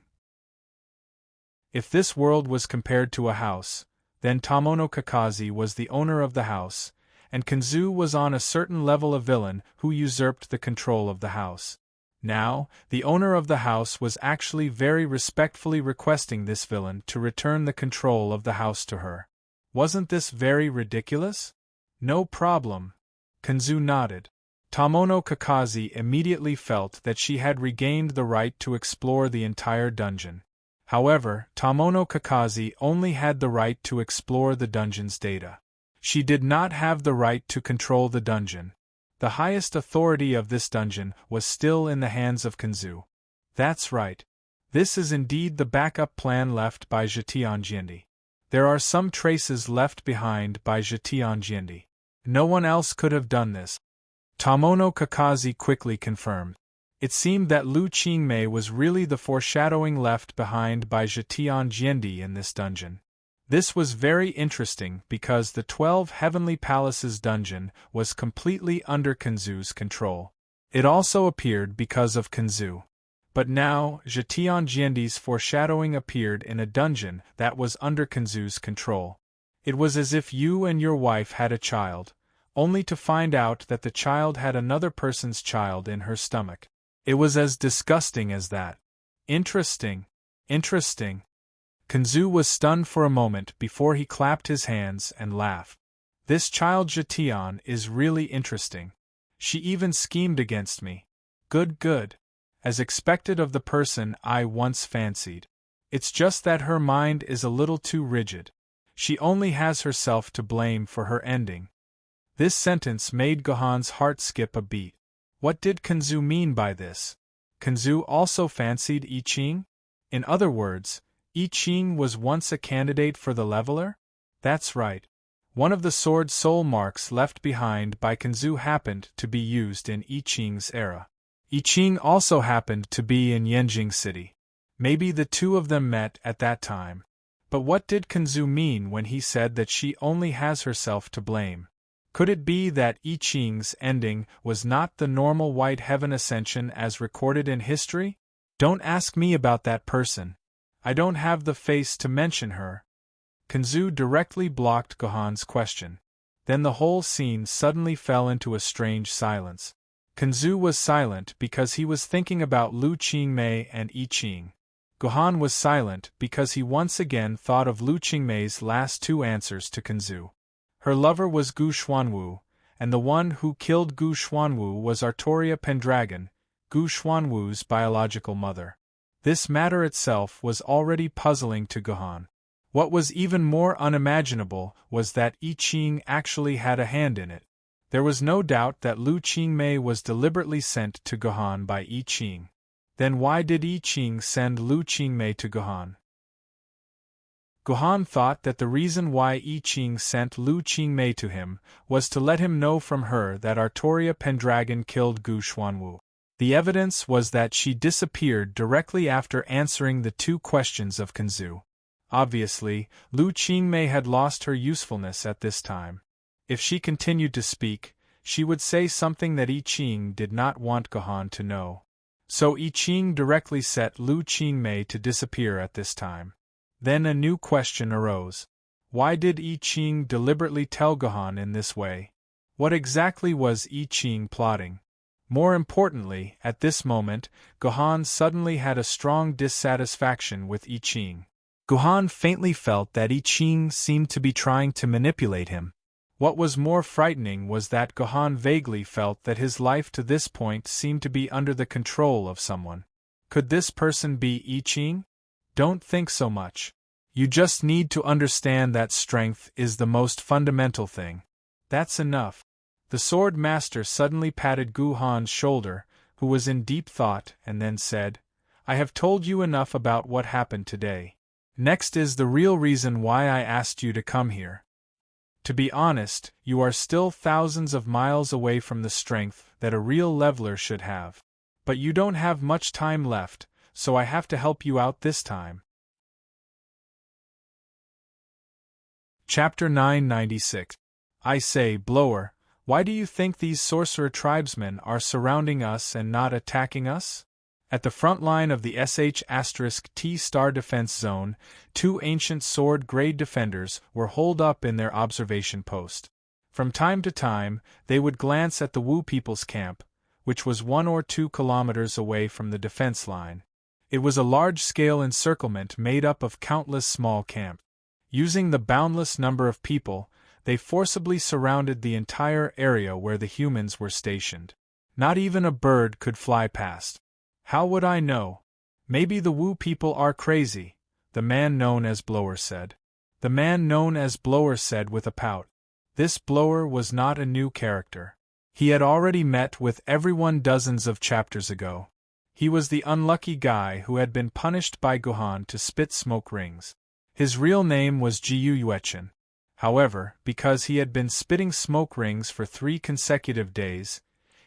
If this world was compared to a house, then Tomono Kakashi was the owner of the house, and Kenzu was on a certain level a villain who usurped the control of the house. Now, the owner of the house was actually very respectfully requesting this villain to return the control of the house to her. Wasn't this very ridiculous? No problem. Kenzu nodded. Tomono Kakashi immediately felt that she had regained the right to explore the entire dungeon. However, Tomono Kakashi only had the right to explore the dungeon's data. She did not have the right to control the dungeon. The highest authority of this dungeon was still in the hands of Kenzu. That's right. This is indeed the backup plan left by Zetian Jiendi. There are some traces left behind by Zetian Jiendi. No one else could have done this. Tomono Kakashi quickly confirmed. It seemed that Lu Qingmei was really the foreshadowing left behind by Zetian Jiendi in this dungeon. This was very interesting because the 12 Heavenly Palaces dungeon was completely under Kenzu's control. It also appeared because of Kenzu. But now, Zetian Jiendi's foreshadowing appeared in a dungeon that was under Kenzu's control. It was as if you and your wife had a child, only to find out that the child had another person's child in her stomach. It was as disgusting as that. Interesting. Interesting. Kenzu was stunned for a moment before he clapped his hands and laughed. This child Zetian is really interesting. She even schemed against me. Good, good. As expected of the person I once fancied. It's just that her mind is a little too rigid. She only has herself to blame for her ending. This sentence made Gohan's heart skip a beat. What did Kenzu mean by this? Kenzu also fancied I Ching? In other words, I Ching was once a candidate for the leveler? That's right. One of the sword soul marks left behind by Kenzu happened to be used in I Ching's era. I Ching also happened to be in Yanjing City. Maybe the two of them met at that time. But what did Kenzu mean when he said that she only has herself to blame? Could it be that I Ching's ending was not the normal White Heaven ascension as recorded in history? Don't ask me about that person. I don't have the face to mention her. Kenzu directly blocked Gohan's question. Then the whole scene suddenly fell into a strange silence. Kenzu was silent because he was thinking about Lu Qingmei and I Ching. Gohan was silent because he once again thought of Lu Qingmei's last two answers to Kenzu. Her lover was Gu Xuanwu, and the one who killed Gu Xuanwu was Artoria Pendragon. Gu Xuanwu's biological mother. This matter itself was already puzzling to Gohan. What was even more unimaginable was that I Ching actually had a hand in it. There was no doubt that Lu Qingmei was deliberately sent to Gohan by I Ching. Then why did I Ching send Lu Qingmei to Gohan? Gohan thought that the reason why I Ching sent Lu Qingmei to him was to let him know from her that Artoria Pendragon killed Gu Xuanwu. The evidence was that she disappeared directly after answering the 2 questions of Kanzu. Obviously, Lu Qingmei had lost her usefulness at this time. If she continued to speak, she would say something that I Ching did not want Gohan to know. So I Ching directly set Lu Qingmei to disappear at this time. Then a new question arose. Why did I Ching deliberately tell Gohan in this way? What exactly was I Ching plotting? More importantly, at this moment, Gohan suddenly had a strong dissatisfaction with I Ching. Gohan faintly felt that I Ching seemed to be trying to manipulate him. What was more frightening was that Gohan vaguely felt that his life to this point seemed to be under the control of someone. Could this person be I Ching? Don't think so much. You just need to understand that strength is the most fundamental thing. That's enough. The Sword Master suddenly patted Gohan's shoulder, who was in deep thought, and then said, I have told you enough about what happened today. Next is the real reason why I asked you to come here. To be honest, you are still thousands of miles away from the strength that a real leveler should have. But you don't have much time left, so I have to help you out this time. Chapter 996. I say, Blower, why do you think these sorcerer tribesmen are surrounding us and not attacking us? At the front line of the *T star defense zone, 2 ancient sword-grade defenders were holed up in their observation post. From time to time, they would glance at the Wu people's camp, which was 1 or 2 kilometers away from the defense line. It was a large-scale encirclement made up of countless small camps. Using the boundless number of people, they forcibly surrounded the entire area where the humans were stationed. Not even a bird could fly past. How would I know? Maybe the Wu people are crazy, the man known as Blower said. The man known as Blower said with a pout. This Blower was not a new character. He had already met with everyone dozens of chapters ago. He was the unlucky guy who had been punished by Gohan to spit smoke rings. His real name was Jiu Yuechen. However, because he had been spitting smoke rings for 3 consecutive days,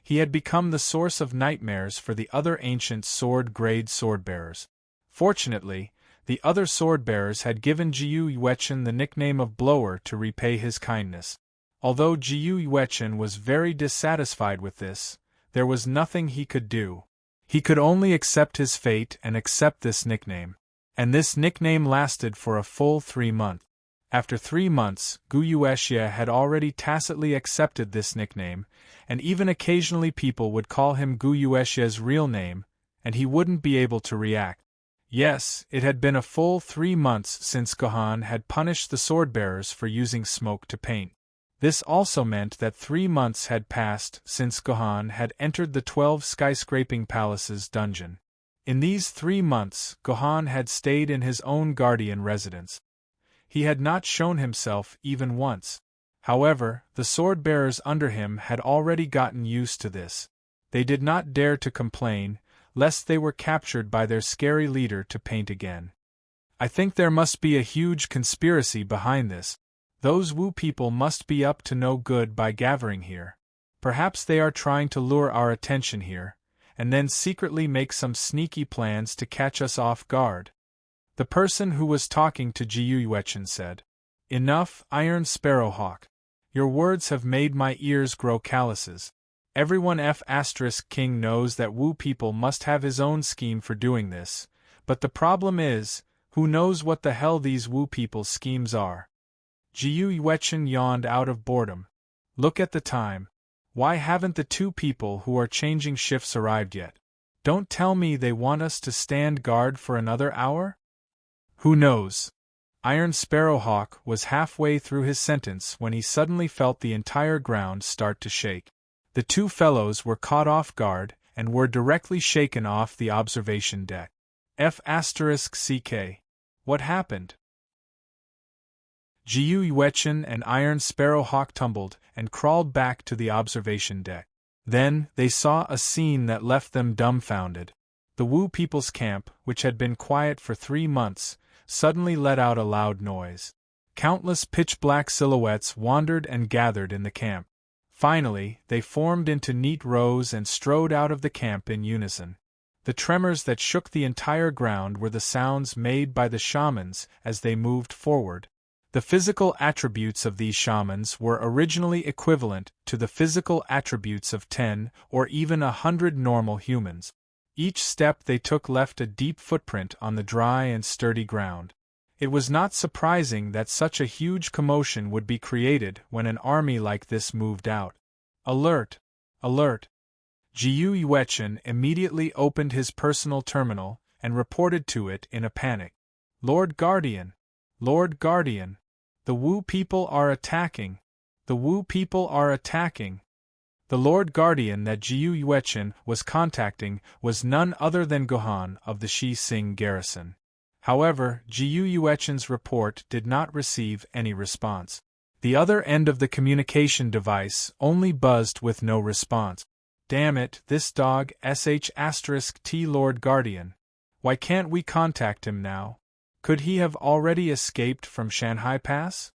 he had become the source of nightmares for the other ancient sword-grade swordbearers. Fortunately, the other swordbearers had given Jiu Yuechen the nickname of Blower to repay his kindness. Although Jiu Yuechen was very dissatisfied with this, there was nothing he could do. He could only accept his fate and accept this nickname. And this nickname lasted for a full 3 months. After 3 months, Gu Yuexia had already tacitly accepted this nickname, and even occasionally people would call him Gu Yuexia's real name, and he wouldn't be able to react. Yes, it had been a full 3 months since Gohan had punished the swordbearers for using smoke to paint. This also meant that 3 months had passed since Gohan had entered the 12 skyscraping palaces dungeon. In these 3 months, Gohan had stayed in his own guardian residence. He had not shown himself even once. However, the sword-bearers under him had already gotten used to this. They did not dare to complain, lest they were captured by their scary leader to paint again. I think there must be a huge conspiracy behind this. Those Wu people must be up to no good by gathering here. Perhaps they are trying to lure our attention here, and then secretly make some sneaky plans to catch us off guard. The person who was talking to Jiu Yuechen said, Enough, Iron Sparrowhawk. Your words have made my ears grow calluses. Everyone King knows that Wu people must have his own scheme for doing this, but the problem is, who knows what the hell these Wu people's schemes are? Jiu Yuechen yawned out of boredom. Look at the time. Why haven't the 2 people who are changing shifts arrived yet? Don't tell me they want us to stand guard for another hour? Who knows? Iron Sparrowhawk was halfway through his sentence when he suddenly felt the entire ground start to shake. The 2 fellows were caught off guard, and were directly shaken off the observation deck. F***CK. What happened? Jiu Yuechen and Iron Sparrowhawk tumbled and crawled back to the observation deck. Then, they saw a scene that left them dumbfounded. The Wu people's camp, which had been quiet for 3 months, suddenly let out a loud noise. Countless pitch-black silhouettes wandered and gathered in the camp. Finally, they formed into neat rows and strode out of the camp in unison. The tremors that shook the entire ground were the sounds made by the shamans as they moved forward. The physical attributes of these shamans were originally equivalent to the physical attributes of 10 or even 100 normal humans. Each step they took left a deep footprint on the dry and sturdy ground. It was not surprising that such a huge commotion would be created when an army like this moved out. Alert! Alert! Jiu Yuechen immediately opened his personal terminal and reported to it in a panic. Lord Guardian! Lord Guardian! The Wu people are attacking! The Wu people are attacking! The Lord Guardian that Jiu Yuechen was contacting was none other than Gohan of the Shi Sing garrison. However, Jiu Yuechen's report did not receive any response. The other end of the communication device only buzzed with no response. Damn it, this dog *T Lord Guardian. Why can't we contact him now? Could he have already escaped from Shanghai Pass?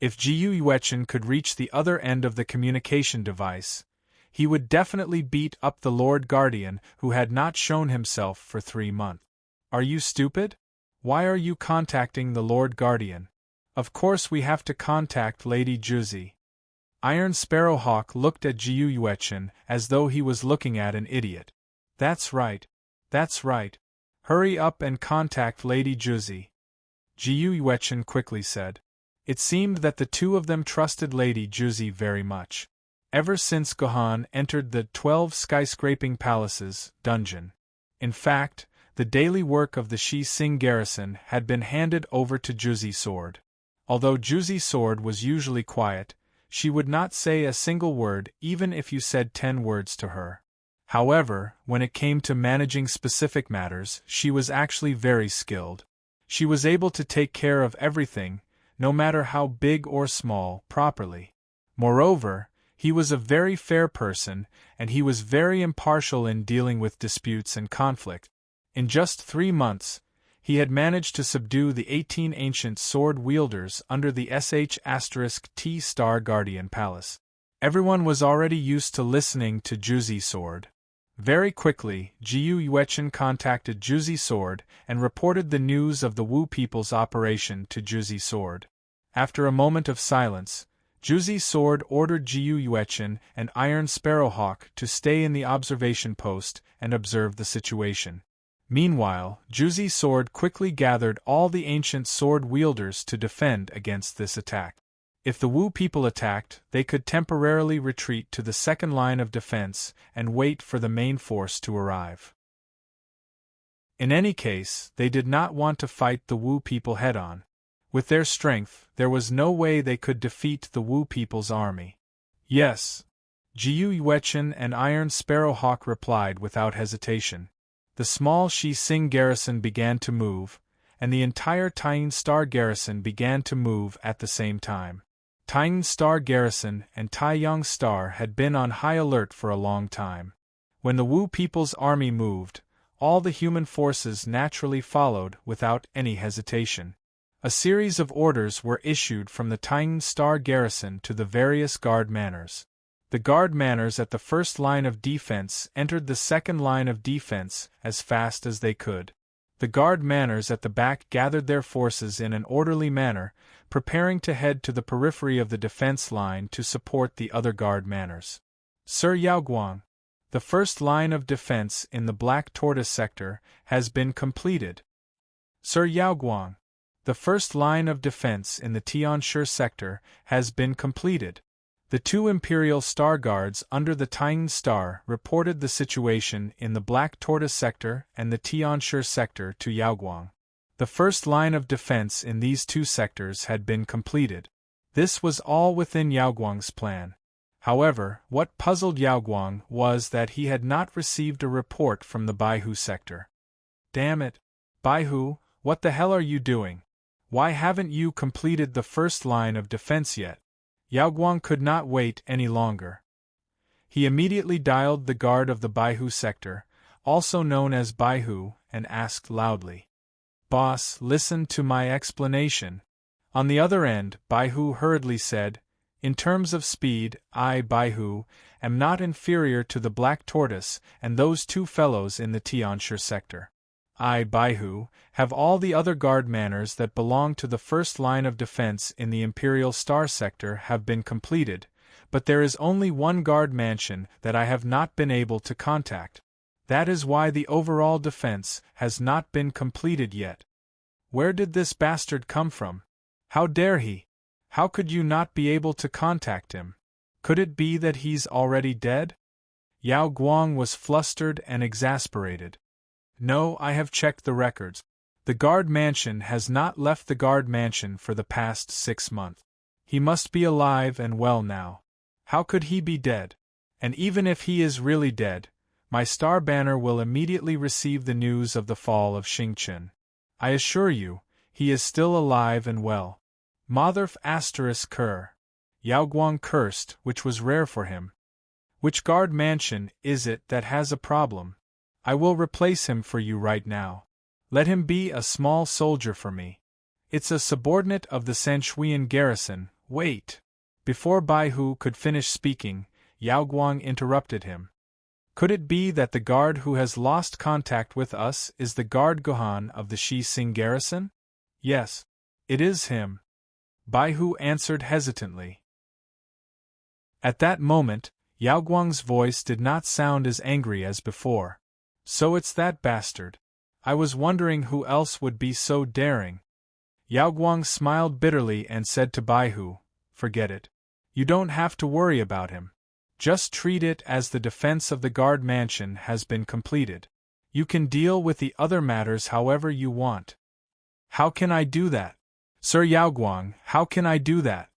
If Jiu Yuechen could reach the other end of the communication device, he would definitely beat up the Lord Guardian who had not shown himself for 3 months. Are you stupid? Why are you contacting the Lord Guardian? Of course we have to contact Lady Juzi. Iron Sparrowhawk looked at Jiu Yuechen as though he was looking at an idiot. That's right. That's right. Hurry up and contact Lady Juzi. Jiu Yuechen quickly said. It seemed that the two of them trusted Lady Juzi very much. Ever since Gohan entered the 12 skyscraping palaces dungeon. In fact, the daily work of the Shi Sing garrison had been handed over to Juzi Sword. Although Juzi Sword was usually quiet, she would not say a single word even if you said 10 words to her. However, when it came to managing specific matters, she was actually very skilled. She was able to take care of everything, no matter how big or small, properly. Moreover, he was a very fair person, and he was very impartial in dealing with disputes and conflict. In just 3 months, he had managed to subdue the 18 ancient sword wielders under the *T Star Guardian Palace. Everyone was already used to listening to Juzi Sword. Very quickly, Jiu Yuechen contacted Juzi Sword and reported the news of the Wu people's operation to Juzi Sword. After a moment of silence, Juzi Sword ordered Jiu Yuechen and Iron Sparrowhawk to stay in the observation post and observe the situation. Meanwhile, Juzi Sword quickly gathered all the ancient sword wielders to defend against this attack. If the Wu people attacked, they could temporarily retreat to the second line of defense and wait for the main force to arrive. In any case, they did not want to fight the Wu people head-on. With their strength, there was no way they could defeat the Wu people's army. Yes. Jiu Yuechen and Iron Sparrowhawk replied without hesitation. The small Shi Sing garrison began to move, and the entire Taiyang Star garrison began to move at the same time. Taiyang Star garrison and Taiyang Star had been on high alert for a long time. When the Wu people's army moved, all the human forces naturally followed without any hesitation. A series of orders were issued from the Taiyang Star garrison to the various guard manors. The guard manors at the first line of defense entered the second line of defense as fast as they could. The guard manors at the back gathered their forces in an orderly manner, preparing to head to the periphery of the defense line to support the other guard manors. Sir Yaoguang, the first line of defense in the Black Tortoise sector has been completed. Sir Yaoguang, the first line of defense in the Tianshi sector has been completed. The 2 Imperial Star Guards under the Taiyang Star reported the situation in the Black Tortoise sector and the Tianshi sector to Yaoguang. The first line of defense in these 2 sectors had been completed. This was all within Yaoguang's plan. However, what puzzled Yao Guang was that he had not received a report from the Baihu sector. Damn it! Baihu, what the hell are you doing? Why haven't you completed the first line of defense yet? Yao Guang could not wait any longer. He immediately dialed the guard of the Baihu sector, also known as Baihu, and asked loudly, "Boss, listen to my explanation." On the other end, Baihu hurriedly said, "In terms of speed, I, Baihu, am not inferior to the Black Tortoise and those two fellows in the Tianshi sector. I, Baihu, have all the other guard manners that belong to the first line of defense in the Imperial Star sector have been completed, but there is only one guard mansion that I have not been able to contact. That is why the overall defense has not been completed yet. Where did this bastard come from? How dare he? How could you not be able to contact him? Could it be that he's already dead?" Yao Guang was flustered and exasperated. "No, I have checked the records. The guard mansion has not left the guard mansion for the past 6 months. He must be alive and well now. How could he be dead? And even if he is really dead, my star banner will immediately receive the news of the fall of Xingchen. I assure you, he is still alive and well. Motherf asterisk cur." Yao Guang cursed, which was rare for him. "Which guard mansion is it that has a problem? I will replace him for you right now. Let him be a small soldier for me. It's a subordinate of the Sanshuian garrison. Wait!" Before Baihu could finish speaking, Yao Guang interrupted him. "Could it be that the guard who has lost contact with us is the guard Gohan of the Shi Sing garrison?" "Yes, it is him," Baihu answered hesitantly. At that moment, Yao Guang's voice did not sound as angry as before. "So it's that bastard. I was wondering who else would be so daring." Yao Guang smiled bitterly and said to Baihu, "Forget it. You don't have to worry about him. Just treat it as the defense of the guard mansion has been completed. You can deal with the other matters however you want." "How can I do that? Sir Yao Guang, how can I do that?"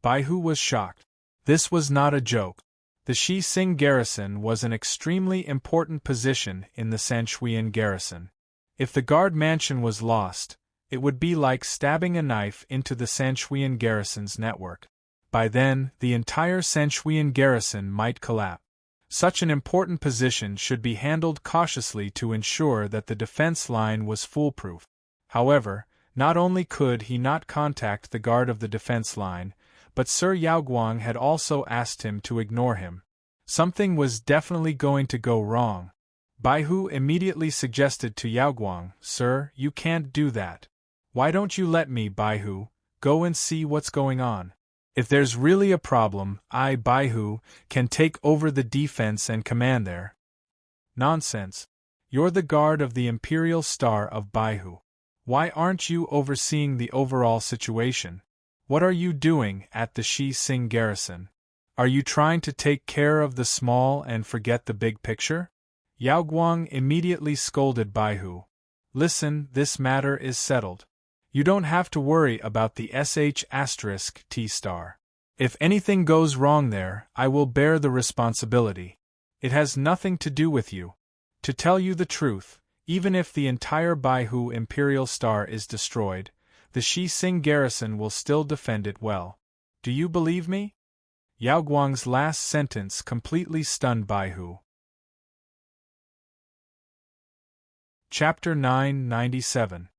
Baihu was shocked. This was not a joke. The Shi Sing garrison was an extremely important position in the Sanshuian garrison. If the guard mansion was lost, it would be like stabbing a knife into the Sanshuian garrison's network. By then, the entire Sanshuian garrison might collapse. Such an important position should be handled cautiously to ensure that the defense line was foolproof. However, not only could he not contact the guard of the defense line, but Sir Yao Guang had also asked him to ignore him. Something was definitely going to go wrong. Baihu immediately suggested to Yao Guang, "Sir, you can't do that. Why don't you let me, Baihu, go and see what's going on? If there's really a problem, I, Baihu, can take over the defense and command there." "Nonsense. You're the guard of the Imperial Star of Baihu. Why aren't you overseeing the overall situation? What are you doing at the Shi Sing garrison? Are you trying to take care of the small and forget the big picture?" Yao Guang immediately scolded Baihu. "Listen, this matter is settled. You don't have to worry about the *T star. If anything goes wrong there, I will bear the responsibility. It has nothing to do with you. To tell you the truth, even if the entire Baihu Imperial Star is destroyed, the Shi Sing garrison will still defend it well. Do you believe me?" Yao Guang's last sentence completely stunned Baihu. Chapter 997.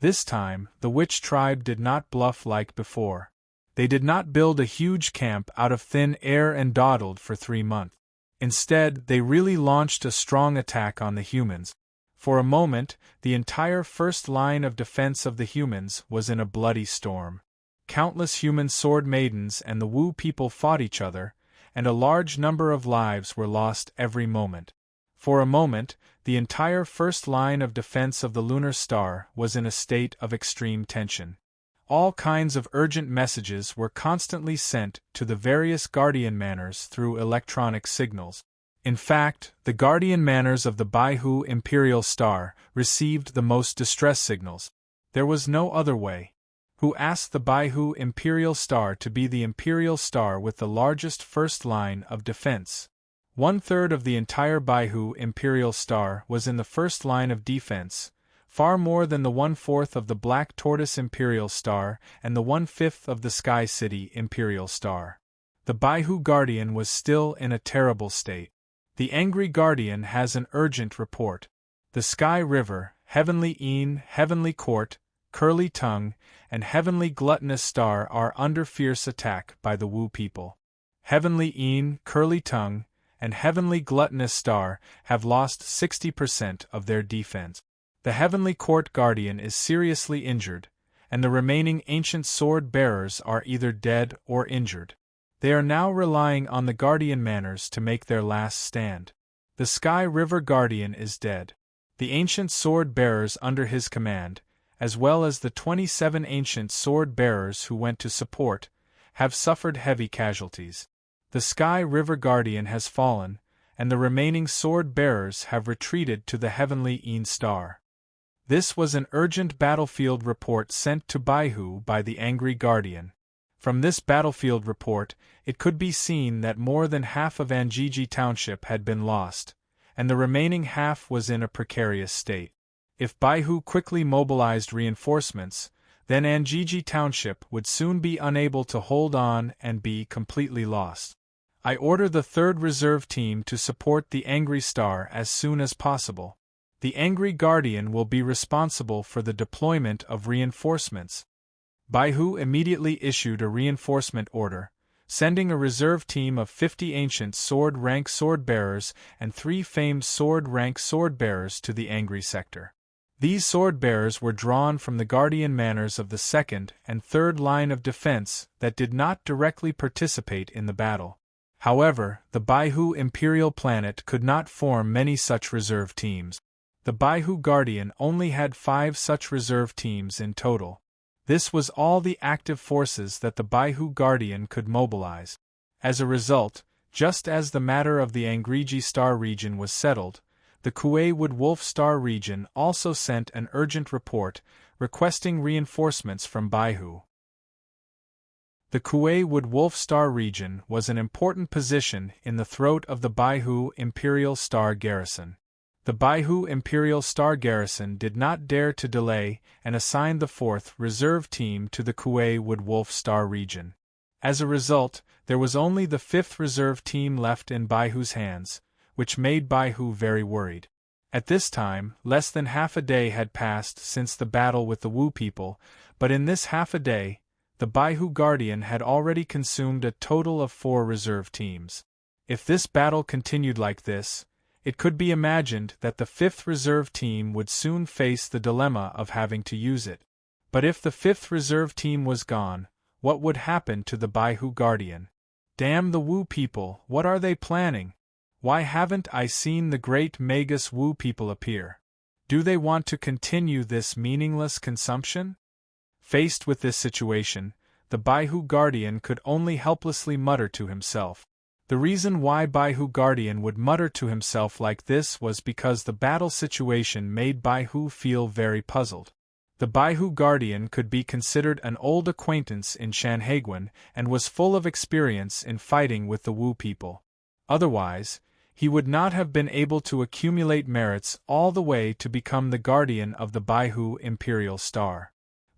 This time, the witch tribe did not bluff like before. They did not build a huge camp out of thin air and dawdled for 3 months. Instead, they really launched a strong attack on the humans. For a moment, the entire first line of defense of the humans was in a bloody storm. Countless human sword maidens and the Wu people fought each other, and a large number of lives were lost every moment. For a moment, the entire first line of defense of the lunar star was in a state of extreme tension. All kinds of urgent messages were constantly sent to the various guardian manners through electronic signals. In fact, the guardian manners of the Baihu Imperial Star received the most distress signals. There was no other way. who asked the Baihu Imperial Star to be the Imperial Star with the largest first line of defense. 1/3 of the entire Baihu Imperial Star was in the first line of defense, far more than the 1/4 of the Black Tortoise Imperial Star and the 1/5 of the Sky City Imperial Star. The Baihu Guardian was still in a terrible state. The angry Guardian has an urgent report. The Sky River, Heavenly Een, Heavenly Court, Curly Tongue, and Heavenly Gluttonous Star are under fierce attack by the Wu people. Heavenly Een, Curly Tongue, and Heavenly Gluttonous Star have lost 60% of their defense. The Heavenly Court Guardian is seriously injured, and the remaining ancient sword bearers are either dead or injured. They are now relying on the Guardian Manors to make their last stand. The Sky River Guardian is dead. The ancient sword bearers under his command, as well as the 27 ancient sword bearers who went to support, have suffered heavy casualties. The Sky River Guardian has fallen, and the remaining sword bearers have retreated to the Heavenly Een Star. This was an urgent battlefield report sent to Baihu by the angry Guardian. From this battlefield report, it could be seen that more than half of Anjiji Township had been lost, and the remaining half was in a precarious state. If Baihu quickly mobilized reinforcements, then Anjiji Township would soon be unable to hold on and be completely lost. I order the 3rd Reserve Team to support the Angry Star as soon as possible. The Angry Guardian will be responsible for the deployment of reinforcements. Baihu immediately issued a reinforcement order, sending a reserve team of 50 ancient sword-rank sword-bearers and 3 famed sword-rank sword-bearers to the Angry Sector. These sword-bearers were drawn from the Guardian Manors of the 2nd and 3rd line of defense that did not directly participate in the battle. However, the Baihu Imperial Planet could not form many such reserve teams. The Baihu Guardian only had 5 such reserve teams in total. This was all the active forces that the Baihu Guardian could mobilize. As a result, just as the matter of the Angriji Star region was settled, the Kuei Wood Wolf Star region also sent an urgent report requesting reinforcements from Baihu. The Kuei Wood Wolf Star region was an important position in the throat of the Baihu Imperial Star Garrison. The Baihu Imperial Star Garrison did not dare to delay and assigned the 4th Reserve Team to the Kuei Wood Wolf Star region. As a result, there was only the 5th Reserve Team left in Baihu's hands, which made Baihu very worried. At this time, less than half a day had passed since the battle with the Wu people, but in this half a day, the Baihu Guardian had already consumed a total of 4 reserve teams. If this battle continued like this, it could be imagined that the 5th Reserve Team would soon face the dilemma of having to use it. But if the 5th Reserve Team was gone, what would happen to the Baihu Guardian? Damn the Wu people, what are they planning? Why haven't I seen the great Magus Wu people appear? Do they want to continue this meaningless consumption? Faced with this situation, the Baihu Guardian could only helplessly mutter to himself. The reason why Baihu Guardian would mutter to himself like this was because the battle situation made Baihu feel very puzzled. The Baihu Guardian could be considered an old acquaintance in Shanhaiguan and was full of experience in fighting with the Wu people. Otherwise, he would not have been able to accumulate merits all the way to become the guardian of the Baihu Imperial Star.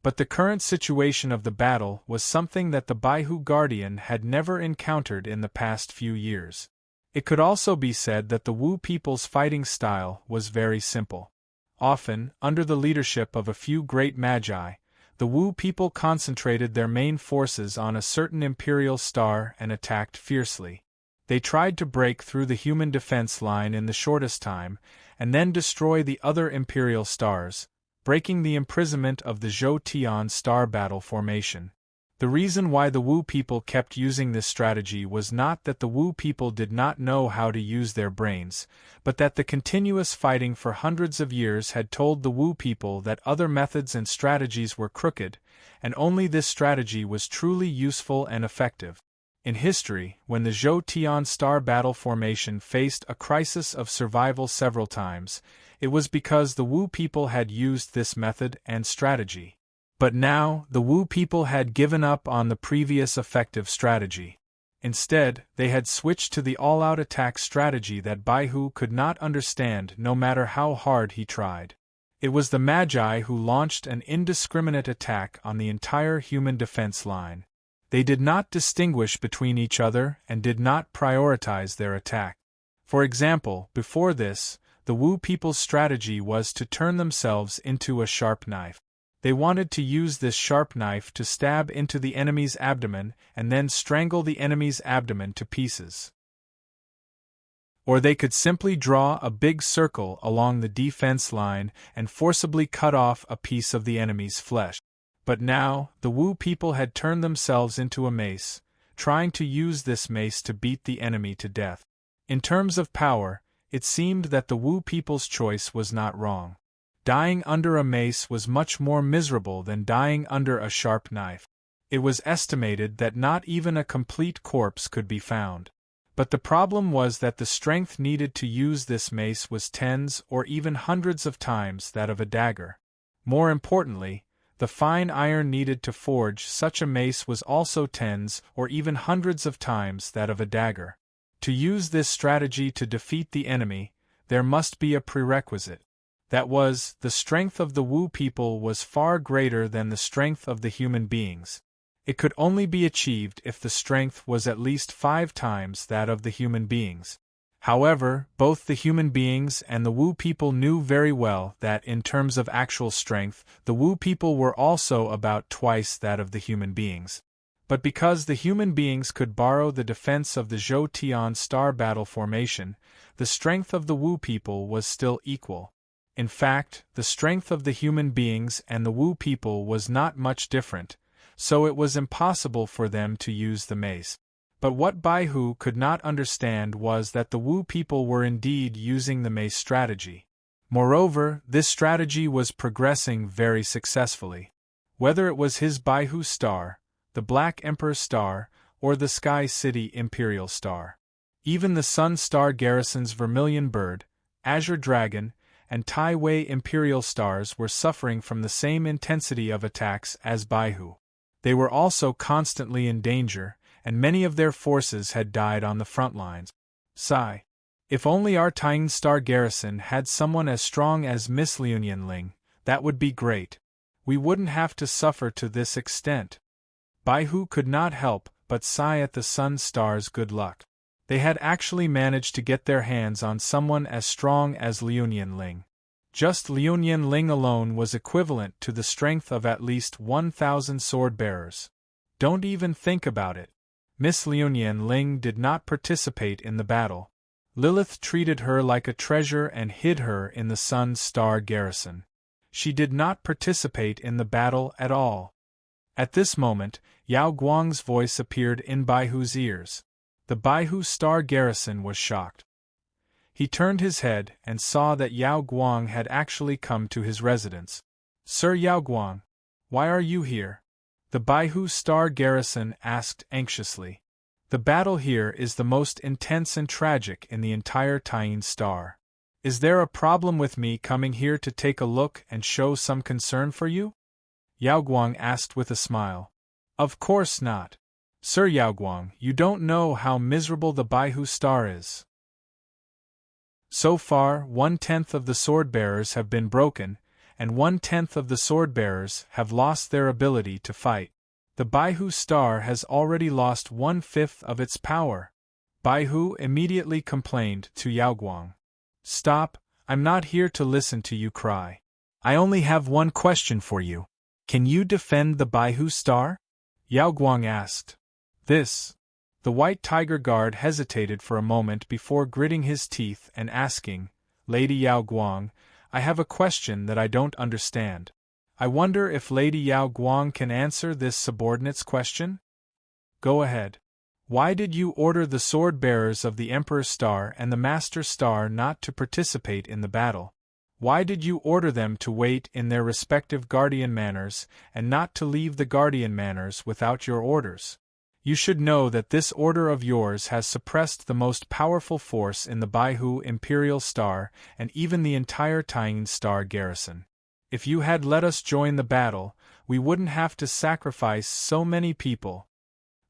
But the current situation of the battle was something that the Baihu Guardian had never encountered in the past few years. It could also be said that the Wu people's fighting style was very simple. Often, under the leadership of a few great magi, the Wu people concentrated their main forces on a certain imperial star and attacked fiercely. They tried to break through the human defense line in the shortest time, and then destroy the other imperial stars, breaking the imprisonment of the Zhou Tian star battle formation. The reason why the Wu people kept using this strategy was not that the Wu people did not know how to use their brains, but that the continuous fighting for hundreds of years had told the Wu people that other methods and strategies were crooked, and only this strategy was truly useful and effective. In history, when the Zhou Tian star battle formation faced a crisis of survival several times, it was because the Wu people had used this method and strategy. But now, the Wu people had given up on the previous effective strategy. Instead, they had switched to the all-out attack strategy that Baihu could not understand no matter how hard he tried. It was the Magi who launched an indiscriminate attack on the entire human defense line. They did not distinguish between each other and did not prioritize their attack. For example, before this, the Wu people's strategy was to turn themselves into a sharp knife. They wanted to use this sharp knife to stab into the enemy's abdomen and then strangle the enemy's abdomen to pieces. Or they could simply draw a big circle along the defense line and forcibly cut off a piece of the enemy's flesh. But now, the Wu people had turned themselves into a mace, trying to use this mace to beat the enemy to death. In terms of power, it seemed that the Wu people's choice was not wrong. Dying under a mace was much more miserable than dying under a sharp knife. It was estimated that not even a complete corpse could be found. But the problem was that the strength needed to use this mace was tens or even hundreds of times that of a dagger. More importantly, the fine iron needed to forge such a mace was also tens or even hundreds of times that of a dagger. To use this strategy to defeat the enemy, there must be a prerequisite. That was, the strength of the Wu people was far greater than the strength of the human beings. It could only be achieved if the strength was at least 5 times that of the human beings. However, both the human beings and the Wu people knew very well that in terms of actual strength, the Wu people were also about twice that of the human beings. But because the human beings could borrow the defense of the Zhou Tian star battle formation, the strength of the Wu people was still equal. In fact, the strength of the human beings and the Wu people was not much different, so it was impossible for them to use the mace. But what Baihu could not understand was that the Wu people were indeed using the mace strategy. Moreover, this strategy was progressing very successfully. Whether it was his Baihu star, the Black Emperor star, or the Sky City Imperial star. Even the Sun Star Garrison's Vermilion Bird, Azure Dragon, and Tai Wei Imperial stars were suffering from the same intensity of attacks as Baihu. They were also constantly in danger, and many of their forces had died on the front lines. Sigh. If only our Tian Star Garrison had someone as strong as Miss Liunianling, that would be great. We wouldn't have to suffer to this extent. Baihu could not help but sigh at the Sun Star's good luck. They had actually managed to get their hands on someone as strong as Liunianling. Just Liunianling alone was equivalent to the strength of at least 1,000 sword-bearers. Don't even think about it. Miss Liunianling did not participate in the battle. Lilith treated her like a treasure and hid her in the Sun Star Garrison. She did not participate in the battle at all. At this moment, Yao Guang's voice appeared in Baihu's ears. The Baihu Star Garrison was shocked. He turned his head and saw that Yao Guang had actually come to his residence. "Sir Yao Guang, why are you here?" the Baihu Star Garrison asked anxiously. "The battle here is the most intense and tragic in the entire Tian Star. Is there a problem with me coming here to take a look and show some concern for you?" Yao Guang asked with a smile. "Of course not. Sir Yao Guang, you don't know how miserable the Baihu Star is. So far, 1/10 of the sword-bearers have been broken, and 1/10 of the sword-bearers have lost their ability to fight. The Baihu Star has already lost 1/5 of its power." Baihu immediately complained to Yao Guang. "Stop, I'm not here to listen to you cry. I only have one question for you. Can you defend the Baihu Star?" Yao Guang asked. The White Tiger Guard hesitated for a moment before gritting his teeth and asking, "Lady Yao Guang, I have a question that I don't understand. I wonder if Lady Yao Guang can answer this subordinate's question?" "Go ahead. Why did you order the sword-bearers of the Emperor Star and the Master Star not to participate in the battle? Why did you order them to wait in their respective guardian manors and not to leave the guardian manors without your orders? You should know that this order of yours has suppressed the most powerful force in the Baihu Imperial Star and even the entire Tian Star Garrison. If you had let us join the battle, we wouldn't have to sacrifice so many people.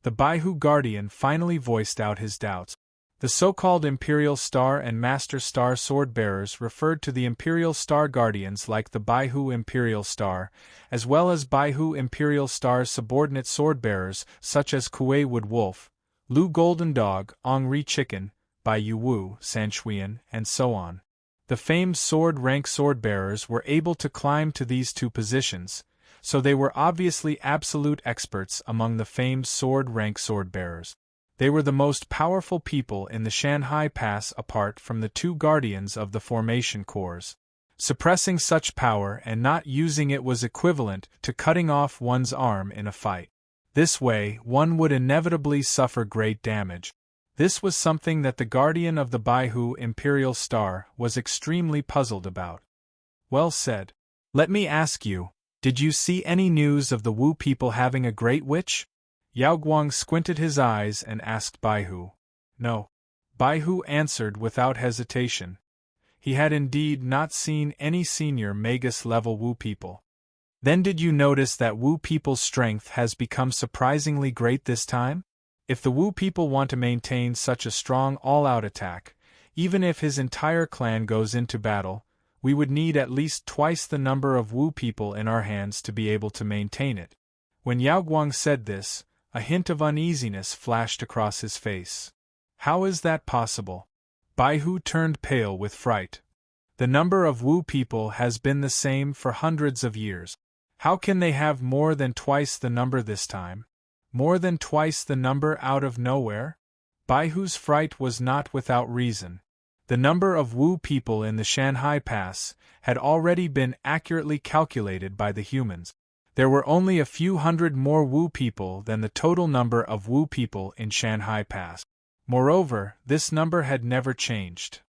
The Baihu Guardian finally voiced out his doubts. The so-called Imperial Star and Master Star sword-bearers referred to the Imperial Star Guardians like the Baihu Imperial Star, as well as Baihu Imperial Star's subordinate sword-bearers such as Kuei Wood Wolf, Lu Golden Dog, Ongri Chicken, Baiyu Wu, Sanchuan, and so on. The famed sword-rank sword-bearers were able to climb to these two positions, so they were obviously absolute experts among the famed sword-rank sword-bearers. They were the most powerful people in the Shanhai Pass apart from the two guardians of the formation corps. Suppressing such power and not using it was equivalent to cutting off one's arm in a fight. This way, one would inevitably suffer great damage. This was something that the guardian of the Baihu Imperial Star was extremely puzzled about. Well said. Let me ask you, did you see any news of the Wu people having a great witch? Yao Guang squinted his eyes and asked Baihu. No. Baihu answered without hesitation. He had indeed not seen any senior Magus-level Wu people. Then did you notice that Wu people's strength has become surprisingly great this time? If the Wu people want to maintain such a strong all-out attack, even if his entire clan goes into battle, we would need at least twice the number of Wu people in our hands to be able to maintain it. When Yao Guang said this, a hint of uneasiness flashed across his face. How is that possible? Baihu turned pale with fright. The number of Wu people has been the same for hundreds of years. How can they have more than twice the number this time? More than twice the number out of nowhere? Baihu's fright was not without reason. The number of Wu people in the Shanhai Pass had already been accurately calculated by the humans. There were only a few hundred more Wu people than the total number of Wu people in Shanhai Pass. Moreover, this number had never changed.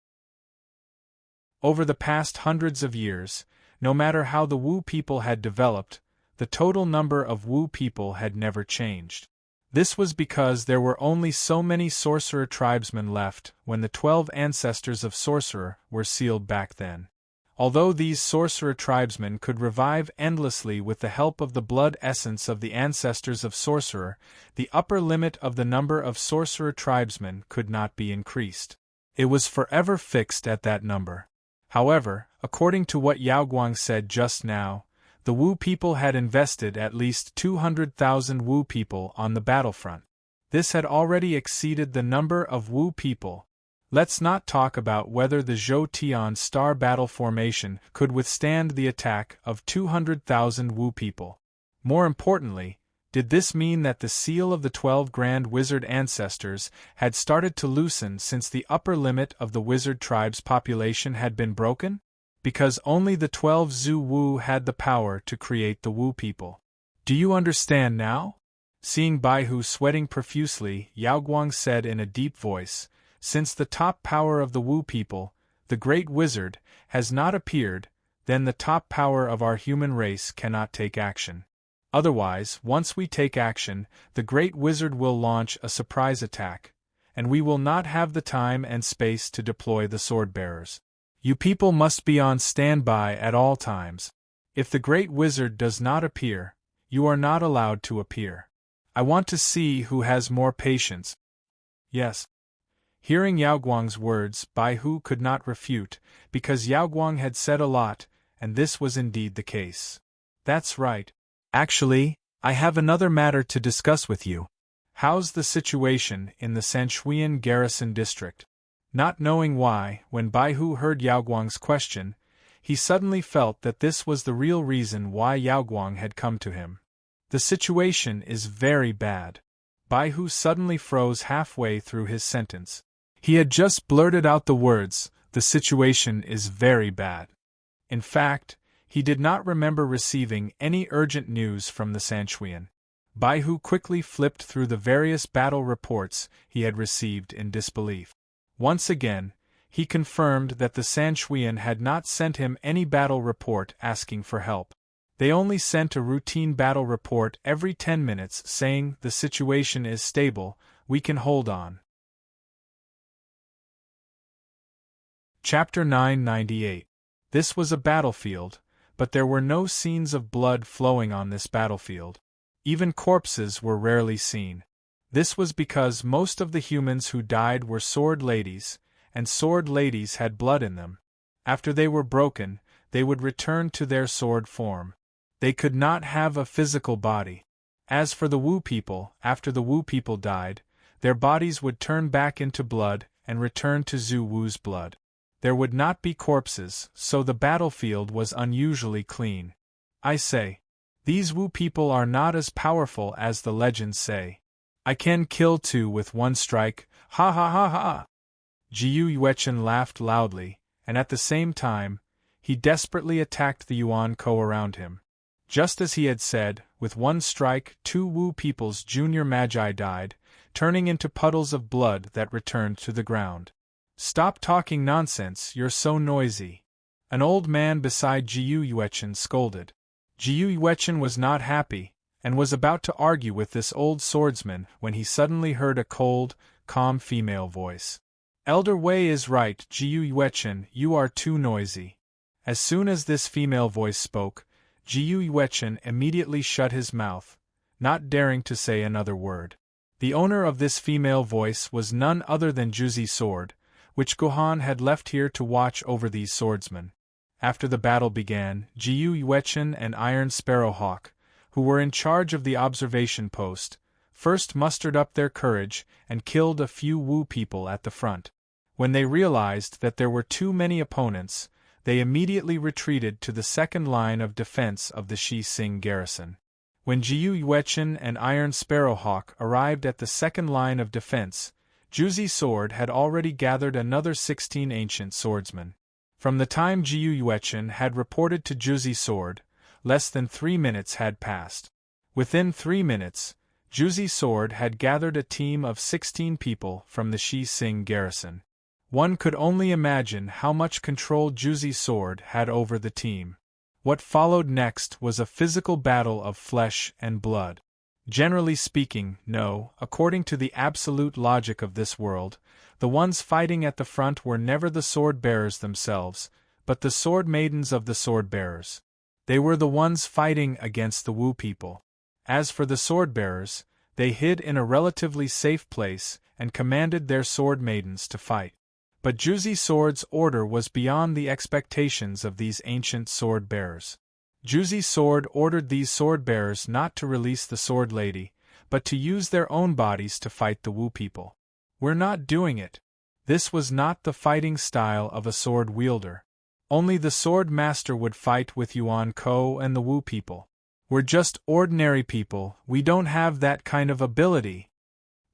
Over the past hundreds of years, no matter how the Wu people had developed, the total number of Wu people had never changed. This was because there were only so many sorcerer tribesmen left when the 12 ancestors of sorcerer were sealed back then. Although these sorcerer tribesmen could revive endlessly with the help of the blood essence of the ancestors of sorcerer, the upper limit of the number of sorcerer tribesmen could not be increased. It was forever fixed at that number. However, according to what Yao Guang said just now, the Wu people had invested at least 200,000 Wu people on the battlefront. This had already exceeded the number of Wu people. Let's not talk about whether the Zhou Tian star battle formation could withstand the attack of 200,000 Wu people. More importantly, did this mean that the seal of the 12 Grand Wizard ancestors had started to loosen since the upper limit of the wizard tribe's population had been broken? Because only the 12 Zhu Wu had the power to create the Wu people. Do you understand now? Seeing Baihu sweating profusely, Yao Guang said in a deep voice, "Since the top power of the Wu people, the Great Wizard, has not appeared, then the top power of our human race cannot take action. Otherwise, once we take action, the Great Wizard will launch a surprise attack, and we will not have the time and space to deploy the sword-bearers. You people must be on standby at all times. If the Great Wizard does not appear, you are not allowed to appear. I want to see who has more patience." Yes. Hearing Yao Guang's words, Baihu could not refute, because Yao Guang had said a lot, and this was indeed the case. "That's right. Actually, I have another matter to discuss with you. How's the situation in the Sanchuan garrison district?" Not knowing why, when Baihu heard Yao Guang's question, he suddenly felt that this was the real reason why Yao Guang had come to him. "The situation is very bad." Baihu suddenly froze halfway through his sentence. He had just blurted out the words, "The situation is very bad." In fact, he did not remember receiving any urgent news from the Sanchuan. Baihu quickly flipped through the various battle reports he had received in disbelief. Once again, he confirmed that the Sanchuan had not sent him any battle report asking for help. They only sent a routine battle report every 10 minutes saying, "The situation is stable, we can hold on." Chapter 998. This was a battlefield, but there were no scenes of blood flowing on this battlefield. Even corpses were rarely seen. This was because most of the humans who died were sword ladies, and sword ladies had blood in them. After they were broken, they would return to their sword form. They could not have a physical body. As for the Wu people, after the Wu people died, their bodies would turn back into blood and return to Zhu Wu's blood. There would not be corpses, so the battlefield was unusually clean. I say, these Wu people are not as powerful as the legends say. I can kill two with one strike, ha ha ha ha! Jiu Yuechen laughed loudly, and at the same time, he desperately attacked the Yuan Ko around him. Just as he had said, with one strike, 2 Wu people's junior magi died, turning into puddles of blood that returned to the ground. Stop talking nonsense, you're so noisy. An old man beside Jiu Yuechen scolded. Jiu Yuechen was not happy, and was about to argue with this old swordsman when he suddenly heard a cold, calm female voice. Elder Wei is right, Jiu Yuechen, you are too noisy. As soon as this female voice spoke, Jiu Yuechen immediately shut his mouth, not daring to say another word. The owner of this female voice was none other than Juzi Sword, which Gohan had left here to watch over these swordsmen. After the battle began, Jiu Yuechen and Iron Sparrowhawk, who were in charge of the observation post, first mustered up their courage and killed a few Wu people at the front. When they realized that there were too many opponents, they immediately retreated to the second line of defense of the Shi Sing garrison. When Jiu Yuechen and Iron Sparrowhawk arrived at the second line of defense, Juzi Sword had already gathered another 16 ancient swordsmen. From the time Jiu Yuechen had reported to Juzi Sword, less than 3 minutes had passed. Within 3 minutes, Juzi Sword had gathered a team of 16 people from the Shi Sing garrison. One could only imagine how much control Juzi Sword had over the team. What followed next was a physical battle of flesh and blood. Generally speaking, no, according to the absolute logic of this world, the ones fighting at the front were never the sword-bearers themselves, but the sword maidens of the sword-bearers. They were the ones fighting against the Wu people. As for the sword-bearers, they hid in a relatively safe place and commanded their sword maidens to fight. But Juzi Sword's order was beyond the expectations of these ancient sword-bearers. Juzi Sword ordered these sword-bearers not to release the sword lady, but to use their own bodies to fight the Wu people. We're not doing it. This was not the fighting style of a sword wielder. Only the sword master would fight with Yuan Ko and the Wu people. We're just ordinary people, we don't have that kind of ability.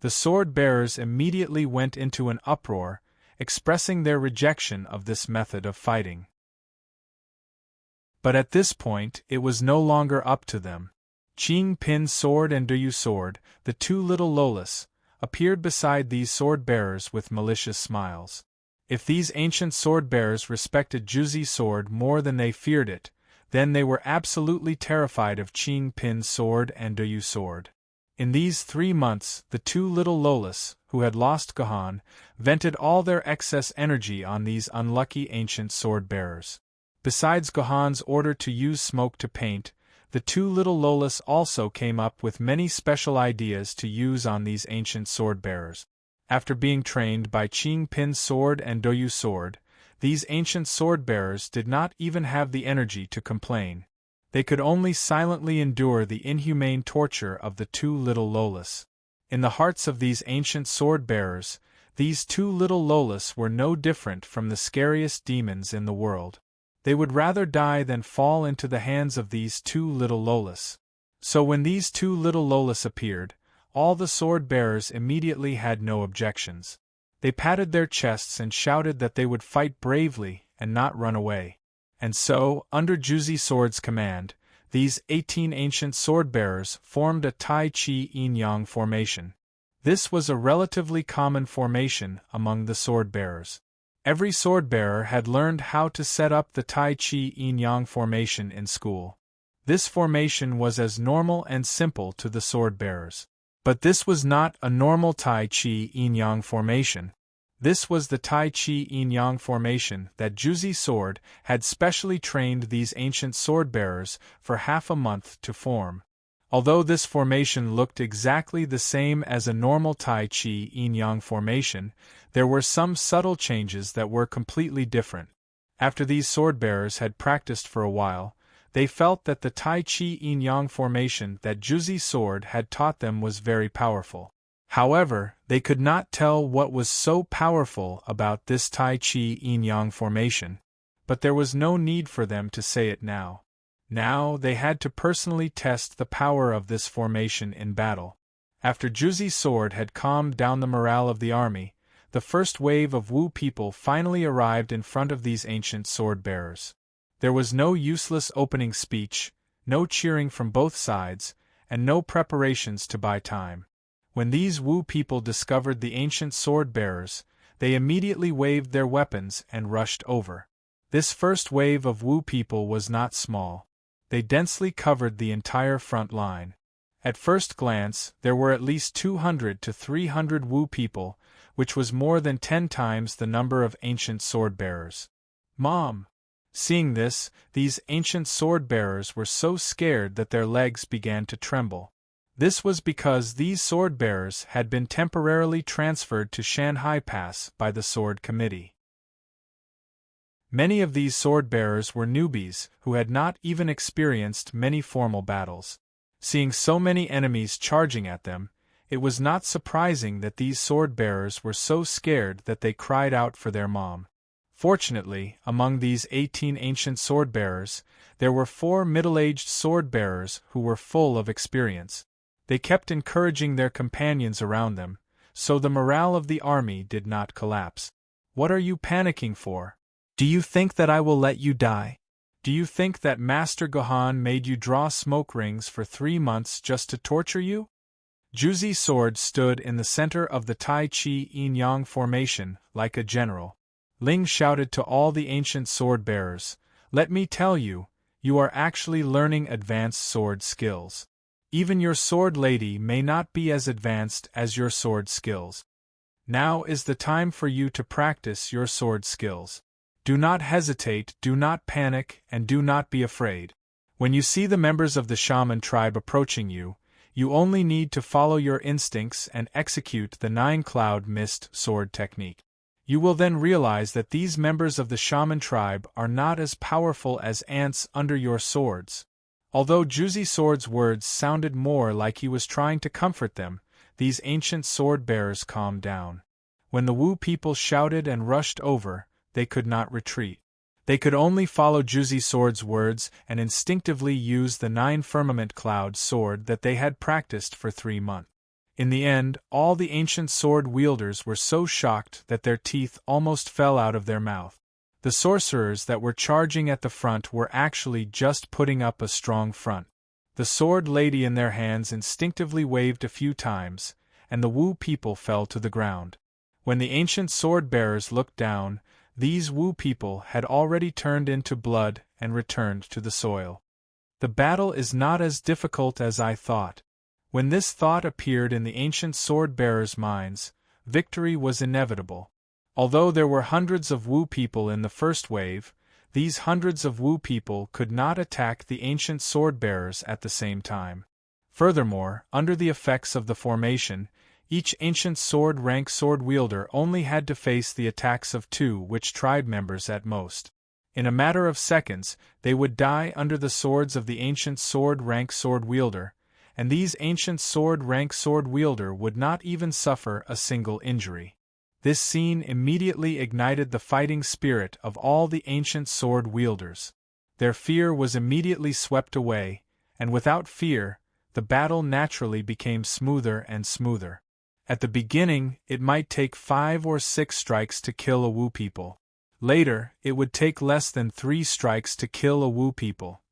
The sword-bearers immediately went into an uproar, expressing their rejection of this method of fighting. But at this point, it was no longer up to them. Qing Pin Sword and Duyu Sword, the 2 little Lolas, appeared beside these sword-bearers with malicious smiles. If these ancient sword-bearers respected Juzi Sword more than they feared it, then they were absolutely terrified of Qing Pin Sword and Duyu Sword. In these 3 months, the 2 little Lolas, who had lost Gohan, vented all their excess energy on these unlucky ancient sword-bearers. Besides Gohan's order to use smoke to paint, the 2 little Lolas also came up with many special ideas to use on these ancient sword-bearers. After being trained by Qing Pin Sword and Duyu Sword, these ancient sword-bearers did not even have the energy to complain. They could only silently endure the inhumane torture of the 2 little Lolas. In the hearts of these ancient sword-bearers, these 2 little Lolas were no different from the scariest demons in the world. They would rather die than fall into the hands of these 2 little Lolas. So when these 2 little Lolas appeared, all the sword-bearers immediately had no objections. They patted their chests and shouted that they would fight bravely and not run away. And so, under Juzi Sword's command, these 18 ancient sword-bearers formed a Tai Chi Yin-Yang formation. This was a relatively common formation among the sword-bearers. Every sword-bearer had learned how to set up the Tai Chi Yin-Yang formation in school. This formation was as normal and simple to the sword-bearers. But this was not a normal Tai Chi Yin-Yang formation. This was the Tai Chi Yin-Yang formation that Juzi Sword had specially trained these ancient sword-bearers for half a month to form. Although this formation looked exactly the same as a normal Tai Chi Yin-Yang formation, there were some subtle changes that were completely different. After these sword-bearers had practiced for a while, they felt that the Tai Chi Yin-Yang formation that Juzi Sword had taught them was very powerful. However, they could not tell what was so powerful about this Tai Chi Yin-Yang formation, but there was no need for them to say it now. Now they had to personally test the power of this formation in battle. After Juzi Sword had calmed down the morale of the army, the first wave of Wu people finally arrived in front of these ancient sword-bearers. There was no useless opening speech, no cheering from both sides, and no preparations to buy time. When these Wu people discovered the ancient sword-bearers, they immediately waved their weapons and rushed over. This first wave of Wu people was not small. They densely covered the entire front line. At first glance, there were at least 200 to 300 Wu people, which was more than 10 times the number of ancient sword-bearers. Mom! Seeing this, these ancient sword-bearers were so scared that their legs began to tremble. This was because these sword-bearers had been temporarily transferred to Shanghai Pass by the Sword Committee. Many of these sword-bearers were newbies who had not even experienced many formal battles. Seeing so many enemies charging at them, it was not surprising that these sword-bearers were so scared that they cried out for their mom. Fortunately, among these 18 ancient sword-bearers, there were 4 middle-aged sword-bearers who were full of experience. They kept encouraging their companions around them, so the morale of the army did not collapse. What are you panicking for? Do you think that I will let you die? Do you think that Master Gohan made you draw smoke rings for 3 months just to torture you? Juzi Sword stood in the center of the Tai Chi Yin-Yang formation like a general. Ling shouted to all the ancient sword-bearers, "Let me tell you, you are actually learning advanced sword skills. Even your sword lady may not be as advanced as your sword skills. Now is the time for you to practice your sword skills. Do not hesitate, do not panic, and do not be afraid. When you see the members of the shaman tribe approaching you, you only need to follow your instincts and execute the 9-cloud mist sword technique. You will then realize that these members of the shaman tribe are not as powerful as ants under your swords." Although Juzi Sword's words sounded more like he was trying to comfort them, these ancient sword-bearers calmed down. When the Wu people shouted and rushed over, they could not retreat. They could only follow Juzi Sword's words and instinctively use the 9-firmament cloud sword that they had practiced for 3 months. In the end, all the ancient sword-wielders were so shocked that their teeth almost fell out of their mouth. The sorcerers that were charging at the front were actually just putting up a strong front. The sword lady in their hands instinctively waved a few times, and the Wu people fell to the ground. When the ancient sword-bearers looked down, these Wu people had already turned into blood and returned to the soil. The battle is not as difficult as I thought. When this thought appeared in the ancient sword-bearers' minds, victory was inevitable. Although there were hundreds of Wu people in the first wave, these hundreds of Wu people could not attack the ancient sword-bearers at the same time. Furthermore, under the effects of the formation, each ancient sword-rank sword-wielder only had to face the attacks of 2 witch tribe members at most. In a matter of seconds, they would die under the swords of the ancient sword-rank sword-wielder, and these ancient sword-rank sword-wielder would not even suffer a single injury. This scene immediately ignited the fighting spirit of all the ancient sword-wielders. Their fear was immediately swept away, and without fear, the battle naturally became smoother and smoother. At the beginning, it might take 5 or 6 strikes to kill a Wu people. Later, it would take less than 3 strikes to kill a Wu people.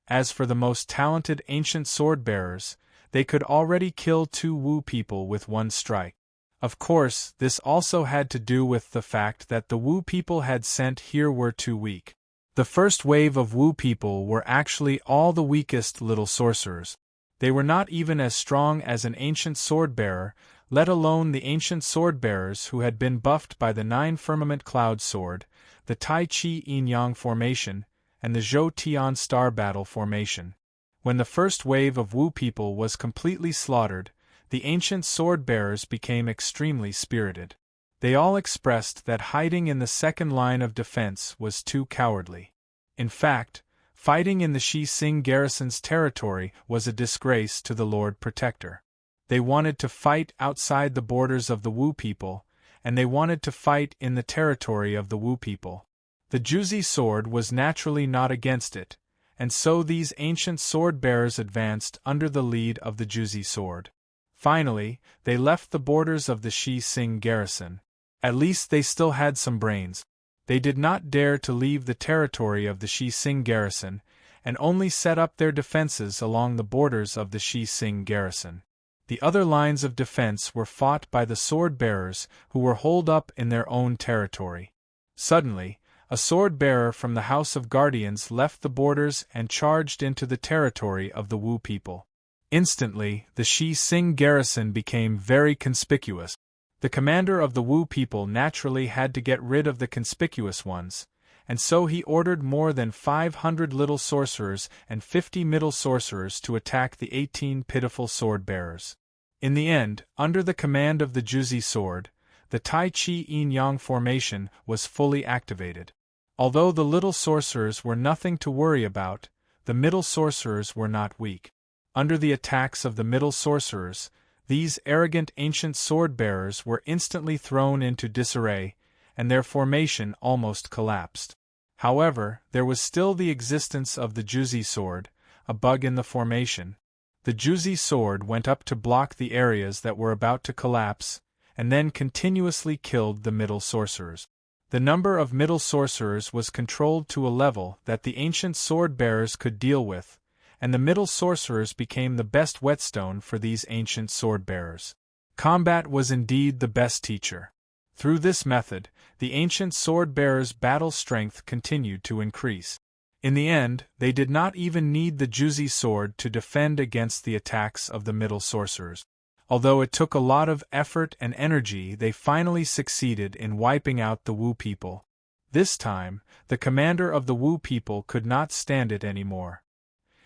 As for the most talented ancient sword-bearers, they could already kill 2 Wu people with 1 strike. Of course, this also had to do with the fact that the Wu people had sent here were too weak. The first wave of Wu people were actually all the weakest little sorcerers. They were not even as strong as an ancient sword-bearer, let alone the ancient sword-bearers who had been buffed by the 9 firmament cloud sword, the Tai Chi Yin-Yang formation, and the Zhou Tian star battle formation. When the first wave of Wu people was completely slaughtered, the ancient sword-bearers became extremely spirited. They all expressed that hiding in the second line of defense was too cowardly. In fact, fighting in the Shi Sing garrison's territory was a disgrace to the Lord Protector. They wanted to fight outside the borders of the Wu people, and they wanted to fight in the territory of the Wu people. The Juzi sword was naturally not against it, and so these ancient sword-bearers advanced under the lead of the Juzi sword. Finally, they left the borders of the Shi Sing garrison. At least they still had some brains. They did not dare to leave the territory of the Shi Sing garrison, and only set up their defenses along the borders of the Shi Sing garrison. The other lines of defense were fought by the sword-bearers who were holed up in their own territory. Suddenly, a sword-bearer from the House of Guardians left the borders and charged into the territory of the Wu people. Instantly, the Shi Sing garrison became very conspicuous. The commander of the Wu people naturally had to get rid of the conspicuous ones, and so he ordered more than 500 little sorcerers and 50 middle sorcerers to attack the 18 pitiful sword-bearers. In the end, under the command of the Juzi sword, the Tai Chi Yin-Yang formation was fully activated. Although the little sorcerers were nothing to worry about, the middle sorcerers were not weak. Under the attacks of the middle sorcerers, these arrogant ancient sword-bearers were instantly thrown into disarray, and their formation almost collapsed. However, there was still the existence of the Juzi sword, a bug in the formation. The Juzi sword went up to block the areas that were about to collapse, and then continuously killed the middle sorcerers. The number of middle sorcerers was controlled to a level that the ancient sword-bearers could deal with, and the middle sorcerers became the best whetstone for these ancient sword-bearers. Combat was indeed the best teacher. Through this method, the ancient sword-bearers' battle strength continued to increase. In the end, they did not even need the Juzi sword to defend against the attacks of the middle sorcerers. Although it took a lot of effort and energy, they finally succeeded in wiping out the Wu people. This time, the commander of the Wu people could not stand it anymore.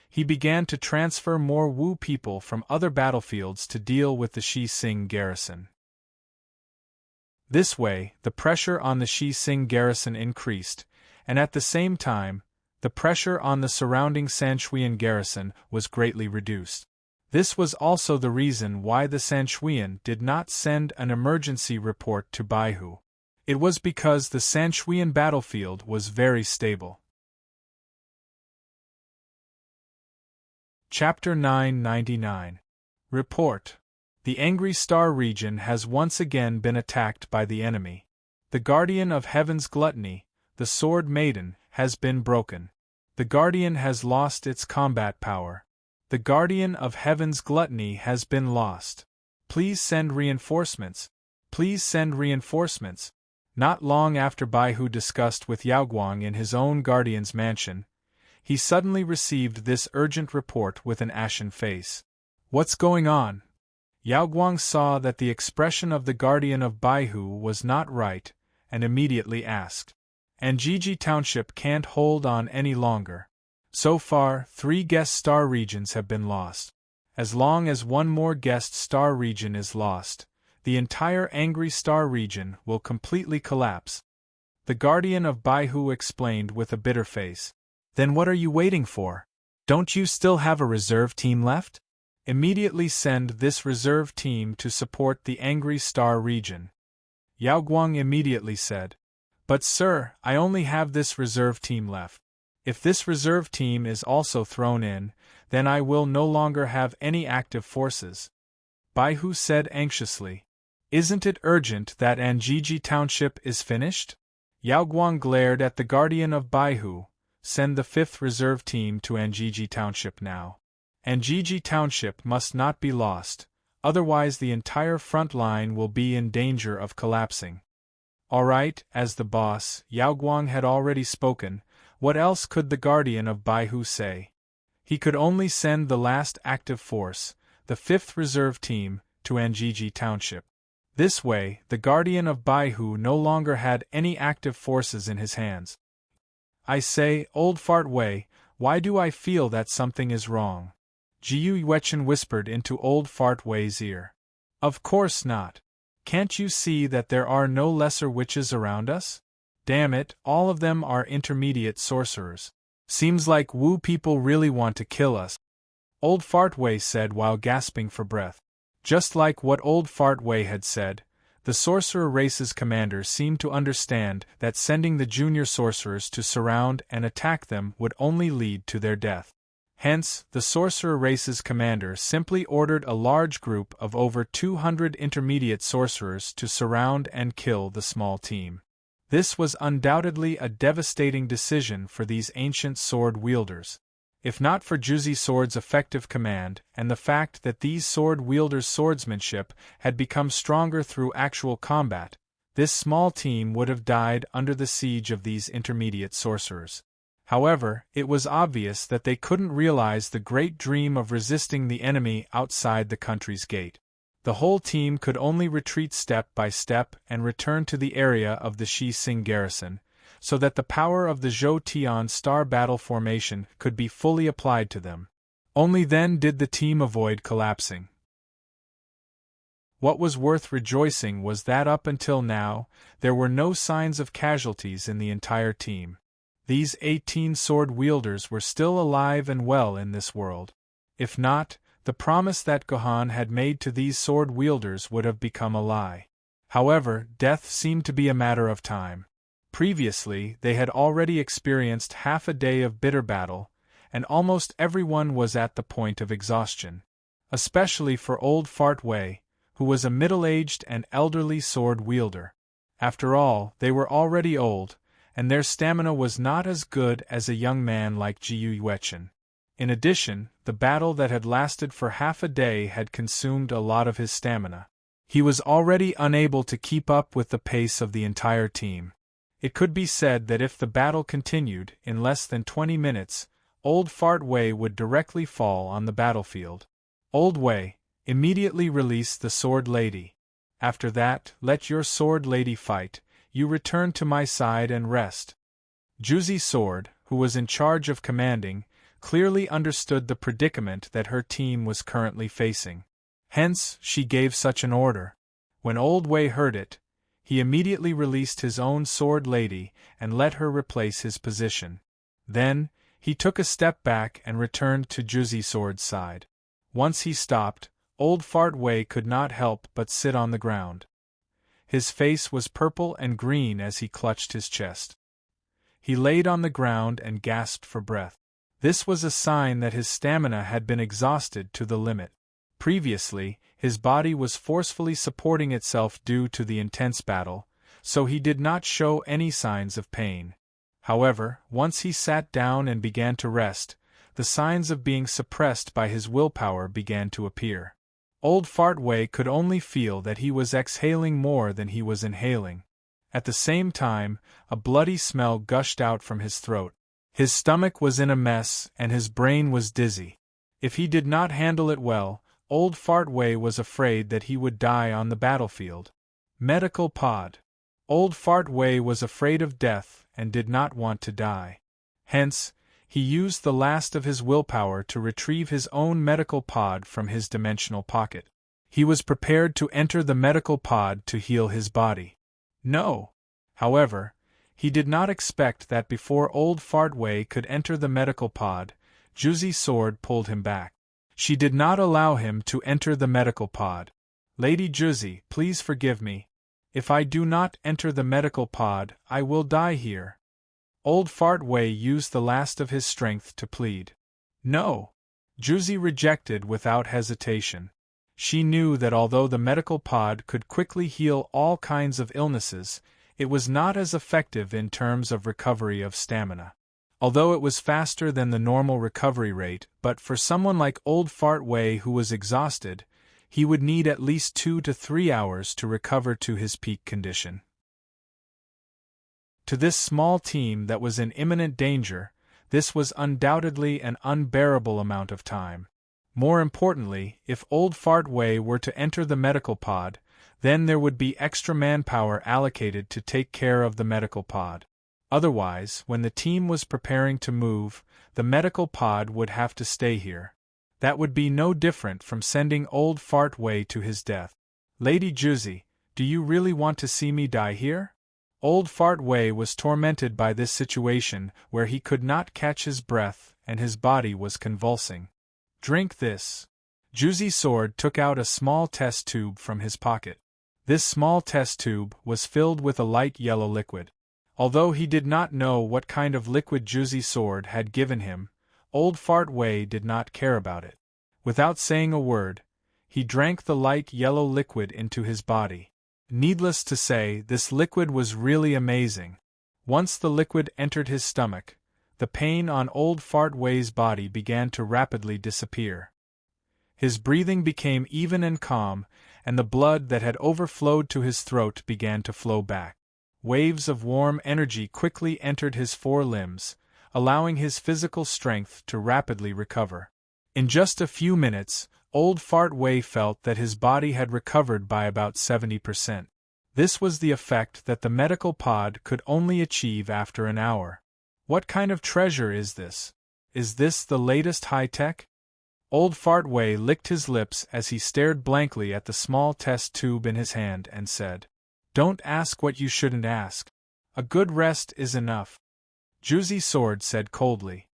He began to transfer more Wu people from other battlefields to deal with the Shi Sing garrison. This way, the pressure on the Shi Sing garrison increased, and at the same time, the pressure on the surrounding Sanshuian garrison was greatly reduced. This was also the reason why the Sanshuian did not send an emergency report to Baihu. It was because the Sanshuian battlefield was very stable. Chapter 999. Report. The Angry Star region has once again been attacked by the enemy. The Guardian of Heaven's Gluttony, the Sword Maiden, has been broken. The Guardian has lost its combat power. The Guardian of Heaven's Gluttony has been lost. Please send reinforcements. Please send reinforcements. Not long after Baihu discussed with Yaoguang in his own Guardian's mansion, he suddenly received this urgent report with an ashen face. What's going on? Yaoguang saw that the expression of the Guardian of Baihu was not right, and immediately asked. Anjiji Township can't hold on any longer. So far, 3 guest star regions have been lost. As long as one more guest star region is lost, the entire Angry Star region will completely collapse. The Guardian of Baihu explained with a bitter face. Then what are you waiting for? Don't you still have a reserve team left? Immediately send this reserve team to support the Angry Star region. Yaoguang immediately said. But sir, I only have this reserve team left. If this reserve team is also thrown in, then I will no longer have any active forces. Baihu said anxiously. Isn't it urgent that Anjiji Township is finished? Yaoguang glared at the Guardian of Baihu. Send the 5th reserve team to Anjiji Township now. Anjiji Township must not be lost, otherwise the entire front line will be in danger of collapsing. All right, as the boss, Yaoguang had already spoken. What else could the Guardian of Baihu say? He could only send the last active force, the 5th reserve team, to Anjiji Township. This way, the guardian of Baihu no longer had any active forces in his hands. I say, old Fart Wei, why do I feel that something is wrong? Jiu Yuechen whispered into old Fart Wei's ear. Of course not. Can't you see that there are no lesser witches around us? Damn it, all of them are intermediate sorcerers. Seems like Wu people really want to kill us. Old Fart Wei said while gasping for breath. Just like what old Fart Wei had said, the sorcerer race's commander seemed to understand that sending the junior sorcerers to surround and attack them would only lead to their death. Hence, the sorcerer race's commander simply ordered a large group of over 200 intermediate sorcerers to surround and kill the small team. This was undoubtedly a devastating decision for these ancient sword wielders. If not for Juzi Sword's effective command and the fact that these sword wielders' swordsmanship had become stronger through actual combat, this small team would have died under the siege of these intermediate sorcerers. However, it was obvious that they couldn't realize the great dream of resisting the enemy outside the country's gate. The whole team could only retreat step by step and return to the area of the Shi Sing garrison, so that the power of the Zhou Tian star battle formation could be fully applied to them. Only then did the team avoid collapsing. What was worth rejoicing was that up until now, there were no signs of casualties in the entire team. These 18 sword wielders were still alive and well in this world. If not, the promise that Gohan had made to these sword wielders would have become a lie. However, death seemed to be a matter of time. Previously, they had already experienced half a day of bitter battle, and almost everyone was at the point of exhaustion. Especially for old Fart Wei, who was a middle-aged and elderly sword wielder. After all, they were already old, and their stamina was not as good as a young man like Jiu Yuechen. In addition, the battle that had lasted for half a day had consumed a lot of his stamina. He was already unable to keep up with the pace of the entire team. It could be said that if the battle continued, in less than 20 minutes, old Fart Wei would directly fall on the battlefield. Old Wei, immediately release the sword lady. After that, let your sword lady fight. You return to my side and rest. Juzi Sword, who was in charge of commanding, clearly understood the predicament that her team was currently facing. Hence, she gave such an order. When Old Wei heard it, he immediately released his own sword lady and let her replace his position. Then, he took a step back and returned to Juzi Sword's side. Once he stopped, old Fart Wei could not help but sit on the ground. His face was purple and green as he clutched his chest. He laid on the ground and gasped for breath. This was a sign that his stamina had been exhausted to the limit. Previously, his body was forcefully supporting itself due to the intense battle, so he did not show any signs of pain. However, once he sat down and began to rest, the signs of being suppressed by his willpower began to appear. Old Fart Wei could only feel that he was exhaling more than he was inhaling. At the same time, a bloody smell gushed out from his throat. His stomach was in a mess and his brain was dizzy. If he did not handle it well, old Fart Wei was afraid that he would die on the battlefield. Medical pod. Old Fart Wei was afraid of death and did not want to die. Hence, he used the last of his willpower to retrieve his own medical pod from his dimensional pocket. He was prepared to enter the medical pod to heal his body. No! However, he did not expect that before old Fart Wei could enter the medical pod, Juzi Sword pulled him back. She did not allow him to enter the medical pod. Lady Juzi, please forgive me. If I do not enter the medical pod, I will die here. Old Fart Wei used the last of his strength to plead. No! Juzi rejected without hesitation. She knew that although the medical pod could quickly heal all kinds of illnesses, it was not as effective in terms of recovery of stamina. Although it was faster than the normal recovery rate, but for someone like old Fart Wei who was exhausted, he would need at least 2 to 3 hours to recover to his peak condition. To this small team that was in imminent danger, this was undoubtedly an unbearable amount of time. More importantly, if Old Fart Wei were to enter the medical pod, then there would be extra manpower allocated to take care of the medical pod. Otherwise, when the team was preparing to move, the medical pod would have to stay here. That would be no different from sending Old Fart Wei to his death. Lady Juzi, do you really want to see me die here? Old Fart Wei was tormented by this situation where he could not catch his breath and his body was convulsing. Drink this. Juzi's sword took out a small test tube from his pocket. This small test tube was filled with a light yellow liquid. Although he did not know what kind of liquid Juzi's sword had given him, Old Fart Wei did not care about it. Without saying a word, he drank the light yellow liquid into his body. Needless to say, this liquid was really amazing. Once the liquid entered his stomach, the pain on Old Fart Wei's body began to rapidly disappear. His breathing became even and calm, and the blood that had overflowed to his throat began to flow back. Waves of warm energy quickly entered his four limbs, allowing his physical strength to rapidly recover. In just a few minutes, Old Fart Wei felt that his body had recovered by about 70%. This was the effect that the medical pod could only achieve after an hour. What kind of treasure is this? Is this the latest high-tech? Old Fart Wei licked his lips as he stared blankly at the small test tube in his hand and said, "Don't ask what you shouldn't ask. A good rest is enough," Juzi's sword said coldly.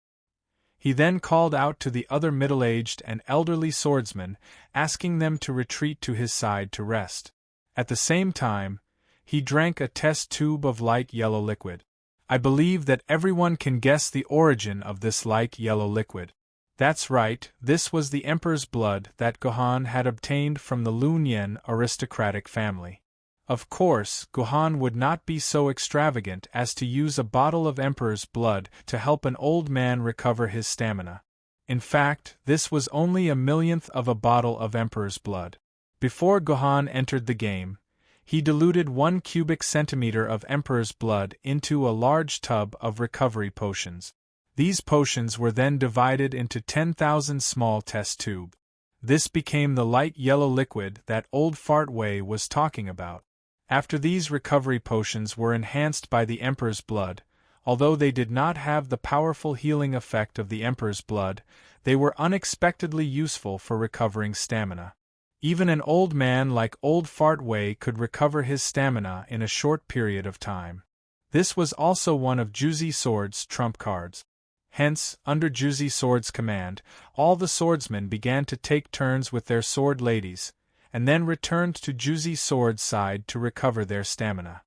He then called out to the other middle-aged and elderly swordsmen, asking them to retreat to his side to rest. At the same time, he drank a test tube of light yellow liquid. I believe that everyone can guess the origin of this light yellow liquid. That's right, this was the Emperor's blood that Gohan had obtained from the Lunyan aristocratic family. Of course, Gohan would not be so extravagant as to use a bottle of Emperor's blood to help an old man recover his stamina. In fact, this was only a millionth of a bottle of Emperor's blood. Before Gohan entered the game, he diluted 1 cubic centimeter of Emperor's blood into a large tub of recovery potions. These potions were then divided into 10,000 small test tubes. This became the light yellow liquid that Old Fart Wei was talking about. After these recovery potions were enhanced by the Emperor's blood, although they did not have the powerful healing effect of the Emperor's blood, they were unexpectedly useful for recovering stamina. Even an old man like Old Fart Wei could recover his stamina in a short period of time. This was also one of Juzi's sword's trump cards. Hence, under Juzi's sword's command, all the swordsmen began to take turns with their sword ladies, and then returned to Juzi's sword's side to recover their stamina.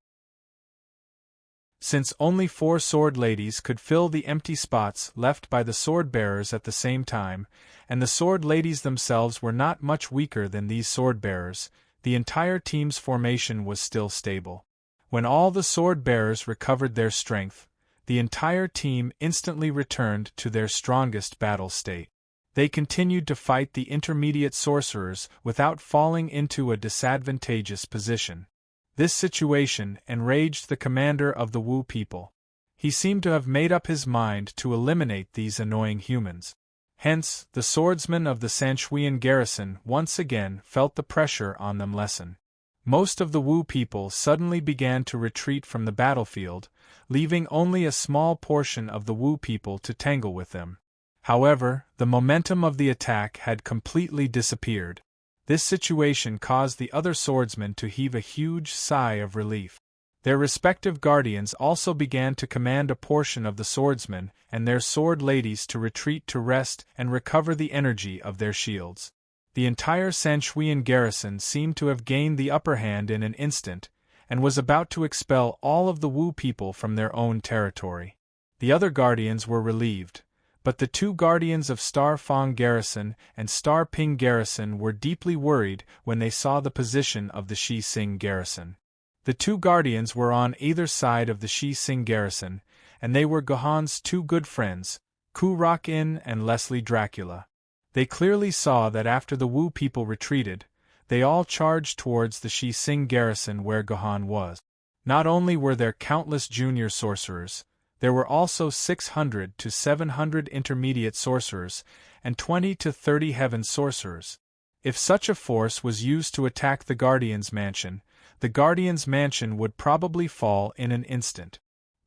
Since only 4 sword ladies could fill the empty spots left by the sword bearers at the same time, and the sword ladies themselves were not much weaker than these sword bearers, the entire team's formation was still stable. When all the sword bearers recovered their strength, the entire team instantly returned to their strongest battle state. They continued to fight the intermediate sorcerers without falling into a disadvantageous position. This situation enraged the commander of the Wu people. He seemed to have made up his mind to eliminate these annoying humans. Hence, the swordsmen of the Sanchuan garrison once again felt the pressure on them lessen. Most of the Wu people suddenly began to retreat from the battlefield, leaving only a small portion of the Wu people to tangle with them. However, the momentum of the attack had completely disappeared. This situation caused the other swordsmen to heave a huge sigh of relief. Their respective guardians also began to command a portion of the swordsmen and their sword ladies to retreat to rest and recover the energy of their shields. The entire Sanchuan garrison seemed to have gained the upper hand in an instant, and was about to expel all of the Wu people from their own territory. The other guardians were relieved, but the 2 guardians of Star Fong garrison and Star Ping garrison were deeply worried when they saw the position of the Shi Sing garrison. The 2 guardians were on either side of the Shi Sing garrison, and they were Gohan's 2 good friends, Ku Rock-in and Leslie Dracula. They clearly saw that after the Wu people retreated, they all charged towards the Shi Sing garrison where Gohan was. Not only were there countless junior sorcerers, There were also 600 to 700 intermediate sorcerers, and 20 to 30 heaven sorcerers. If such a force was used to attack the Guardian's mansion, the Guardian's mansion would probably fall in an instant.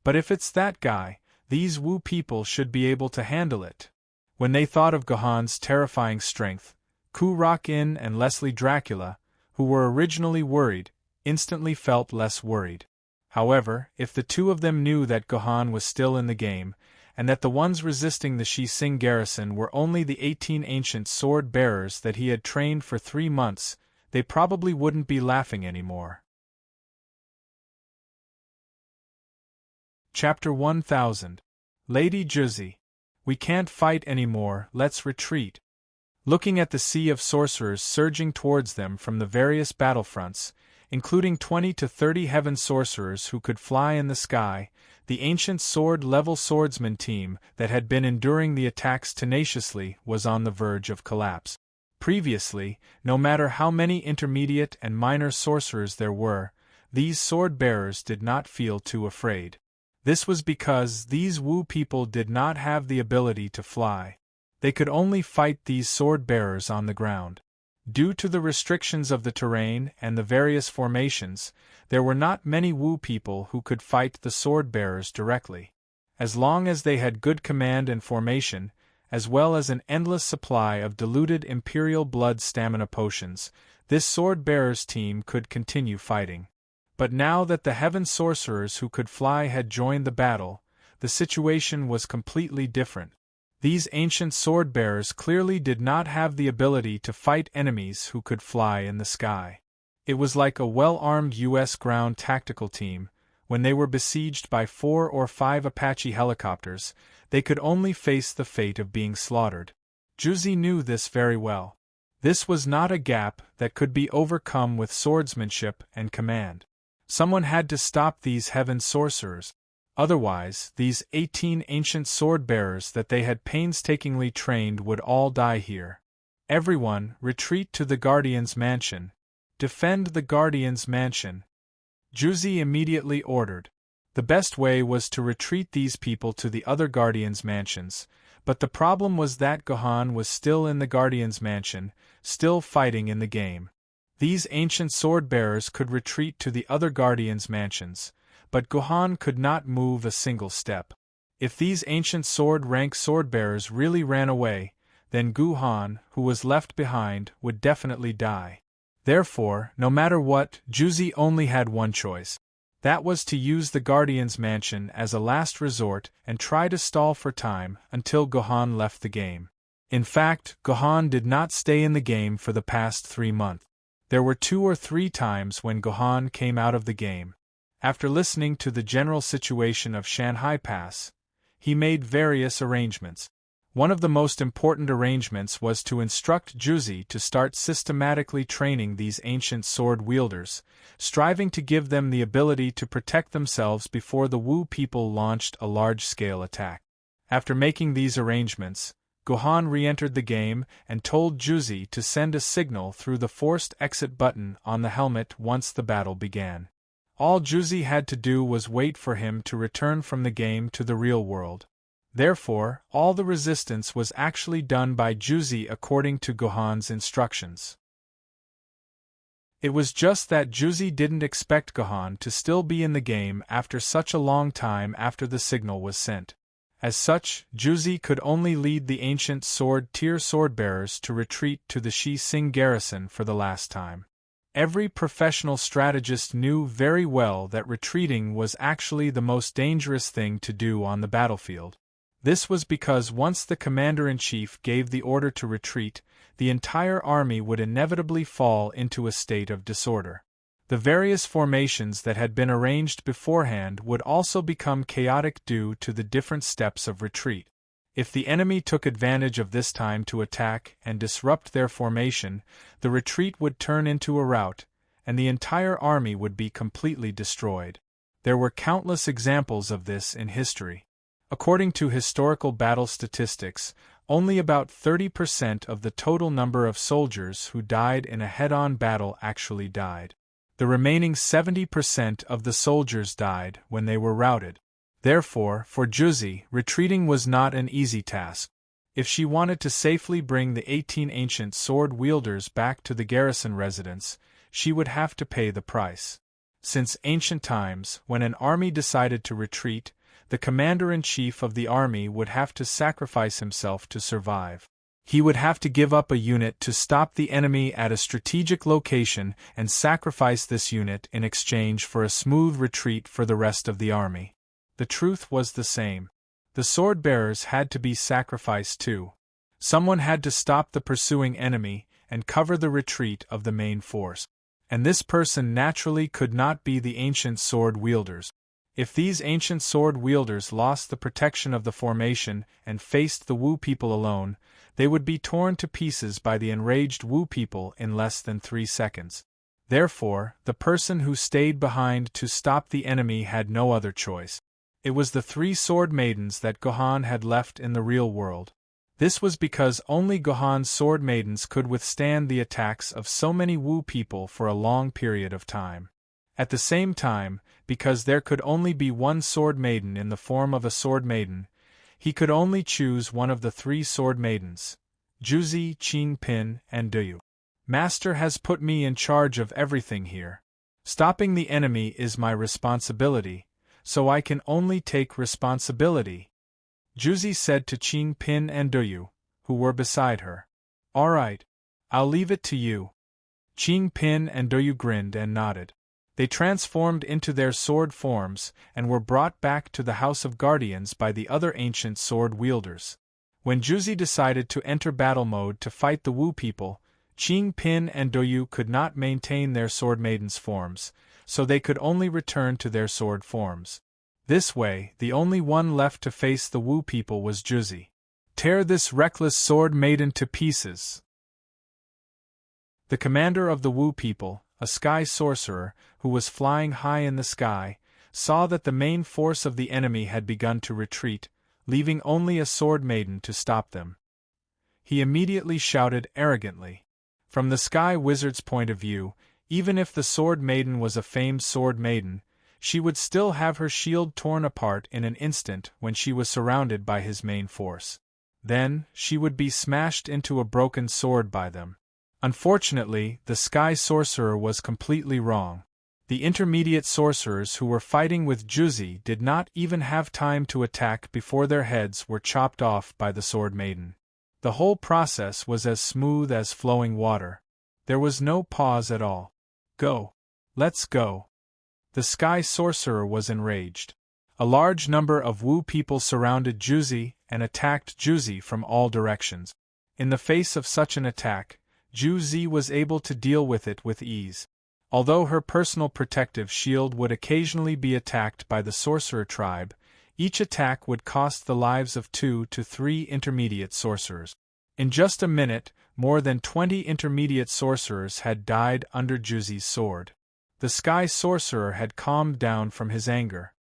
But if it's that guy, these Wu people should be able to handle it. When they thought of Gohan's terrifying strength, Ku Rock-in and Leslie Dracula, who were originally worried, instantly felt less worried. However, if the two of them knew that Gohan was still in the game, and that the ones resisting the Shi Sing garrison were only the 18 ancient sword-bearers that he had trained for 3 months, they probably wouldn't be laughing anymore. Chapter 1000. Lady Juzi. We can't fight anymore, let's retreat. Looking at the sea of sorcerers surging towards them from the various battlefronts, including 20 to 30 heaven sorcerers who could fly in the sky, the ancient sword-level swordsman team that had been enduring the attacks tenaciously was on the verge of collapse. Previously, no matter how many intermediate and minor sorcerers there were, these sword-bearers did not feel too afraid. This was because these Wu people did not have the ability to fly. They could only fight these sword-bearers on the ground. Due to the restrictions of the terrain and the various formations, there were not many Wu people who could fight the sword-bearers directly. As long as they had good command and formation, as well as an endless supply of diluted imperial blood stamina potions, this sword-bearers team could continue fighting. But now that the heaven sorcerers who could fly had joined the battle, the situation was completely different. These ancient sword-bearers clearly did not have the ability to fight enemies who could fly in the sky. It was like a well-armed U.S. ground tactical team. When they were besieged by 4 or 5 Apache helicopters, they could only face the fate of being slaughtered. Juzi knew this very well. This was not a gap that could be overcome with swordsmanship and command. Someone had to stop these heaven sorcerers. Otherwise, these 18 ancient sword-bearers that they had painstakingly trained would all die here. Everyone, retreat to the Guardian's mansion. Defend the Guardian's mansion. Juzi immediately ordered. The best way was to retreat these people to the other Guardian's mansions, but the problem was that Gohan was still in the Guardian's mansion, still fighting in the game. These ancient sword-bearers could retreat to the other Guardian's mansions, but Gohan could not move a single step. If these ancient sword-rank sword-bearers really ran away, then Gohan, who was left behind, would definitely die. Therefore, no matter what, Juzi only had one choice. That was to use the Guardian's mansion as a last resort and try to stall for time until Gohan left the game. In fact, Gohan did not stay in the game for the past 3 months. There were 2 or 3 times when Gohan came out of the game. After listening to the general situation of Shanghai Pass, he made various arrangements. One of the most important arrangements was to instruct Juzi to start systematically training these ancient sword-wielders, striving to give them the ability to protect themselves before the Wu people launched a large-scale attack. After making these arrangements, Gohan re-entered the game and told Juzi to send a signal through the forced exit button on the helmet once the battle began. All Juzi had to do was wait for him to return from the game to the real world. Therefore, all the resistance was actually done by Juzi according to Gohan's instructions. It was just that Juzi didn't expect Gohan to still be in the game after such a long time after the signal was sent. As such, Juzi could only lead the ancient sword-tier sword-bearers to retreat to the Shi Sing garrison for the last time. Every professional strategist knew very well that retreating was actually the most dangerous thing to do on the battlefield. This was because once the commander-in-chief gave the order to retreat, the entire army would inevitably fall into a state of disorder. The various formations that had been arranged beforehand would also become chaotic due to the different steps of retreat. If the enemy took advantage of this time to attack and disrupt their formation, the retreat would turn into a rout, and the entire army would be completely destroyed. There were countless examples of this in history. According to historical battle statistics, only about 30% of the total number of soldiers who died in a head-on battle actually died. The remaining 70% of the soldiers died when they were routed. Therefore, for Juzi, retreating was not an easy task. If she wanted to safely bring the 18 ancient sword-wielders back to the garrison residence, she would have to pay the price. Since ancient times, when an army decided to retreat, the commander-in-chief of the army would have to sacrifice himself to survive. He would have to give up a unit to stop the enemy at a strategic location and sacrifice this unit in exchange for a smooth retreat for the rest of the army. The truth was the same. The sword-bearers had to be sacrificed too. Someone had to stop the pursuing enemy and cover the retreat of the main force. And this person naturally could not be the ancient sword-wielders. If these ancient sword-wielders lost the protection of the formation and faced the Wu people alone, they would be torn to pieces by the enraged Wu people in less than 3 seconds. Therefore, the person who stayed behind to stop the enemy had no other choice. It was the 3 sword maidens that Gohan had left in the real world. This was because only Gohan's sword maidens could withstand the attacks of so many Wu people for a long period of time. At the same time, because there could only be one sword maiden in the form of a sword maiden, he could only choose one of the 3 sword maidens, Juzi, Qing Pin, and Duyu. Master has put me in charge of everything here. Stopping the enemy is my responsibility, so I can only take responsibility, Juzi said to Qing Pin and Duyu, who were beside her. All right, I'll leave it to you. Qing Pin and Duyu grinned and nodded. They transformed into their sword forms and were brought back to the House of Guardians by the other ancient sword-wielders. When Juzi decided to enter battle mode to fight the Wu people, Qing Pin and Duyu could not maintain their sword maidens' forms, so they could only return to their sword forms. This way, the only one left to face the Wu people was Juzi. Tear this reckless sword maiden to pieces! The commander of the Wu people, a sky sorcerer, who was flying high in the sky, saw that the main force of the enemy had begun to retreat, leaving only a sword maiden to stop them. He immediately shouted arrogantly. From the sky wizard's point of view, even if the sword maiden was a famed sword maiden, she would still have her shield torn apart in an instant when she was surrounded by his main force. Then, she would be smashed into a broken sword by them. Unfortunately, the sky sorcerer was completely wrong. The intermediate sorcerers who were fighting with Juzi did not even have time to attack before their heads were chopped off by the sword maiden. The whole process was as smooth as flowing water. There was no pause at all. Go. Let's go. The sky sorcerer was enraged. A large number of Wu people surrounded Juzi and attacked Juzi from all directions. In the face of such an attack, Juzi was able to deal with it with ease. Although her personal protective shield would occasionally be attacked by the sorcerer tribe, each attack would cost the lives of 2 to 3 intermediate sorcerers. In just a minute, more than 20 intermediate sorcerers had died under Juzi's sword. The sky sorcerer had calmed down from his anger.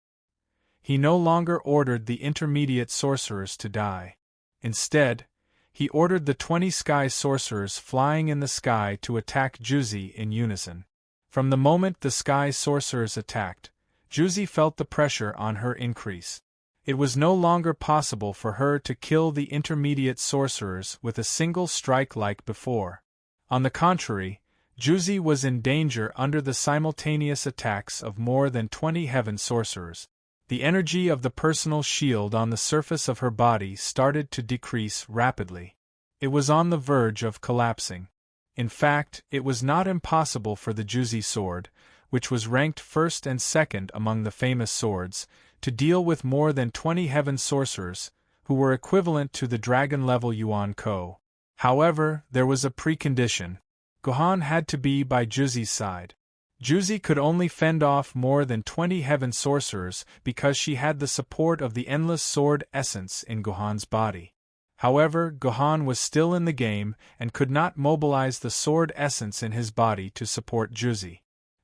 He no longer ordered the intermediate sorcerers to die. Instead, he ordered the 20 sky sorcerers flying in the sky to attack Juzi in unison. From the moment the sky sorcerers attacked, Juzi felt the pressure on her increase. It was no longer possible for her to kill the intermediate sorcerers with a single strike like before. On the contrary, Juzi was in danger under the simultaneous attacks of more than 20 heaven sorcerers. The energy of the personal shield on the surface of her body started to decrease rapidly. It was on the verge of collapsing. In fact, it was not impossible for the Juzi sword, which was ranked first and second among the famous swords, to deal with more than 20 heaven sorcerers, who were equivalent to the dragon-level Yuan Ko. However, there was a precondition. Gohan had to be by Juzi's side. Juzi could only fend off more than 20 heaven sorcerers because she had the support of the endless sword essence in Gohan's body. However, Gohan was still in the game and could not mobilize the sword essence in his body to support Juzi.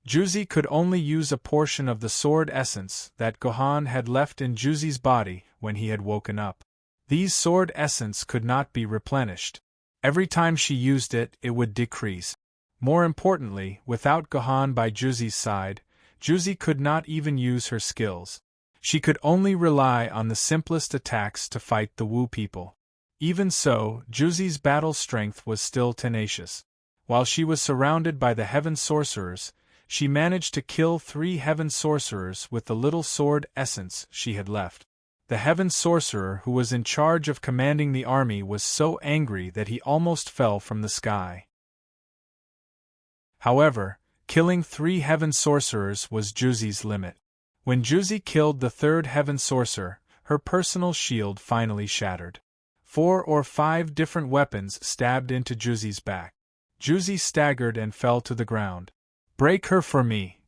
Juzi could only use a portion of the sword essence that Gohan had left in Juzi's body when he had woken up. These sword essence could not be replenished. Every time she used it, it would decrease. More importantly, without Gohan by Juzi's side, Juzi could not even use her skills. She could only rely on the simplest attacks to fight the Wu people. Even so, Juzi's battle strength was still tenacious. While she was surrounded by the heaven sorcerers, she managed to kill 3 heaven sorcerers with the little sword essence she had left. The heaven sorcerer who was in charge of commanding the army was so angry that he almost fell from the sky. However, killing 3 heaven sorcerers was Juzi's limit. When Juzi killed the 3rd heaven sorcerer, her personal shield finally shattered. 4 or 5 different weapons stabbed into Juzi's back. Juzi staggered and fell to the ground. "Break her for me!"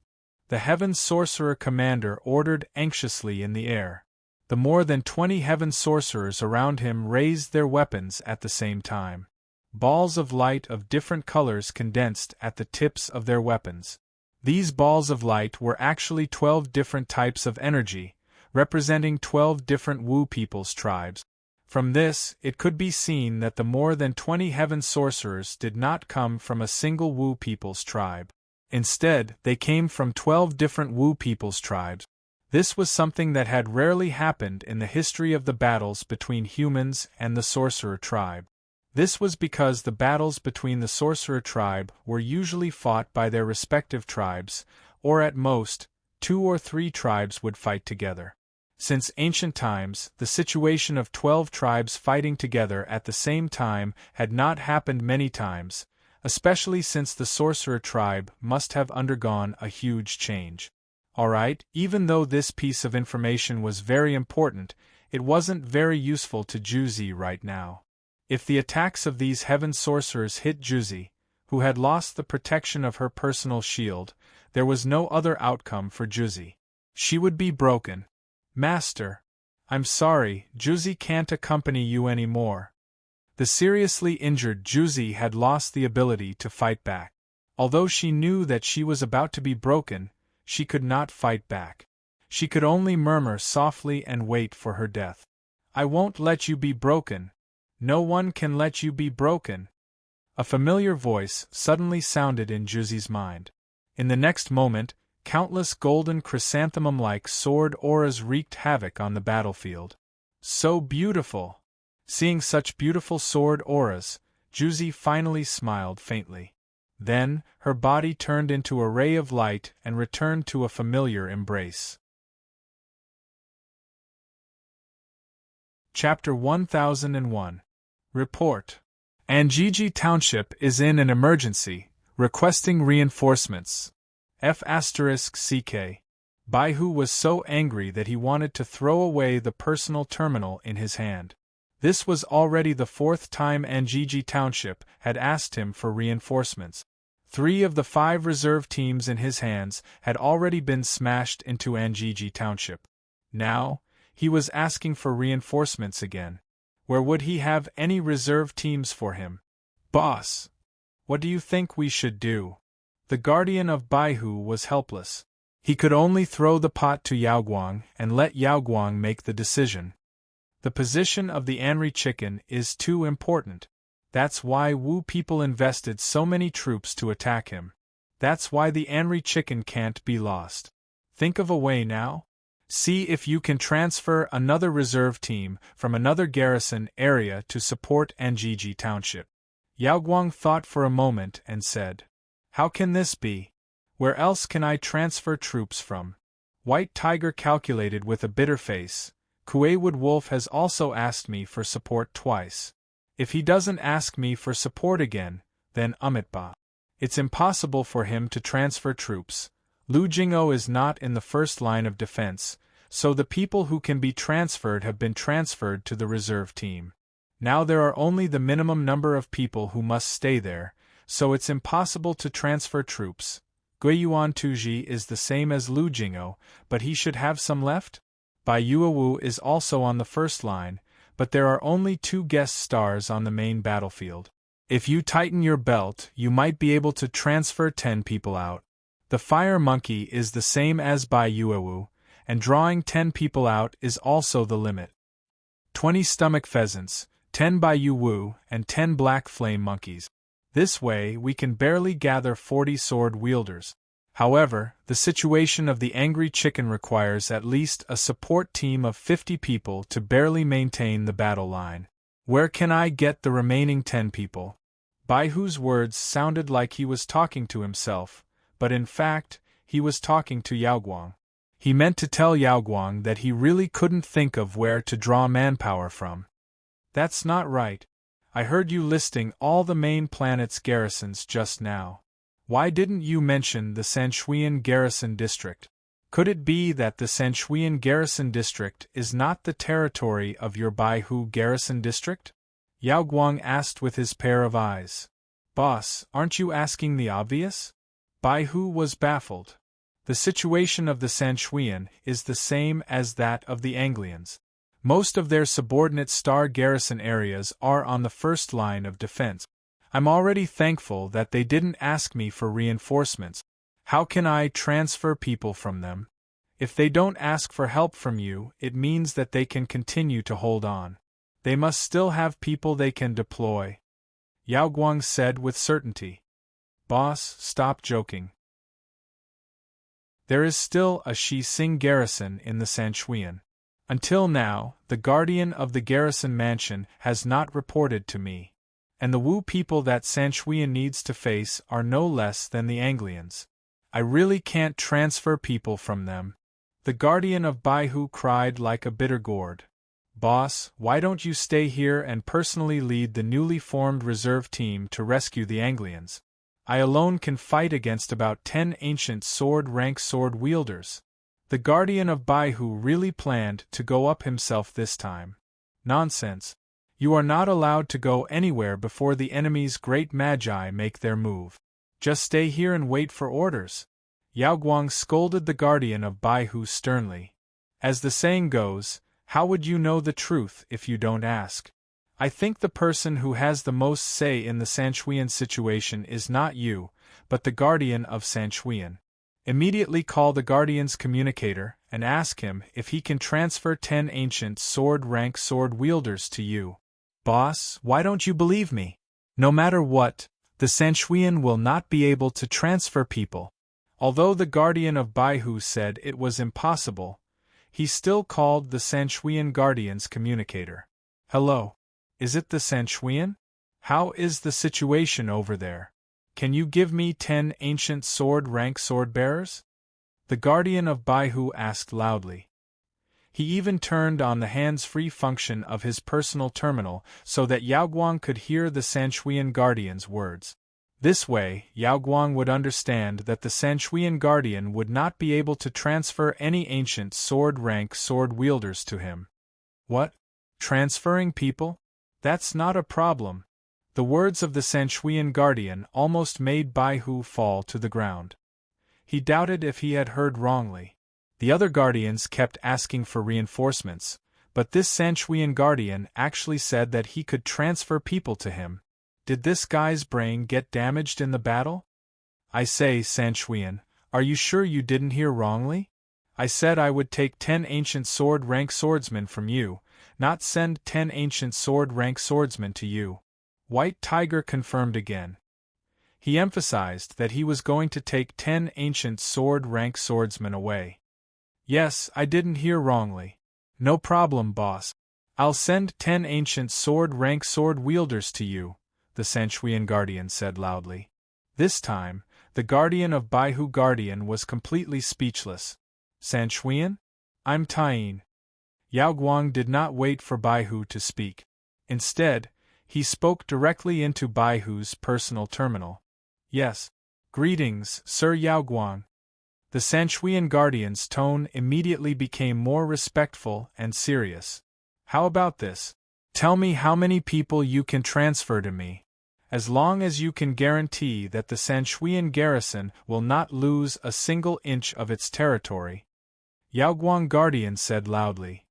the heaven sorcerer commander ordered anxiously in the air. The more than 20 heaven sorcerers around him raised their weapons at the same time. Balls of light of different colors condensed at the tips of their weapons. These balls of light were actually 12 different types of energy, representing 12 different Wu people's tribes. From this, it could be seen that the more than 20 heaven sorcerers did not come from a single Wu people's tribe. Instead, they came from 12 different Wu people's tribes. This was something that had rarely happened in the history of the battles between humans and the sorcerer tribe. This was because the battles between the sorcerer tribe were usually fought by their respective tribes, or at most, 2 or 3 tribes would fight together. Since ancient times, the situation of 12 tribes fighting together at the same time had not happened many times, especially since the sorcerer tribe must have undergone a huge change. Alright, even though this piece of information was very important, it wasn't very useful to Juzi right now. If the attacks of these heaven sorcerers hit Juzi, who had lost the protection of her personal shield, there was no other outcome for Juzi. She would be broken. "Master, I'm sorry, Juzi can't accompany you anymore." The seriously injured Juzi had lost the ability to fight back. Although she knew that she was about to be broken, she could not fight back. She could only murmur softly and wait for her death. "I won't let you be broken. No one can let you be broken." A familiar voice suddenly sounded in Juzi's mind. In the next moment, countless golden chrysanthemum-like sword auras wreaked havoc on the battlefield. So beautiful! Seeing such beautiful sword auras, Juzi finally smiled faintly. Then, her body turned into a ray of light and returned to a familiar embrace. Chapter 1001. Report. Anjiji Township is in an emergency, requesting reinforcements. F***CK. Baihu was so angry that he wanted to throw away the personal terminal in his hand. This was already the 4th time Anjiji Township had asked him for reinforcements. 3 of the 5 reserve teams in his hands had already been smashed into Anjiji Township. Now, he was asking for reinforcements again. Where would he have any reserve teams for him? "Boss, what do you think we should do?" The guardian of Baihu was helpless. He could only throw the pot to Yaoguang and let Yaoguang make the decision. The position of the Anri chicken is too important. That's why Wu people invested so many troops to attack him. That's why the Anri chicken can't be lost. Think of a way now? See if you can transfer another reserve team from another garrison area to support Anjiji Township. Yaoguang thought for a moment and said, "How can this be? Where else can I transfer troops from?" White Tiger calculated with a bitter face. Kuewood Wolf has also asked me for support twice. If he doesn't ask me for support again, then Amitba. It's impossible for him to transfer troops. Lu Jing'o is not in the first line of defense, so the people who can be transferred have been transferred to the reserve team. Now there are only the minimum number of people who must stay there, so it's impossible to transfer troops. Guiyuan Tuji is the same as Lu Jing'o, but he should have some left? Bai Yuewu is also on the first line, but there are only 2 guest stars on the main battlefield. If you tighten your belt, you might be able to transfer 10 people out. The fire monkey is the same as Bai Yuewu, and drawing 10 people out is also the limit. 20 stomach pheasants, 10 Bai Yuewu, and 10 black flame monkeys. This way we can barely gather 40 sword wielders. However, the situation of the angry chicken requires at least a support team of 50 people to barely maintain the battle line. Where can I get the remaining 10 people? Baihu's words sounded like he was talking to himself, but in fact, he was talking to Yaoguang. He meant to tell Yaoguang that he really couldn't think of where to draw manpower from. That's not right. I heard you listing all the main planet's garrisons just now. Why didn't you mention the Sanshuian Garrison District? Could it be that the Sanshuian Garrison District is not the territory of your Baihu Garrison District? Yaoguang asked with his pair of eyes. Boss, aren't you asking the obvious? Baihu was baffled. The situation of the Sanshuian is the same as that of the Anglians. Most of their subordinate star garrison areas are on the first line of defense. I'm already thankful that they didn't ask me for reinforcements. How can I transfer people from them? If they don't ask for help from you, it means that they can continue to hold on. They must still have people they can deploy. Yaoguang said with certainty. Boss, stop joking. There is still a Shi-Sing garrison in the Sanshuian. Until now, the guardian of the garrison mansion has not reported to me. And the Wu people that Sanshuian needs to face are no less than the Anglians. I really can't transfer people from them. The guardian of Baihu cried like a bitter gourd. Boss, why don't you stay here and personally lead the newly formed reserve team to rescue the Anglians? I alone can fight against about 10 ancient sword-rank sword wielders. The guardian of Baihu really planned to go up himself this time. Nonsense. You are not allowed to go anywhere before the enemy's great magi make their move. Just stay here and wait for orders. Yaoguang scolded the guardian of Baihu sternly. As the saying goes, how would you know the truth if you don't ask? I think the person who has the most say in the Sanshuian situation is not you, but the guardian of Sanshuian. Immediately call the guardian's communicator and ask him if he can transfer 10 ancient sword-rank sword wielders to you. Boss, why don't you believe me? No matter what, the Sanshuian will not be able to transfer people. Although the guardian of Baihu said it was impossible, he still called the Sanshuian guardian's communicator. Hello. Is it the Sanshuian? How is the situation over there? Can you give me 10 ancient sword-rank sword-bearers? The guardian of Baihu asked loudly. He even turned on the hands-free function of his personal terminal so that Yaoguang could hear the Sanshuian guardian's words. This way, Yaoguang would understand that the Sanshuian guardian would not be able to transfer any ancient sword-rank sword wielders to him. What? Transferring people? That's not a problem. The words of the Sanshuian guardian almost made Baihu fall to the ground. He doubted if he had heard wrongly. The other guardians kept asking for reinforcements, but this Sanshuian guardian actually said that he could transfer people to him. Did this guy's brain get damaged in the battle? I say, Sanshuian, are you sure you didn't hear wrongly? I said I would take 10 ancient sword-rank swordsmen from you, not send 10 ancient sword-rank swordsmen to you. White Tiger confirmed again. He emphasized that he was going to take 10 ancient sword-rank swordsmen away. Yes, I didn't hear wrongly. No problem, boss. I'll send 10 ancient sword-rank sword wielders to you, the Sanshuian guardian said loudly. This time, the guardian of Baihu guardian was completely speechless. Sanshuian? I'm Taiyin. Yaoguang did not wait for Baihu to speak. Instead, he spoke directly into Baihu's personal terminal. Yes. Greetings, Sir Yaoguang. The Sanshuian guardian's tone immediately became more respectful and serious. How about this? Tell me how many people you can transfer to me. As long as you can guarantee that the Sanshuian garrison will not lose a single inch of its territory. Yaoguang guardian said loudly.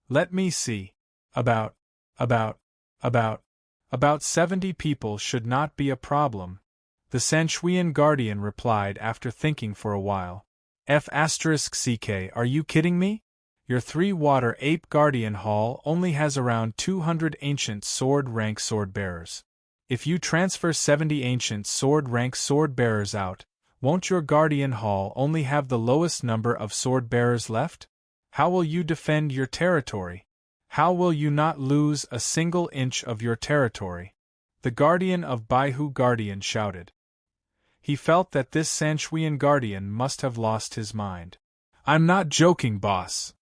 Let me see. About 70 people should not be a problem. The Sanshuian guardian replied after thinking for a while. F*CK, are you kidding me? Your 3-water ape guardian hall only has around 200 ancient sword-rank sword-bearers. If you transfer 70 ancient sword-rank sword-bearers out, Won't your guardian hall only have the lowest number of sword-bearers left? How will you defend your territory? How will you not lose a single inch of your territory? The guardian of Baihu Guardian shouted. He felt that this Sanchuan guardian must have lost his mind. I'm not joking, boss.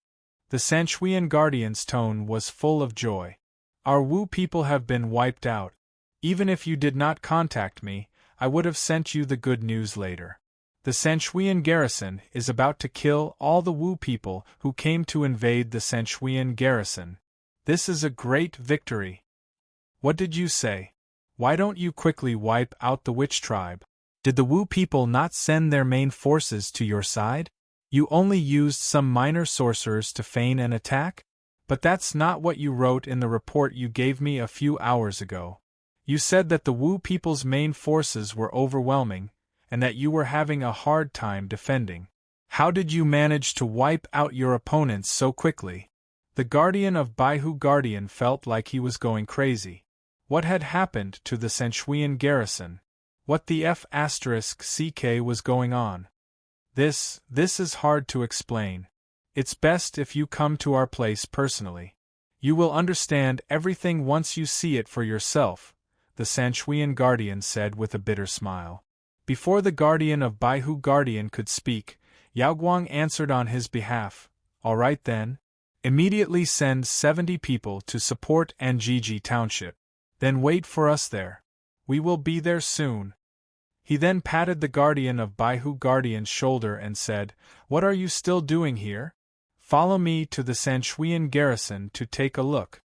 The Sanchuan guardian's tone was full of joy. Our Wu people have been wiped out. Even if you did not contact me, I would have sent you the good news later. The Sanchuan garrison is about to kill all the Wu people who came to invade the Sanchuan garrison. This is a great victory. What did you say? Why don't you quickly wipe out the witch tribe? Did the Wu people not send their main forces to your side? You only used some minor sorcerers to feign an attack? But that's not what you wrote in the report you gave me a few hours ago. You said that the Wu people's main forces were overwhelming, and that you were having a hard time defending. How did you manage to wipe out your opponents so quickly? The guardian of Baihu Guardian felt like he was going crazy. What had happened to the Sanchuan garrison? What the F***ck was going on? This is hard to explain. It's best if you come to our place personally. You will understand everything once you see it for yourself, the Sanchuan guardian said with a bitter smile. Before the guardian of Baihu Guardian could speak, Yaoguang answered on his behalf. All right then. Immediately send 70 people to support Anjiji Township. Then wait for us there. We will be there soon. He then patted the guardian of Baihu Guardian's shoulder and said, What are you still doing here? Follow me to the Sanchuan garrison to take a look.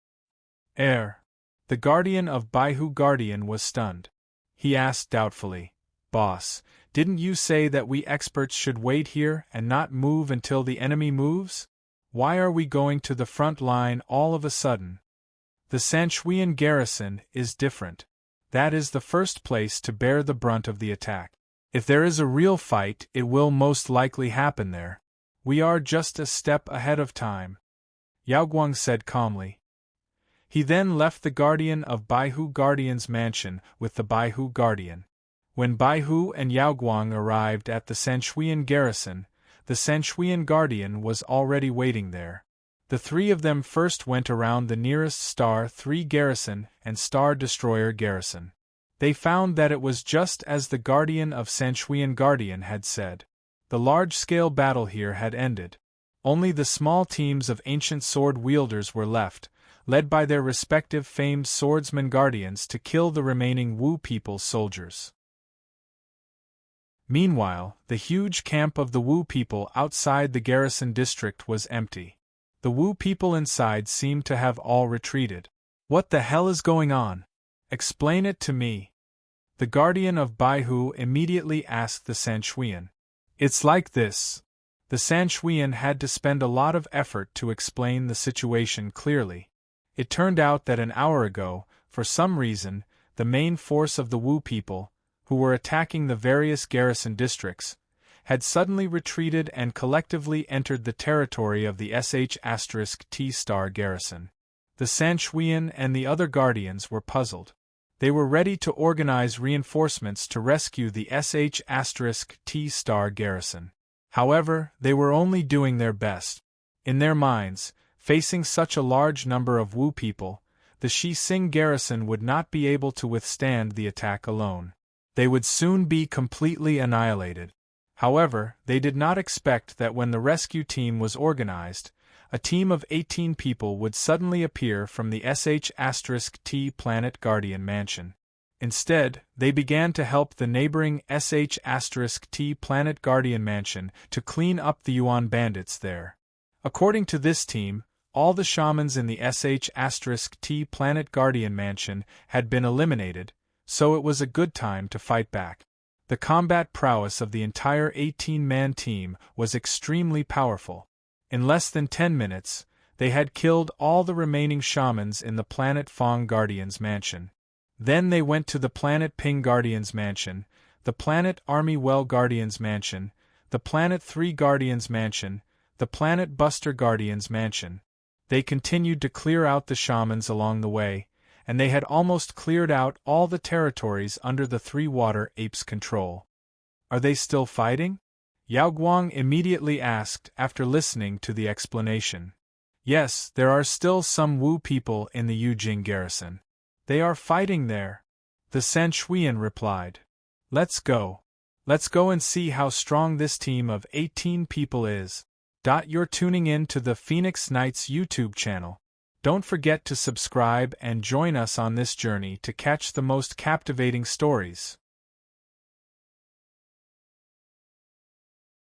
The guardian of Baihu Guardian was stunned. He asked doubtfully, Boss, didn't you say that we experts should wait here and not move until the enemy moves? Why are we going to the front line all of a sudden? The Sanchuan garrison is different. That is the first place to bear the brunt of the attack. If there is a real fight, it will most likely happen there. We are just a step ahead of time, Yaoguang said calmly. He then left the guardian of Baihu Guardian's mansion with the Baihu Guardian. When Baihu and Yaoguang arrived at the Sanchuan garrison, the Sanchuan guardian was already waiting there. The three of them first went around the nearest Star 3 garrison and Star Destroyer garrison. They found that it was just as the guardian of Sanchuan Guardian had said. The large-scale battle here had ended. Only the small teams of ancient sword wielders were left, led by their respective famed swordsman guardians to kill the remaining Wu people's soldiers. Meanwhile, the huge camp of the Wu people outside the garrison district was empty. The Wu people inside seemed to have all retreated. What the hell is going on? Explain it to me. The guardian of Baihu immediately asked the Sanchuan. It's like this. The Sanchuan had to spend a lot of effort to explain the situation clearly. It turned out that an hour ago, for some reason, the main force of the Wu people, who were attacking the various garrison districts, had suddenly retreated and collectively entered the territory of the sh*T* garrison. The Sanchuan and the other guardians were puzzled. They were ready to organize reinforcements to rescue the sh*T* garrison. However, they were only doing their best. In their minds, facing such a large number of Wu people, the Shixing garrison would not be able to withstand the attack alone. They would soon be completely annihilated. However, they did not expect that when the rescue team was organized, a team of 18 people would suddenly appear from the sh*T Planet Guardian Mansion. Instead, they began to help the neighboring sh*T Planet Guardian Mansion to clean up the Yuan bandits there. According to this team, all the shamans in the sh*T Planet Guardian Mansion had been eliminated, so it was a good time to fight back. The combat prowess of the entire 18-man team was extremely powerful. In less than 10 minutes, they had killed all the remaining shamans in the Planet Fong Guardian's mansion. Then they went to the Planet Ping Guardian's mansion, the Planet Army Well Guardian's mansion, the Planet 3 Guardian's mansion, the Planet Buster Guardian's mansion. They continued to clear out the shamans along the way, and they had almost cleared out all the territories under the Three Water Apes' control. Are they still fighting? Yao Guang immediately asked after listening to the explanation. Yes, there are still some Wu people in the Yujing garrison. They are fighting there. The San Shuiyan replied. Let's go. Let's go and see how strong this team of 18 people is. You're tuning in to the Phoenix Knights YouTube channel. Don't forget to subscribe and join us on this journey to catch the most captivating stories.